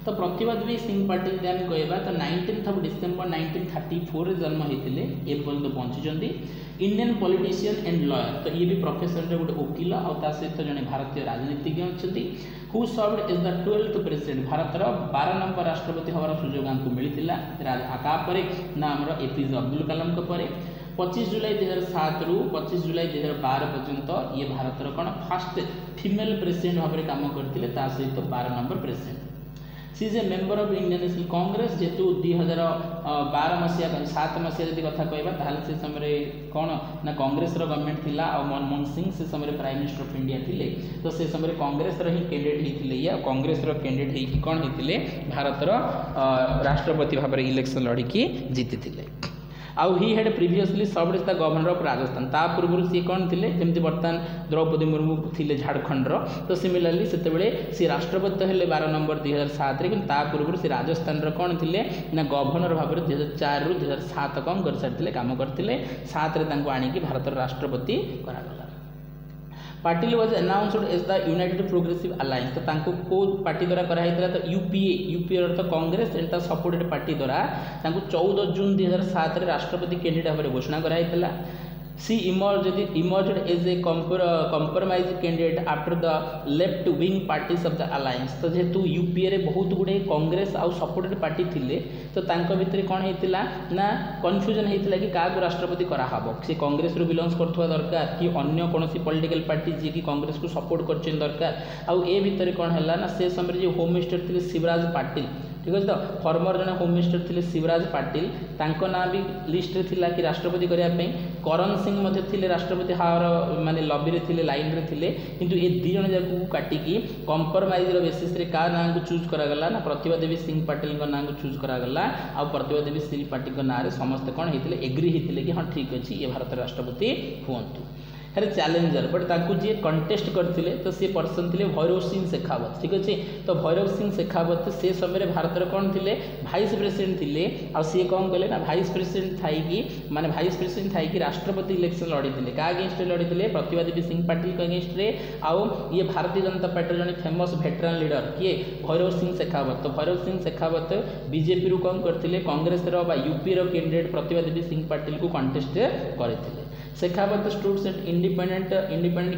तो प्रतिभा देवी सिंह पाटिल आम कहवा तो 19 डिसेम्बर 1934 जन्म होते ए पर्यटन पहुँची इंडियन पॉलिटिशियन एंड लॉयर तो ये भी प्रोफेशन रे गोटे वकील और सहित जड़े भारतीय राजनीतिज्ञ अच्छा who served as the 12th president भारतर 12 नंबर राष्ट्रपति हमार सुजोग हमको मिलता कापर ना आम एपीजे अब्दुल कलाम पर 25 जुलाई 2007 ରୁ 25 जुलाई 2012 पर्यंत ये भारतर कौन फास्ट फीमेल प्रेसिडेंट भाव में काम करते सहित 12 नंबर president she is a member of Indian national Congress जेतु 2012 मसीहा 7 मसीहा जब कथा कहवा से समय कौन ना कांग्रेस गवर्नमेंट थिला और मनमोहन सिंह से समय प्राइम मिनिस्टर ऑफ इंडिया थिले तो से समय कांग्रेस ही कैंडिडेट होते या कांग्रेस कैंडिडेट होती कौन होते भारतर राष्ट्रपति भाव में इलेक्शन लड़की जीति आउ he had previously served as the governor of Rajasthan ता पूर्व सी कौन थे जमी बर्तमान द्रौपदी मुर्मू थे झारखंड तो सिमिलरली से सी राष्ट्रपति हेले 12 नंबर 2007 कि पूर्व से राजस्थान कौन थे ना गवर्नर भाव में 2004 ରୁ 2007 कौन कर सारी काम करते 7 आणिकी भारत राष्ट्रपति करागला। Patil was announced as the united progressive alliance तो को पार्टी द्वारा कराई तो यूपीए अर्थ कांग्रेस एंड सपोर्टेड पार्टी द्वारा 14 जून 2007 राष्ट्रपति कैंडिडेट भाव में घोषणा कराई। She emerged as a compromise candidate after the left wing parties of the alliance तो जेहेतु यूपीए रे बहुत गुड़े कांग्रेस आउ सपोर्टेड पार्टी थिले तो तांको भितर कौन होता ना कन्फ्यूजन होता कि क्या राष्ट्रपति कराहब सी कांग्रेस रू बिलोंग्स करथुवा दरकार कि अन्य कौन पॉलिटिकल पार्टी जी की कांग्रेस को सपोर्ट कर दरकार आउ ए भितर कौन है ना से समय जो होम मिनिस्टर थे शिवराज पाटिल ठीक अच्छे तो फॉर्मर जन होम मिनिस्टर थे शिवराज पाटिल तांको ना भी लिस्ट रे थिला कि राष्ट्रपति करने करण सिंह थे राष्ट्रपति हार माने लॉबी रे लाइन रे थिले किंतु ये दी जन जाक काटिकी कंप्रोमाइज बेसिस रे का ना को चूज करागला ना प्रतिभा देवी सिंह पाटिल ना को चूज करागला आ प्रतिभा देवी सिंह पाटिल ना रे समस्त कौन होते एग्री होते कि हाँ ठीक अच्छे ये भारत राष्ट्रपति हूँ है चैलेंजर बट ताकू जी कंटेस्ट करते तो सी पर्सन थे भैरव सिंह शेखावत ठीक अच्छे तो भैरव सिंह शेखावत से समय भारत कौन थे भाइस प्रेसिडेंट थे आ सी कौन कले ना भाइस प्रेसिडेंट थी माने भाइस प्रेसिडेंट थी राष्ट्रपति इलेक्शन लड़ी क्या अगेंस्ट लड़ी प्रतिभा देवी सिंह पाटिल अगेंस्ट आउ ये भारतीय जनता पार्टी जन फेमस वेटरान लीडर किए भैरव सिंह शेखावत तो भैरव सिंह शेखावत बीजेपी रू कौन करते कांग्रेस यूपी कैंडिडेट प्रतिभा देवी सिंह पाटिल को कंटेस्ट करते Shekhawat stood set independent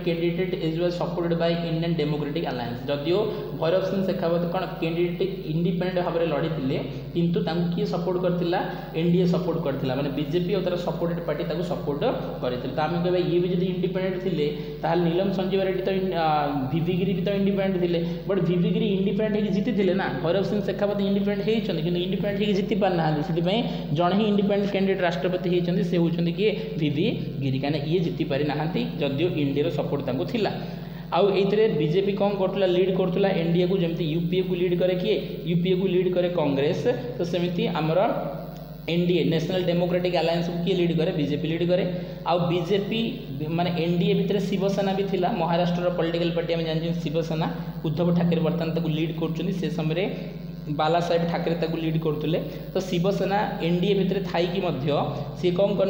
candidate is was supported by Indian democratic alliance जदियो भैरव सिंह शेखावत कौन कैंडिडेट इंडिपेंडेंट भाव में लड़ी किंतु किए सपोर्ट करथिला एनडीए सपोर्ट करथिला माने बीजेपी और तार सपोर्टेड पार्टी ताको सपोर्ट करथिला तो आम कहबा ये भी जदि इंडिपेंडेंट थिले ताल नीलम संजीव रेड्डी तो वीवी गिरी भी तो इंडिपेंडेंट थिले बट वीवी गिरी इंडिपेंडेंट होगी जीति ना भैरव सिंह शेखावत इंडिपेंडेंट होइछन कि इंडिपेंडेंट होगी जीति पार ना से जन ही इंडिपेंडेंट कैंडिडेट राष्ट्रपति होइछन से होउछन कि वीवी गिरी कहीं ये जीति पारि नाहांती जदियो इंडिया सपोर्ट तांको थिला आउ एइतरे बीजेपी कौन करथुला लीड करथुला एनडीए को जमती यूपीए को लीड करे किए यूपीए को लीड करे कांग्रेस तो सेमिति हमर एनडीए नेशनल डेमोक्रेटिक अलायंस को किए लीड करे बीजेपी लीड करे आउ बीजेपी माने एनडीए भितर शिवसेना भी थिला महाराष्ट्र पॉलिटिकल पार्टी आम जानछन शिवसेना उद्धव ठाकरे बर्तमान ताको लीड करछन से समय बाला साहेब ठाकरे ताकू लीड करते। तो शिवसेना एनडीए भितर थी सी कौन कर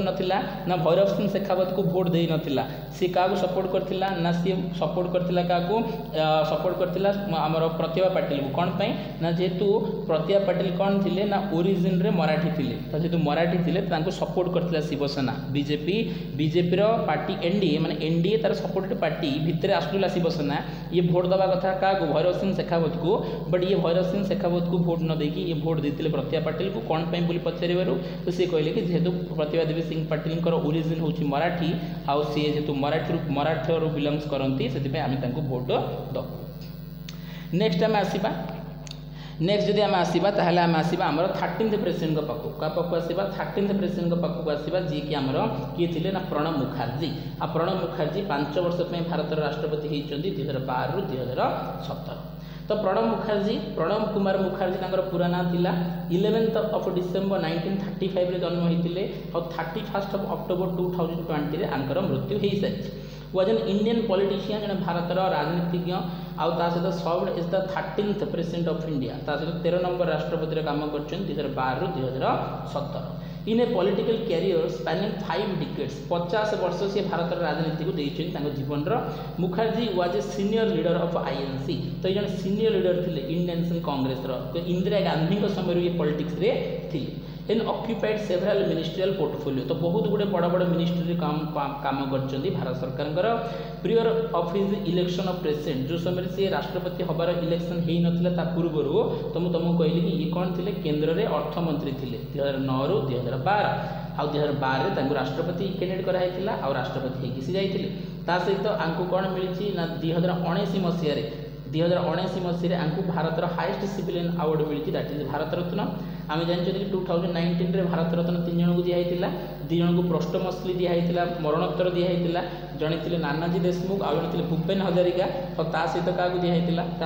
ना भैरव सिंह शेखावत को भोट दे ना सी क्या सपोर्ट करथिला ना सी सपोर्ट करथिला क्या सपोर्ट करथिला आमर प्रतिभा पाटिल को कौन पाई ना जेहेतु प्रतिभा पाटिल कौन थिले ना ओरिजिन रे मराठी थिले। तो जेहेतु मराठी थिले तांको सपोर्ट करथिला शिवसेना बीजेपी रो पार्टी एनडीए माने एनडीए तार सपोर्टेड पार्टी भितर आसुला शिवसेना ये भोट दवा कथा क्या भैरव सिंह शेखावत को बट ये भैरव सिंह शेखावत को भोट न देकी ये भोट देते प्रतिभा पाटिल को कौन पाई बोली पचार तो सी कहले कि जेहेतु प्रतिभा देवी सिंह पाटिल ओरिजिन हूँ मराठी आउ सी जेहेतु मराठी बिलंग्स करती से आम भोट दो। नेक्स्ट आम आसवा नेक्स्ट जब आम आसवा ताहले आम आसवा आमर 13th प्रेसिडेंट पाखु क्या पाखु आसवा 13th प्रेसिडेंट पाखु आसवा जी कि आमर किए थे ना प्रणब मुखर्जी। आ प्रणब मुखर्जी 5 वर्ष भारत राष्ट्रपति होती 2012 ରୁ 2017। तो प्रणब कुमार मुखर्जी तांकर पूरा ना थिला 11 डिसेम्बर 1935 रे जन्म होते और 31 अक्टोबर 2020 रे आंकर मृत्यु हो सारी। वाज एन इंडियन पॉलिटिशियन जन भारत राजनीतिज्ञ आउ सहित served is the 13th president of India सहित 13 नंबर राष्ट्रपति काम कर 2012 ରୁ 2017। In a political career spanning 5 decades 50 वर्ष से भारत राजनीति को देते जीवन। Mukherjee was a senior leader of INC. तो ये सीनियर लीडर थे Indian national Congress Indira Gandhi समय ये पॉलिटिक्स रे थी। And occupied several ministerial portfolio. तो बहुत गुड़े बड़ बड़ मिनिस्ट्री काम कर भारत सरकार prior of his election of president जो समय से राष्ट्रपति हबार इलेक्शन हो ना पूर्व तो मुझे तुमको कहली कि ये कौन थे केन्द्र में अर्थमंत्री थे 2009 ରୁ 2012 आउ 2012 राष्ट्रपति कैंडिडेट कराई आ राष्ट्रपति होगी सी जाइए। ता सहित आंकु कौन मिली ना 2019 मसीह आंकु भारत हाईएस्ट सिविलियन अवार्ड मिली दैट इज भारत रत्न। आम जानते कि 2019 रे भारत रत्न 3 जन को दिखाई 2 जन को पोस्टमसली दिखाई मरणोत्तर दिखाई जड़े थे नानाजी देशमुख आउ जड़े थे भूपेन हजारिका और ता सहित क्या दिखाई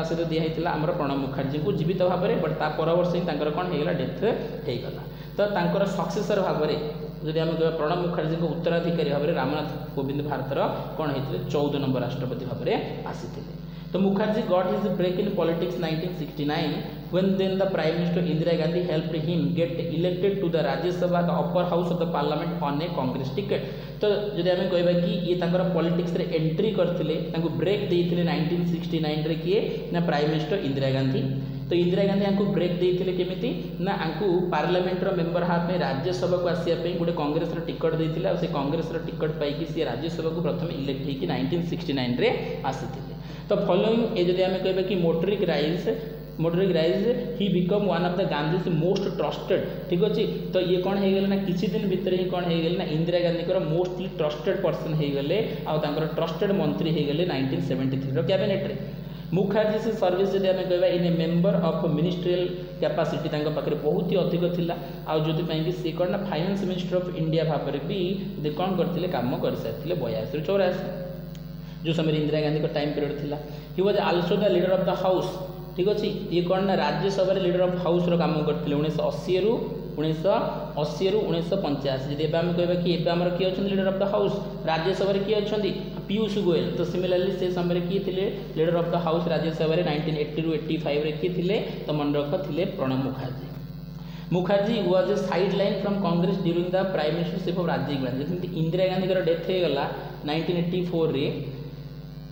सहित दिखाई आमर प्रणब मुखर्जी को जीवित भाव में बट ता पर वर्ष ही कौन होगा डेथ होगा। तो सक्सेसर भाव में जब आम कह प्रणब मुखर्जी को उत्तराधिकारी भाव में रामनाथ कोविंद भारत कौन होते 14 नंबर राष्ट्रपति भाव में आसी। तो Mukherjee got his break in politics 1969 when then the Prime Minister Indira Gandhi helped him get elected to the Rajya Sabha the upper house of the parliament on a Congress ticket। तो जब आम कहवा कि ये पॉलिटिक्स रे entry करथिले break देइथिले 1969 रे किए ना प्राइम मिनिस्टर इंदिरा गांधी। तो इंदिरा गांधी आंकु ब्रेक देइथिले केमिति ना आंकु पार्लियामेंट रो मेंबर हाथ में राज्यसभा को आसिया पे गोटे कांग्रेस रो टिकट देइथिले आ से कांग्रेस रो टिकट पाइकी से राज्यसभा को प्रथम इलेक्ट होइकी 1969 रे आसीथिले। तो फॉलोइंग ए जदि आम कहबा कि मोटरिक rise he become one of the Gandhi's most trusted. ठीक अच्छे। तो ये कौन हो ना किसी दिन भितर ही कौन हो ना Indira Gandhi mostly trusted person हो गले आर ट्रस्टेड मंत्री हो गले 1973 कैबिनेट रे। मुखर्जी से सर्विस जब आम कहवा in a member of ministerial capacity पाखे बहुत ही अधिक थिला आउ जो सी कौन ना फाइनेंस मिनिस्टर ऑफ इंडिया भाव में भी कौन करते काम कर सारी 82 ରୁ 84 जो समय इंदिरा गांधी का टाइम पीरियड थिला। He was also the leader of the house. ठीक अच्छे। ये कौन ना राज्यसभा लीडर ऑफ हाउस रो काम करते 1980 ରୁ 1985। जब आम कहवा कि आम किए अच्छा leader of the house Rajya Sabha किए अच्छा पीयूष गोयल। तो सिमिलरली से समय किए थे leader of the house Rajya Sabha 1980 ରୁ 85 रे किए थे तो मन रख थे Pranab Mukherjee. Mukherjee was a sideline from Congress during the prime ministership of Rajiv Gandhi. जमी इंदिरा गांधी डेथ होगला 1984 रे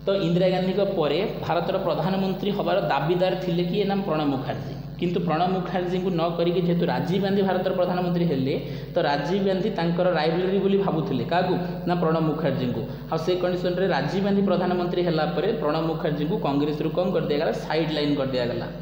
तो इंदिरा गांधी पर भारत प्रधानमंत्री हबार दाबीदार थिले कि नाम प्रणब मुखर्जी। किंतु प्रणब मुखर्जी को न करिके जेहेतु राजीव गांधी भारत प्रधानमंत्री हेले तो राजीव गांधी तांकर राइवलरी बोली भाबुथिले काकू ना प्रणब मुखर्जी को आ से कंडीशन रे राजीव गांधी प्रधानमंत्री हेला परे प्रणब मुखर्जी को कांग्रेस रू कम कर दिया गला साइड लाइन कर दिया गला।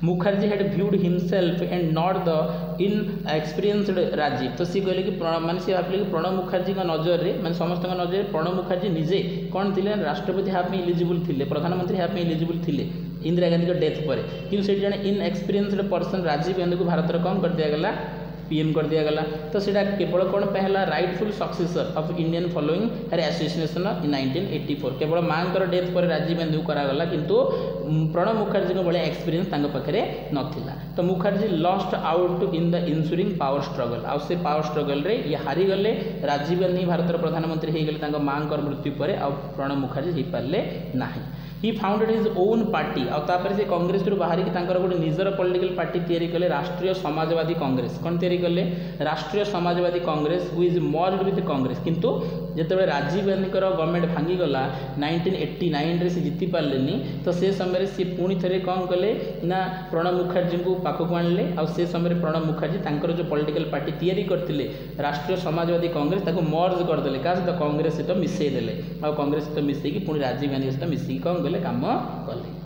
Mukherjee had viewed himself and not the inexperienced Rajiv. तो सी कहले कि माने सी भावले कि प्रणब मुखर्जी का नजर रे माने समस्त का नजर प्रणब मुखर्जी निजे कौन थिले राष्ट्रपति हाफ में एलिजिबल थिले प्रधानमंत्री हाफ में एलिजिबल थिले इंदिरा गांधी का डेथ पर कि जन इन एक्सपीरियंसड पर्सन राजीव गांधी को भारत कम कर दिया गला पीएम कर दिया गला। तो सेटा केवल कौन पहला rightful successor of Indian following her association in 1984 केवल मांकर डेथ पर राजीव गांधी को करागला किंतु प्रणब मुखर्जी को बड़े एक्सपीरियंस तांको पाखरे नथिला। तो Mukherjee lost out in the ensuing power struggle आ से पावर स्ट्रगल रे ये हारी गले। राजीव गांधी भारत प्रधानमंत्री हो गले तांको मांकर मृत्यु पर आ प्रणब मुखर्जी हो पारे नाही। ही फाउंडेड हिज ओन पार्टी आपर से कांग्रेस रु बाहर गोटे निजर पॉलिटिकल पार्टी तैयारी कले राष्ट्रीय समाजवादी कांग्रेस। कौन तैयारी कले राष्ट्रीय Samajwadi Congress who is merged with Congress. किंतु जिते राजीव गांधी गवर्नमेंट भांगीगला 1989 से जीति पारे तो से समय सी पुणी थे कौन कले ना प्रणब मुखर्जी को पाखक आणले आ से समय प्रणब मुखर्जी तांकर जो पॉलिटिकल पार्टी तैयारी करते राष्ट्रीय समाजवादी कांग्रेस ताको मर्ज करदे क्या सहित कांग्रेस सहित मिसईदेले आ कांग्रेस सहित मिसई पुणी राजीव गांधी सहित मिसई कौन कले काम कले।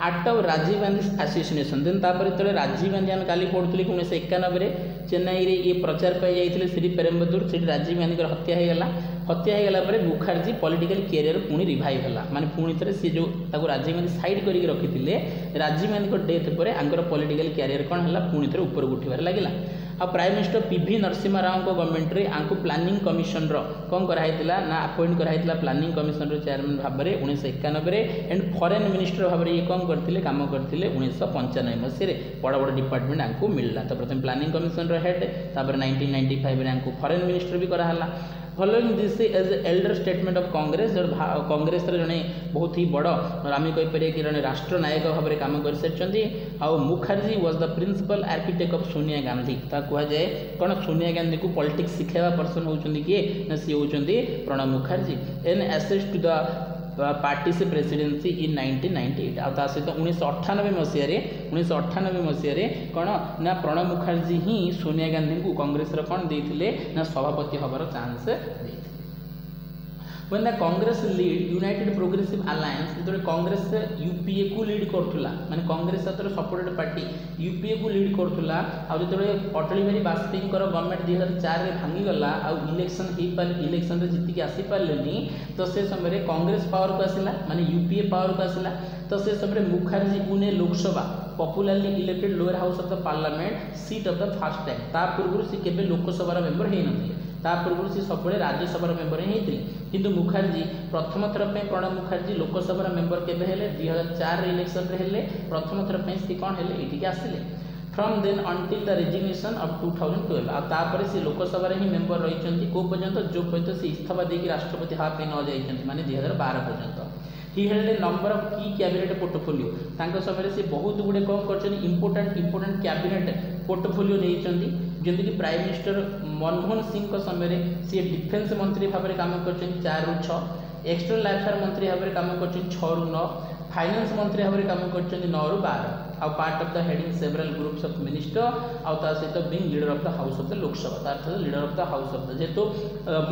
Act of Rajiv Gandhi association then तापर जो राजीव गांधी आम काली पढ़ुली 1991 चेन्नई रे ये प्रचार पाई जाइए श्री पेरम्बदूर से राजीव गांधी हत्या होगला। हत्या होगला मुखर्जी पॉलिटिकल कैरियर पुणी रिवाइव है माने पुणी थे सी जो राजीव गांधी साइड करके रखी राजीव गांधी डेथ पर आंकर पॉलिटिकल कैरियर कौन है पुणी थे ऊपर उठार लगे। आ prime minister PV Narasimha Rao को गवर्नमेंट रे आंको प्लानिंग कमिशन कौन कराइला ना अपॉइंट कराइला प्लानिंग कमिशन चेयरमैन भाव में 1991 एंड फॉरेन मिनिस्टर भाव में ये कौन करते काम करते 1995 मसीह बड़ बड़ डिपार्टमेंट आंको मिलला। तो प्रथम प्लानिंग कमिशन हेड तापर 1995 आंको फॉरेन मिनिस्टर भी कराला। Following this as elder statement of Congress जो कांग्रेस जड़े बहुत ही बड़ आम कहीपर कि जड़े राष्ट्रनायक भाव में कम कर सारी आउ Mukherjee was the principal architect of Sonia Gandhi. कहुए कौन सोनिया गांधी को पॉलिटिक्स शिखावा पर्सन होती किए ना सी होती Pranab Mukherjee an access to the party से प्रेसिडेंसी इन 1998 आ सहित 1998 मसीह कौन ना प्रणब मुखर्जी ही सोनिया गांधी को कांग्रेस कौन देते ना सभापति हबार चांस देते। when the Congress lead United Progressive Alliance जो कांग्रेस यूपीए को लीड करूला माने कांग्रेस सपोर्टेड पार्टी यूपीए को लीड करूला आ जो अटल बिहारी वाजपेयी गवर्नमेंट 2004 रे भांगी गला आ इलेक्शन रे जीति के आसी पारलेनी तो से समय कांग्रेस पावर को आसिला माने यूपीए पावर को आसिला। तो से समय Mukherjee Pune Lok Sabha popularly elected lower house of the parliament seat of the first time. ता पूर्व से केबे लोकसभा मेंबर हे नथिले ता पूर्व से सब राज्यसभा मेंबर ही किंतु मुखर्जी प्रथम थर पे प्रणब मुखर्जी लोकसभा मेंबर केबे हेले 2004 इलेक्शन रे हेले प्रथम थर पे से कोन हेले एटिके आसिले। From then until the resignation of 2012 आ तापर से लोकसभा रे ही मेंबर रहिचंती को पर्यंत जो पर्यंत से इस्तीफा देकी राष्ट्रपति हाथ पे न जाइचंती माने 2012 पर्यंत। He held A number of की कैबिनेट पोर्टफोलियो तांको समय से बहुत गुड़े कौन कर इंपोर्टेंट कैबिनेट पोर्टफोलियो नहीं जमी कि प्राइम मिनिस्टर मनमोहन सिंह समय सी डिफेन्स मंत्री भाव में काम कर 4 ରୁ 6 एक्सटर्नल अफेयर मंत्री भाव में काम कर 6 ରୁ 9 फाइनेंस मंत्री भाव में काम कर 9 ରୁ 12 आ part of the heading several groups of minister आउ ता सहित being leader of the house of the Lok Sabha तार leader of the house of the जेतो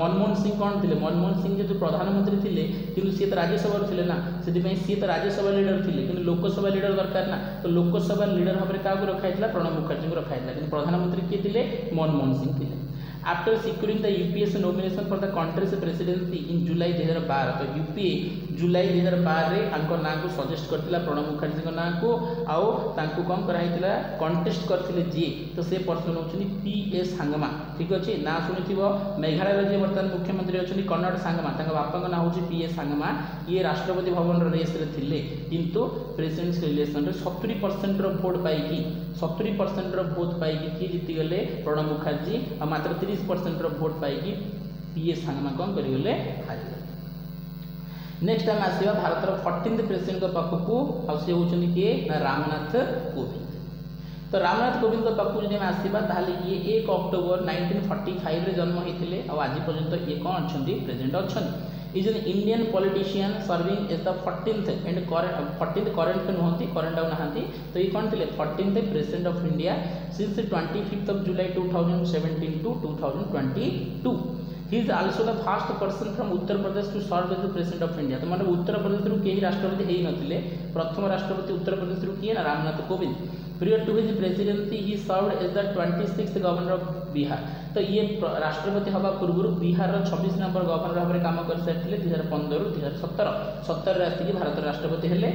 मनमोहन सिंह कौन थे मनमोहन सिंह जो प्रधानमंत्री थे कि सी तो राज्यसभा थे ना से सी तो राज्यसभा लीडर थे कि लोकसभा लीडर दरकार ना तो लोकसभा लीडर भाव में क्या रखाई प्रणब मुखर्जी को रखाई कि प्रधानमंत्री किए थे मनमोहन सिंह थे। After securing the UPA's nomination for the country's presidency in July 2012 तो यूपीए जुलाई 2012 रे आंको ना को सजेस्ट करथिला प्रणब मुखर्जी को ना को आउ तांको कम कराइतिला कंटेस्ट करथिले जी तो से पर्सन होचनी पीए सांगमा ठीक अछि ना सुनिथिबो मेघालय रे जे वर्तमान मुख्यमंत्री अछनी कन्नड़ सांगमा तांका बापा को ना होची पीए सांगमा ये राष्ट्रपति भवन रेस रे थिले किंतु प्रेसिडेंशियल इलेक्शन रे 70% रो वोट पाइकी 70% रो वोट पाइकी की जीति गले प्रणब मुखर्जी आ मात्र 30% रो वोट पाइकी पीए सांगमा कौन करिगले हारि। नेक्स्ट टाइम आसीबा भारत रो 14th प्रेसिडेंट को पाखकू आ से होचनी के ना रामनाथ कोविंद। तो रामनाथ कोविंद को पाखकू जदि आसीबा ताहाले ये 1 अक्टोबर 1945 रे जन्म होइथिले आ आज पर्यंत ये कोन अछंती प्रेसिडेंट अछंती। Is an Indian politician serving as the 14th and 14th current नुहंती करंट आउ नहांती तो ये कौन थे 14th president of India since 25th July 2017 to 2022। He is also the first person from Uttar Pradesh to serve as the president of India. तो मतलब उत्तर प्रदेश रु केही राष्ट्रपति हेई नथिले प्रथम राष्ट्रपति उत्तर प्रदेश रु किए ना Ramnath Kovind. Prior to his presidency, he served as the 26th governor of Bihar। तो ये राष्ट्रपति हवा पूर्व बिहार 26 नंबर गवर्नर भाव में काम कर सारी 2015 ରୁ 2017 रे आसिक भारत राष्ट्रपति हेले।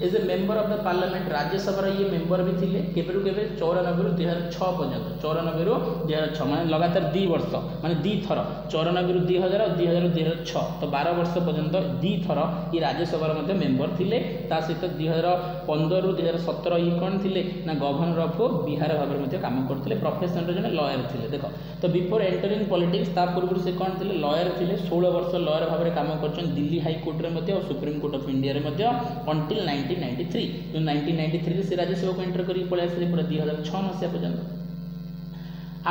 As a member of the parliament Rajya Sabha ये मेंबर भी थिले केबेरु केबे 94 रु 2006 पर्यंत 94 रु 2006 माने लगातार 2 वर्ष माने 2 थर 94 रु 2000 और 2000 2006 तो 12 वर्ष पर्यंत 2 थर ये राज्यसभा मध्ये मेंबर थिले ता सहित 2015 रु 2017 ये कोन थिले ना गवर्नर ऑफ बिहार भाबरे मध्ये काम करथिले प्रोफेशनल रे जने लॉयर थिले देखो तो बिफोर एंटरिंग पॉलिटिक्स ता पूर्व से कोन थिले लॉयर थिले 16 वर्ष लॉयर भाबरे काम करछन दिल्ली हाई कोर्ट रे मध्ये और सुप्रीम कोर्ट ऑफ इंडिया रे मध्ये until 1993 जो 1993 रे से राज्यसभा को एंटर करी पळे आसे पूरा 2006 मसिया पर्यंत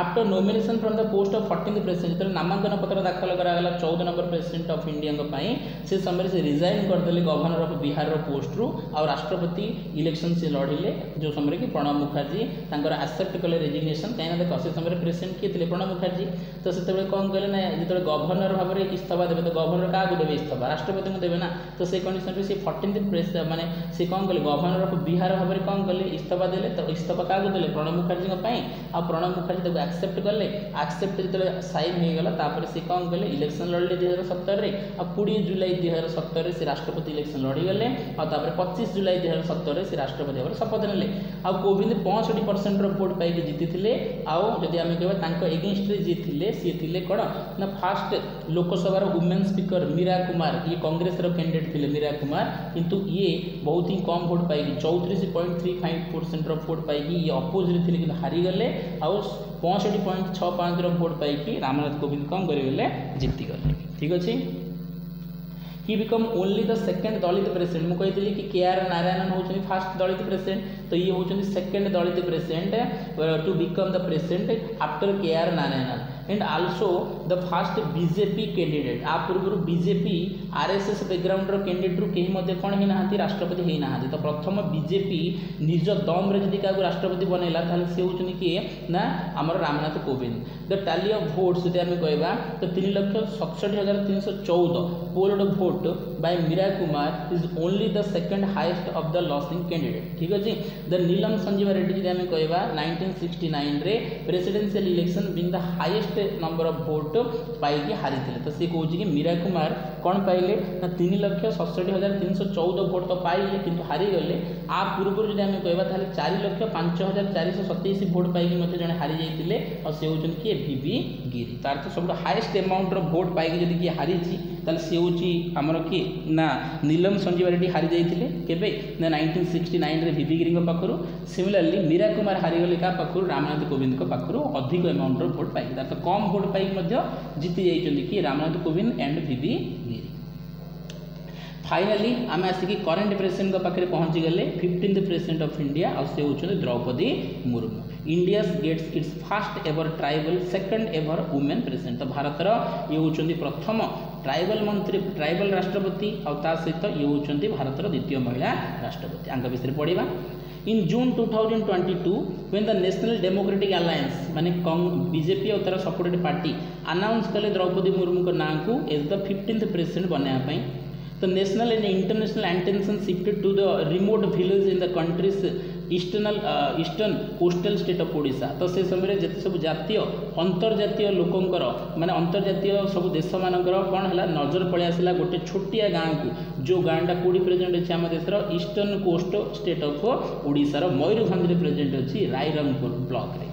after nomination from the post of 14th president जो नामांकन पत्र दाखल करागला 14 नंबर प्रेसिडेंट ऑफ इंडिया को पाई से समय से रिजाइन करदेले गवर्नर ऑफ बिहार रो पोस्ट रु और राष्ट्रपति इलेक्शन से लड़िले जो समय कि प्रणब मुखर्जी तांकर एक्सेप्ट कले रेजिग्नेशन काइना देखो से समय प्रेसिडेंट के थिले प्रणब मुखर्जी तो सेते कोन कहले ना जेते गवर्नर भाबरे इस्तीफा देबे तो गवर्नर का को देबे इस्तीफा राष्ट्रपति को देबे ना तो से कंडीशन रे से 14th प्रेस माने से कोन कहले गवर्नर ऑफ बिहार भाबरे कोन कहले इस्तीफा देले तो इस्तीफा का को देले प्रणब मुखर्जी को पाई आ प्रणब मुखर्जी एक्सेप्ट कले एक्सेप्ट जो साइन हो गला तापर से कौन कले इलेक्शन लड़ले 2017 रे आ 20 जुलाई 2017 रे से राष्ट्रपति इलेक्शन लड़ी गले आ तापर 25 जुलाई 2017 रे से राष्ट्रपति भाବରେ शपथ नेले आ कोविंद 65% रो वोट पाई के जीति थिले आ जदि हम कहबा तांको एगेंस्ट रे जे थिले से थिले कोन ना फास्ट लोकसभा रो वुमेन स्पीकर मीरा कुमार ये कांग्रेस रो कैंडिडेट थिले मीरा कुमार किंतु ये बहुत ही कम वोट पाई 34.35% रो वोट पाई ये अपोज रे थिले कि हारि गले आ 65.65 रो वोट पाई कि रामनाथ कोविंद कम करिगले जीति गले ठीक अछि he become only the second Dalit president मु कहितली कि केआर नारायणन होचनी फर्स्ट दलित प्रेसिडेंट तो ये होचनी second Dalit president to become the president after KR Narayanan and also the first BJP candidate आ पूर्व बीजेपी आरएसएस बैकग्राउंड रो कैंडिडेट रो केही मध्ये कोन हे नाहांती राष्ट्रपति हे नाहांती तो प्रथम बीजेपी निज दम रे जदि का राष्ट्रपति बनेला ताले से होचनी कि ना हमर Ramnath Kovind the tally of votes जदि हम कहबा तो 3,67,314 polled vote by Meera Kumar is only the second highest of the losing candidate ठीक अछि द नीलम संजीव रेड्डी जदि हम कहबा 1969 रे presidential election been the highest number of vote पाई के हारी थे तो सी कहूँ कि मीरा कुमार कौन पाइले ना 3,67,314 वोट तो पाइले किंतु हारी गले आ पूर्व जब आम कहबा ताले 4,05,427 वोट पाई मते जने हारी जाइतिले और से होचन कि बीबी गिरी तार तो सब हाईएस्ट अमाउंट रो वोट पाई जदी कि हारी छी ताले से होची हमर कि ना नीलम संजीव रेड्डी हारी जाइतिले केबे ना 1969 रे बीबी गिरी को पाखरु सिमिलरली मीरा कुमार हारी गले का पाखरु रामनाथ कोविंद को पाखरु अधिक अमाउंट रो वोट पाई तार तो कम वोट पाई मध्य जीति जाइछन कि रामनाथ कोविंद एंड बीबी गिरी फाइनली आम आसिक करेन्ट प्रेसिडेंट पाखे पहुँची गले 15th प्रेसिडेंट ऑफ इंडिया और से होचन Draupadi Murmu India gets its first ever tribal second ever women president तो भारतर ये होचंदी प्रथम ट्राइबल मंत्री ट्राइबल राष्ट्रपति और ता सहित ये होचंदी भारतर द्वितीय महिला राष्ट्रपति आंक विषय पढ़ा इन जून 2022 when the national democratic alliance माने बीजेपी और तार सपोर्टेड पार्टी अनाउंस कले द्रौपदी मुर्मू को नाम को एज द 15th प्रेसिडेंट बनाया तो national and international attention shifted to the remote village in the country's eastern coastal state of Odisha तो से समय जिते सब जातीय अंतर्जातीय लोकंकर माने अंतर्जातीय सब देश मानकर कौन है नजर पड़े आसला गोटे छोटिया गाँव को जो गाँटा कौड़ी प्रेजेंट अच्छे आम देशर ईस्टर्न कोस्ट स्टेट ऑफ ओडिशार मयूरभंज प्रेजेंट अच्छी रायरंगपुर ब्लॉक रे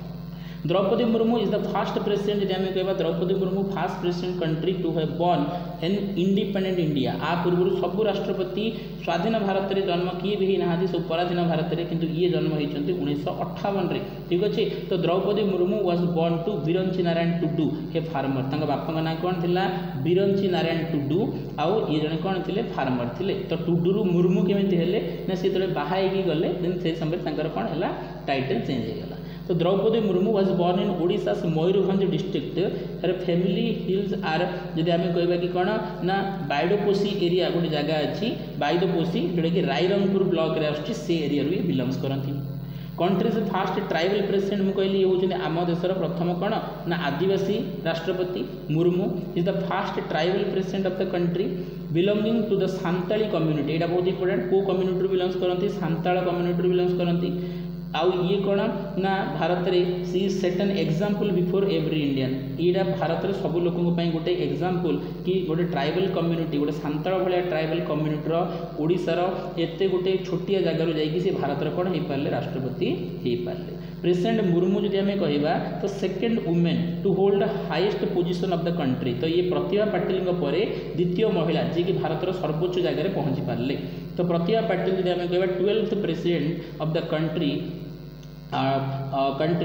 Draupadi Murmu is the first president जब आम कह Draupadi Murmu first president country to have born in independent India आ पूर्व सब राष्ट्रपति स्वाधीन भारत में जन्म किए भी ना सब पराधीन भारत में किंतु ये जन्म होती 1958 ठीक अच्छे तो Draupadi Murmu was born to Biranchi Narayan Tudu a farmer तंग बापा ना कौन थिला बिरंची नारायण टुडू आउ ये जने कौन थे फार्मर थे तो टुडू मुर्मू केमी हेले ना सी बाहाई गले देन से समय कौन है टाइटल चेंज हो गला तो Draupadi Murmu was born in Odisha Mayurbhanj district तार फैमिली हिल्स आर जदि आम कहबा कि कौन ना बाइडोपोसी एरिया गोटे जगह अच्छी बाइडोपोसी जोटा कि रायरंगपुर ब्लॉक रे आछी से एरिया रू बिलोंग्स करती कंट्रीज फास्ट ट्राइबल प्रेसिडेंट मुझे कहली ये आम देशर प्रथम कौन ना आदिवासी राष्ट्रपति Murmu is the first tribal president of the country belonging to the Santali community यहाँ बहुत इंपोर्टेंट को कम्युनिटी बिलोंग्स करती सांताल कम्युनिटी बिलोंग्स करती आउ ये कौन ना भारत में she set an example before every Indian यहाँ भारत में सब लोक गोटे एग्जांपल कि गोटे ट्राइबल कम्युनिटी गोटे सांताल भाया ट्राइबल कम्युनिटीर ओडिशार एत गोटे छोटिया जगार जाइए भारत कौन हो पारे राष्ट्रपति हो पारे। प्रेसिडेंट मुर्मू जब आम कह तो second women to hold highest position of the country तो ये प्रतिभा पाटिल द्वितीय महिला जी कि भारत सर्वोच्च जगह पहुँची पारे। तो प्रतिभा पाटिल जब आम कह 12th president of the country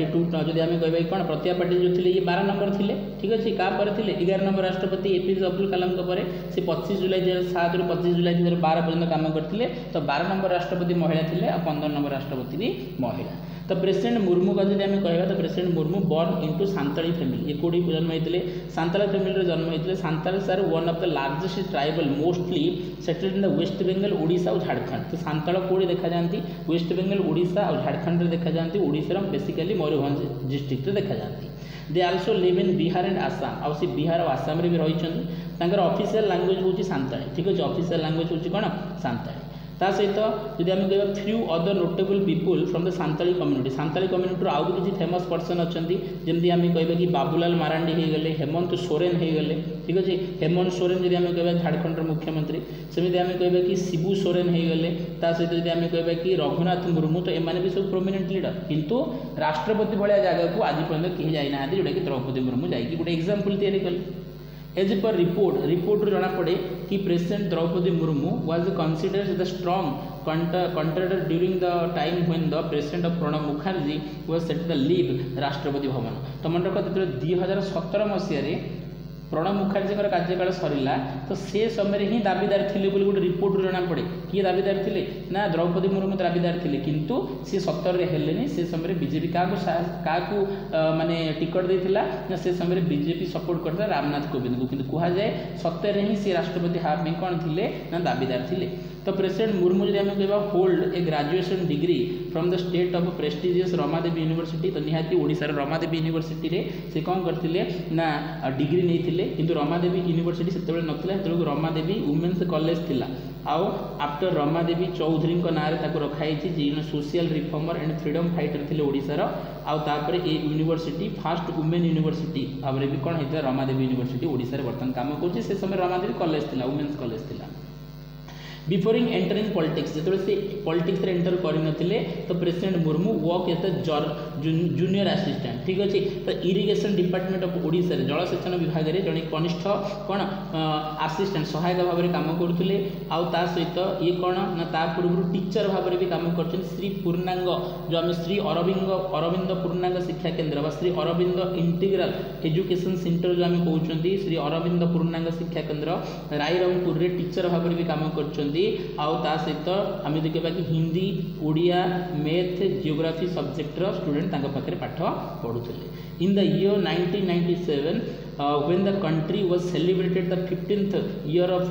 to जब आम कह कौन प्रतिभा पाटिल जो थे ये 12 नंबर थे ठीक अच्छे क्या 11 नंबर राष्ट्रपति एपीजे अब्दुल कलाम से 25 जुलाई 2007 ରୁ 25 जुलाई 2012 पर्यंत काम करते। तो 12 नंबर राष्ट्रपति महिला थे और 15 नंबर राष्ट्रपति भी महिला। तो प्रेसिडेंट मुर्मू का जब आम कह तो president Murmu born into Santali family ये कौटी जन्म होते सांताल फैमिली जन्म होते। Santal are one of the largest tribal mostly settled in the west Bengal Odisha और झारखंड। तो सांताल कौटी देखा जाती वेस्ट बेंगल ओडिशा और झारखंड में देखा जाती ओडिशा बेसिकली मयूरभंज डिस्ट्रिक्ट देखा जाती। They also live in Bihar and Assam आउ सी बिहार और आसाम भी रही। ऑफिशियल लैंग्वेज हूँ सांताली ठीक अच्छे ऑफिशियल लैंग्वेज हूँ कौन सांताली। ता सहित जब आम कह few other notable people from the Santali community आउ भी किसी फेमस पर्सन अच्छा जमी आम कह कि बाबूलाल मारांडी हो गले हेमंत सोरेन हो गले ठीक अच्छे। हेमंत सोरेन जब आम कह झारखंड मुख्यमंत्री सेमती आम कह कि शिबू सोरेन हो गले सहित जब आम कह कि रघुनाथ मुर्मू तो एम भी सब प्रोमिनेंट लीडर किंतु राष्ट्रपति भाया जगह को आज पर्यटन कहीं जाना जोटा कि द्रौपदी मुर्मू जाकि गोटे एग्जांपल तैयारी कले। एज पर रिपोर्ट जना पड़े कि president Draupadi Murmu was considered the strong contender during the time when the president of Pranab Mukherjee was set the leave Rashtrapati Bhavan. तो मन रख 2017 मसीह प्रणब मुखर्जी कार्यकाल सरला तो से समय ही दाबीदार थे गोटे रिपोर्ट जना पड़े किए दाबीदार थे ना द्रौपदी मुर्मू दाबीदार थे किंतु सी 17 हेलेनी से समय बीजेपी क्या माने टिकट देथिला ना से समय बीजेपी सपोर्ट करता रामनाथ कोविंद को किंतु कह जाए 17 ही सी राष्ट्रपति हाँ में कौन थे ना दाबीदार थे। तो प्रेसिडेंट मुर्मू जब आम कह hold a graduation degree from the state of prestigious Ramadevi university तो निहाती ओडिशार रमादेवी यूनिवर्सिटी रे से कौन करते ना डिग्री नहीं किंतु रमादेवी यूनिवर्सिटी से नथिला से रमादेवी वुमेन्स कॉलेज थिला। आउ आफ्टर रमादेवी चौधरी ना रखाई जी social reformer and freedom fighter थे ओडिशार आउे a university first women university भाव भी कौन होता रमादेवी यूनिवर्सिटी ओडिशा बर्तमान काम कर समय रमादेवी कॉलेज थिला वुमेन्स कॉलेज थिला। बिफोर एंटरिंग पॉलिटिक्स जो से पॉलिटिक्स रे एंटर करनथिले तो president Murmu work as the junior assistant ठीक अच्छे। तो इरिगेशन डिपार्टमेंट ऑफ ओडिशा जलसेचन विभाग में जड़े कनिष्ठ कौन असिस्टेंट सहायक भाव में काम करुले आ सहित ये कौन ना पूर्व टीचर भाव में भी काम कर श्री पूर्णांग जो आम श्री अरविंद पूर्णांग शिक्षा केन्द्र Shri Aurobindo integral education centre जो आम कहते श्री अरविंद पूर्णांग शिक्षा केन्द्र रायरंगपुर रे टीचर भाव में भी काम कर सहित आम देखा कि हिंदी ओडिया मैथ जियोग्राफी सब्जेक्टर स्टूडेंट पाखे पाठ पढ़ुले। In the year 1997 when the country was celebrated the 15th year of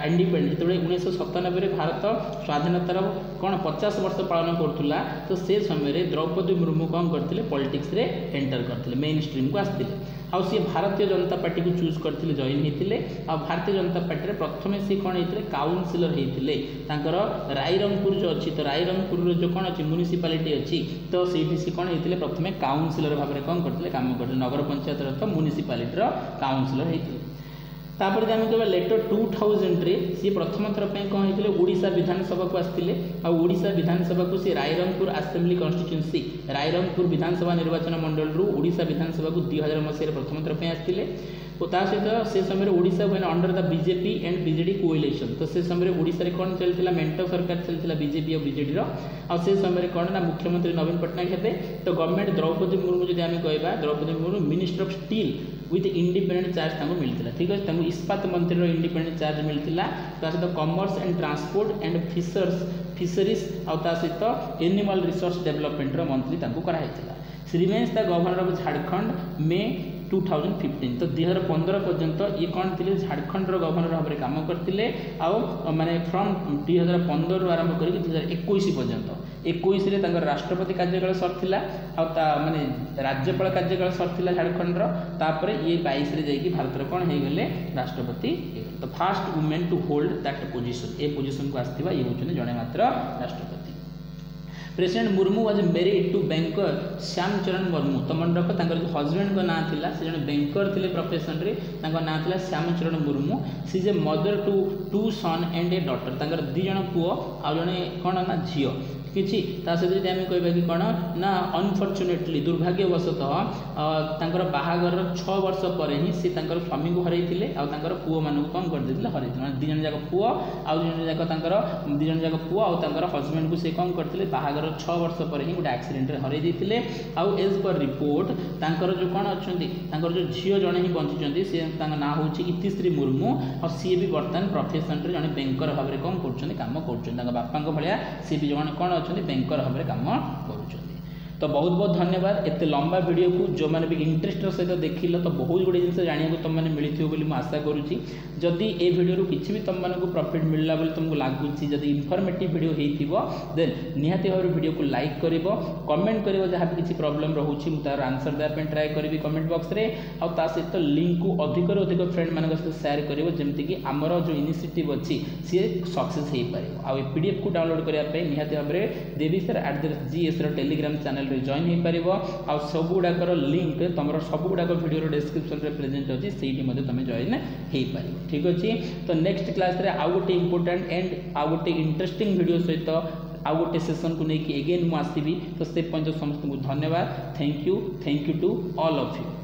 independence जो 1997 भारत स्वाधीनतार कौन 50 वर्ष पालन करुला तो से समय द्रौपदी मुर्मू कौन करते पॉलिटिक्स रे एंटर करते मेन स्ट्रीम को आसते आउ सी भारतीय जनता पार्टी को चूज करते जॉइन होते भारतीय जनता पार्टी प्रथम सी कौन होते काउनसिलर होते रायरंगपुर जो अच्छी तो रायरंगपुर जो कौन अच्छी म्यूनिसिपालिटी अच्छी तो सी कौन होते प्रथम काउनसिलर भाव में कौन करते काम करते नगर पंचायत तो म्यूनिसिपालिटी काउनसिलर होते। तापर आम कह लेटर 2000 रे सी प्रथम थर कौन होते ओडिशा विधानसभा को आसते ओडिशा विधानसभा को सी रायरंगपुर आसेम्बली कन्स्टिट्यूएंसी रायरंगपुर विधानसभा निर्वाचन मंडल रू ओडिशा विधानसभा को 2000 मसीह प्रथम थर आसते सहित से समय Odisha when under the BJP and BJD coalition तो से समय ओडिशा रे कौन चलता मेंटो सरकार चलता बीजेपी और बीजेडी से समय कौन ना मुख्यमंत्री नवीन पट्टनायक हेते तो गवर्नमेंट द्रौपदी मुर्मू जब आम कह Draupadi Murmu minister of steel with independent charge मिलता ठीक है इस्पात मंत्री इंडिपेंडेंट चार्ज मिलता सहित commerce and transport and fisheries सहित एनिमल रिसोर्स डेवलपमेंट मंत्री कराइला। She remains the governor of Jharkhand में 2015 तो 2015 पर्यंत ये कौन थे झारखंड गवर्नर भाव में काम करते माने फ्रॉम 2015 आरंभ कर 2021 पर्यंत 21 राष्ट्रपति कार्यकाल सरला माने राज्यपाल कार्यकाल सरला झारखंड तापर ये 22 जाकि भारत कौन हो गले राष्ट्रपति तो first women to hold that position a position को आसवा ये होते जड़े मात्र राष्ट्रपति। President Murmu was married to banker Shyamcharan Murmu. तो मन रख तांकर जो हस्बैंड को नाम थिला से जने बैंकर थिले प्रोफेशन रे, तांका नाम थिला Shyamcharan Murmu. She is a mother to 2 son and a daughter. तांकर 2 जण पुओ आ जने कोन ना झियो किछि। ता सहित आम कहबा कि कौन ना अनफर्चुनेटली दुर्भाग्यवशतः तांकर बाहागर 6 वर्ष पर ही सी तांकर स्वामी को हरैथिले आ तांकर पुओ मानू कौन कर देथिले हरैथिले। माने 2 जण जाक पुओ आ 2 जण जाक तांकर 2 जण जाक पुओ आ तांकर हस्बैंड को से कौन करथिले बाहागर 6 वर्ष पर ही गोटे एक्सीडेंट रे हरै देथिले। आ एज पर रिपोर्ट तांकर जो कौन अछंती तांकर जो झियो जणे ही बंचिचंती से तांका ना होची इतिश्री मुर्मू और सी भी वर्तमान प्रोफेशन रे जणे बैंकर भाबरे कौन करचंती काम करचंती। तांका बापा को भलिया सी भी जणे कौन बैंकर भाव में काम करुँच। तो बहुत बहुत धन्यवाद। एत लंबा वीडियो को जो मैंने भी इंटरेस्ट सहित देखिल तो बहुत गुड़े जिन जाना तुम मैंने मिली बोली आशा करुँची। जदि ए वीडियो किसी भी तुम मानक प्रॉफिट मिलला बोली तुमको लगुच जब इनफॉर्मेटिव वीडियो होइथिबो देन निहाती भाव वीडियो को लाइक करिवो, कमेंट करिवो जहाँ भी किसी प्रॉब्लम रहउछि मु तार आंसर देबा पे ट्राई करिवि कमेंट बॉक्स रे। आ ता सहित लिंक को अधिक ରୁ अधिक फ्रेंड मानक सहित शेयर करिवो जेमति कि हमर जो इनिशिएटिव अछि से सक्सेस हे पारिवो। आ पीडीएफ को डाउनलोड करिया पे निहाती भाव रे devisar@gs रो टेलीग्राम चैनल रे जॉइन हे पारिवो। आ सब गुडाकर लिंक तमरो सब गुडाक वीडियो रो डिस्क्रिप्शन रे प्रेजेंट अछि सेठी मध्ये तमे जॉइन हे पारिवो। ठीक अछि। तो नेक्स्ट क्लास रे आ गोटे इंपोर्टेंट एंड आ गोटे इंटरेस्टिंग वीडियो सहित आ गोटे सेशन को लेकिन एगेन मु आसीबी। तो से पॉइंट समस्त को धन्यवाद। Thank you to all of you.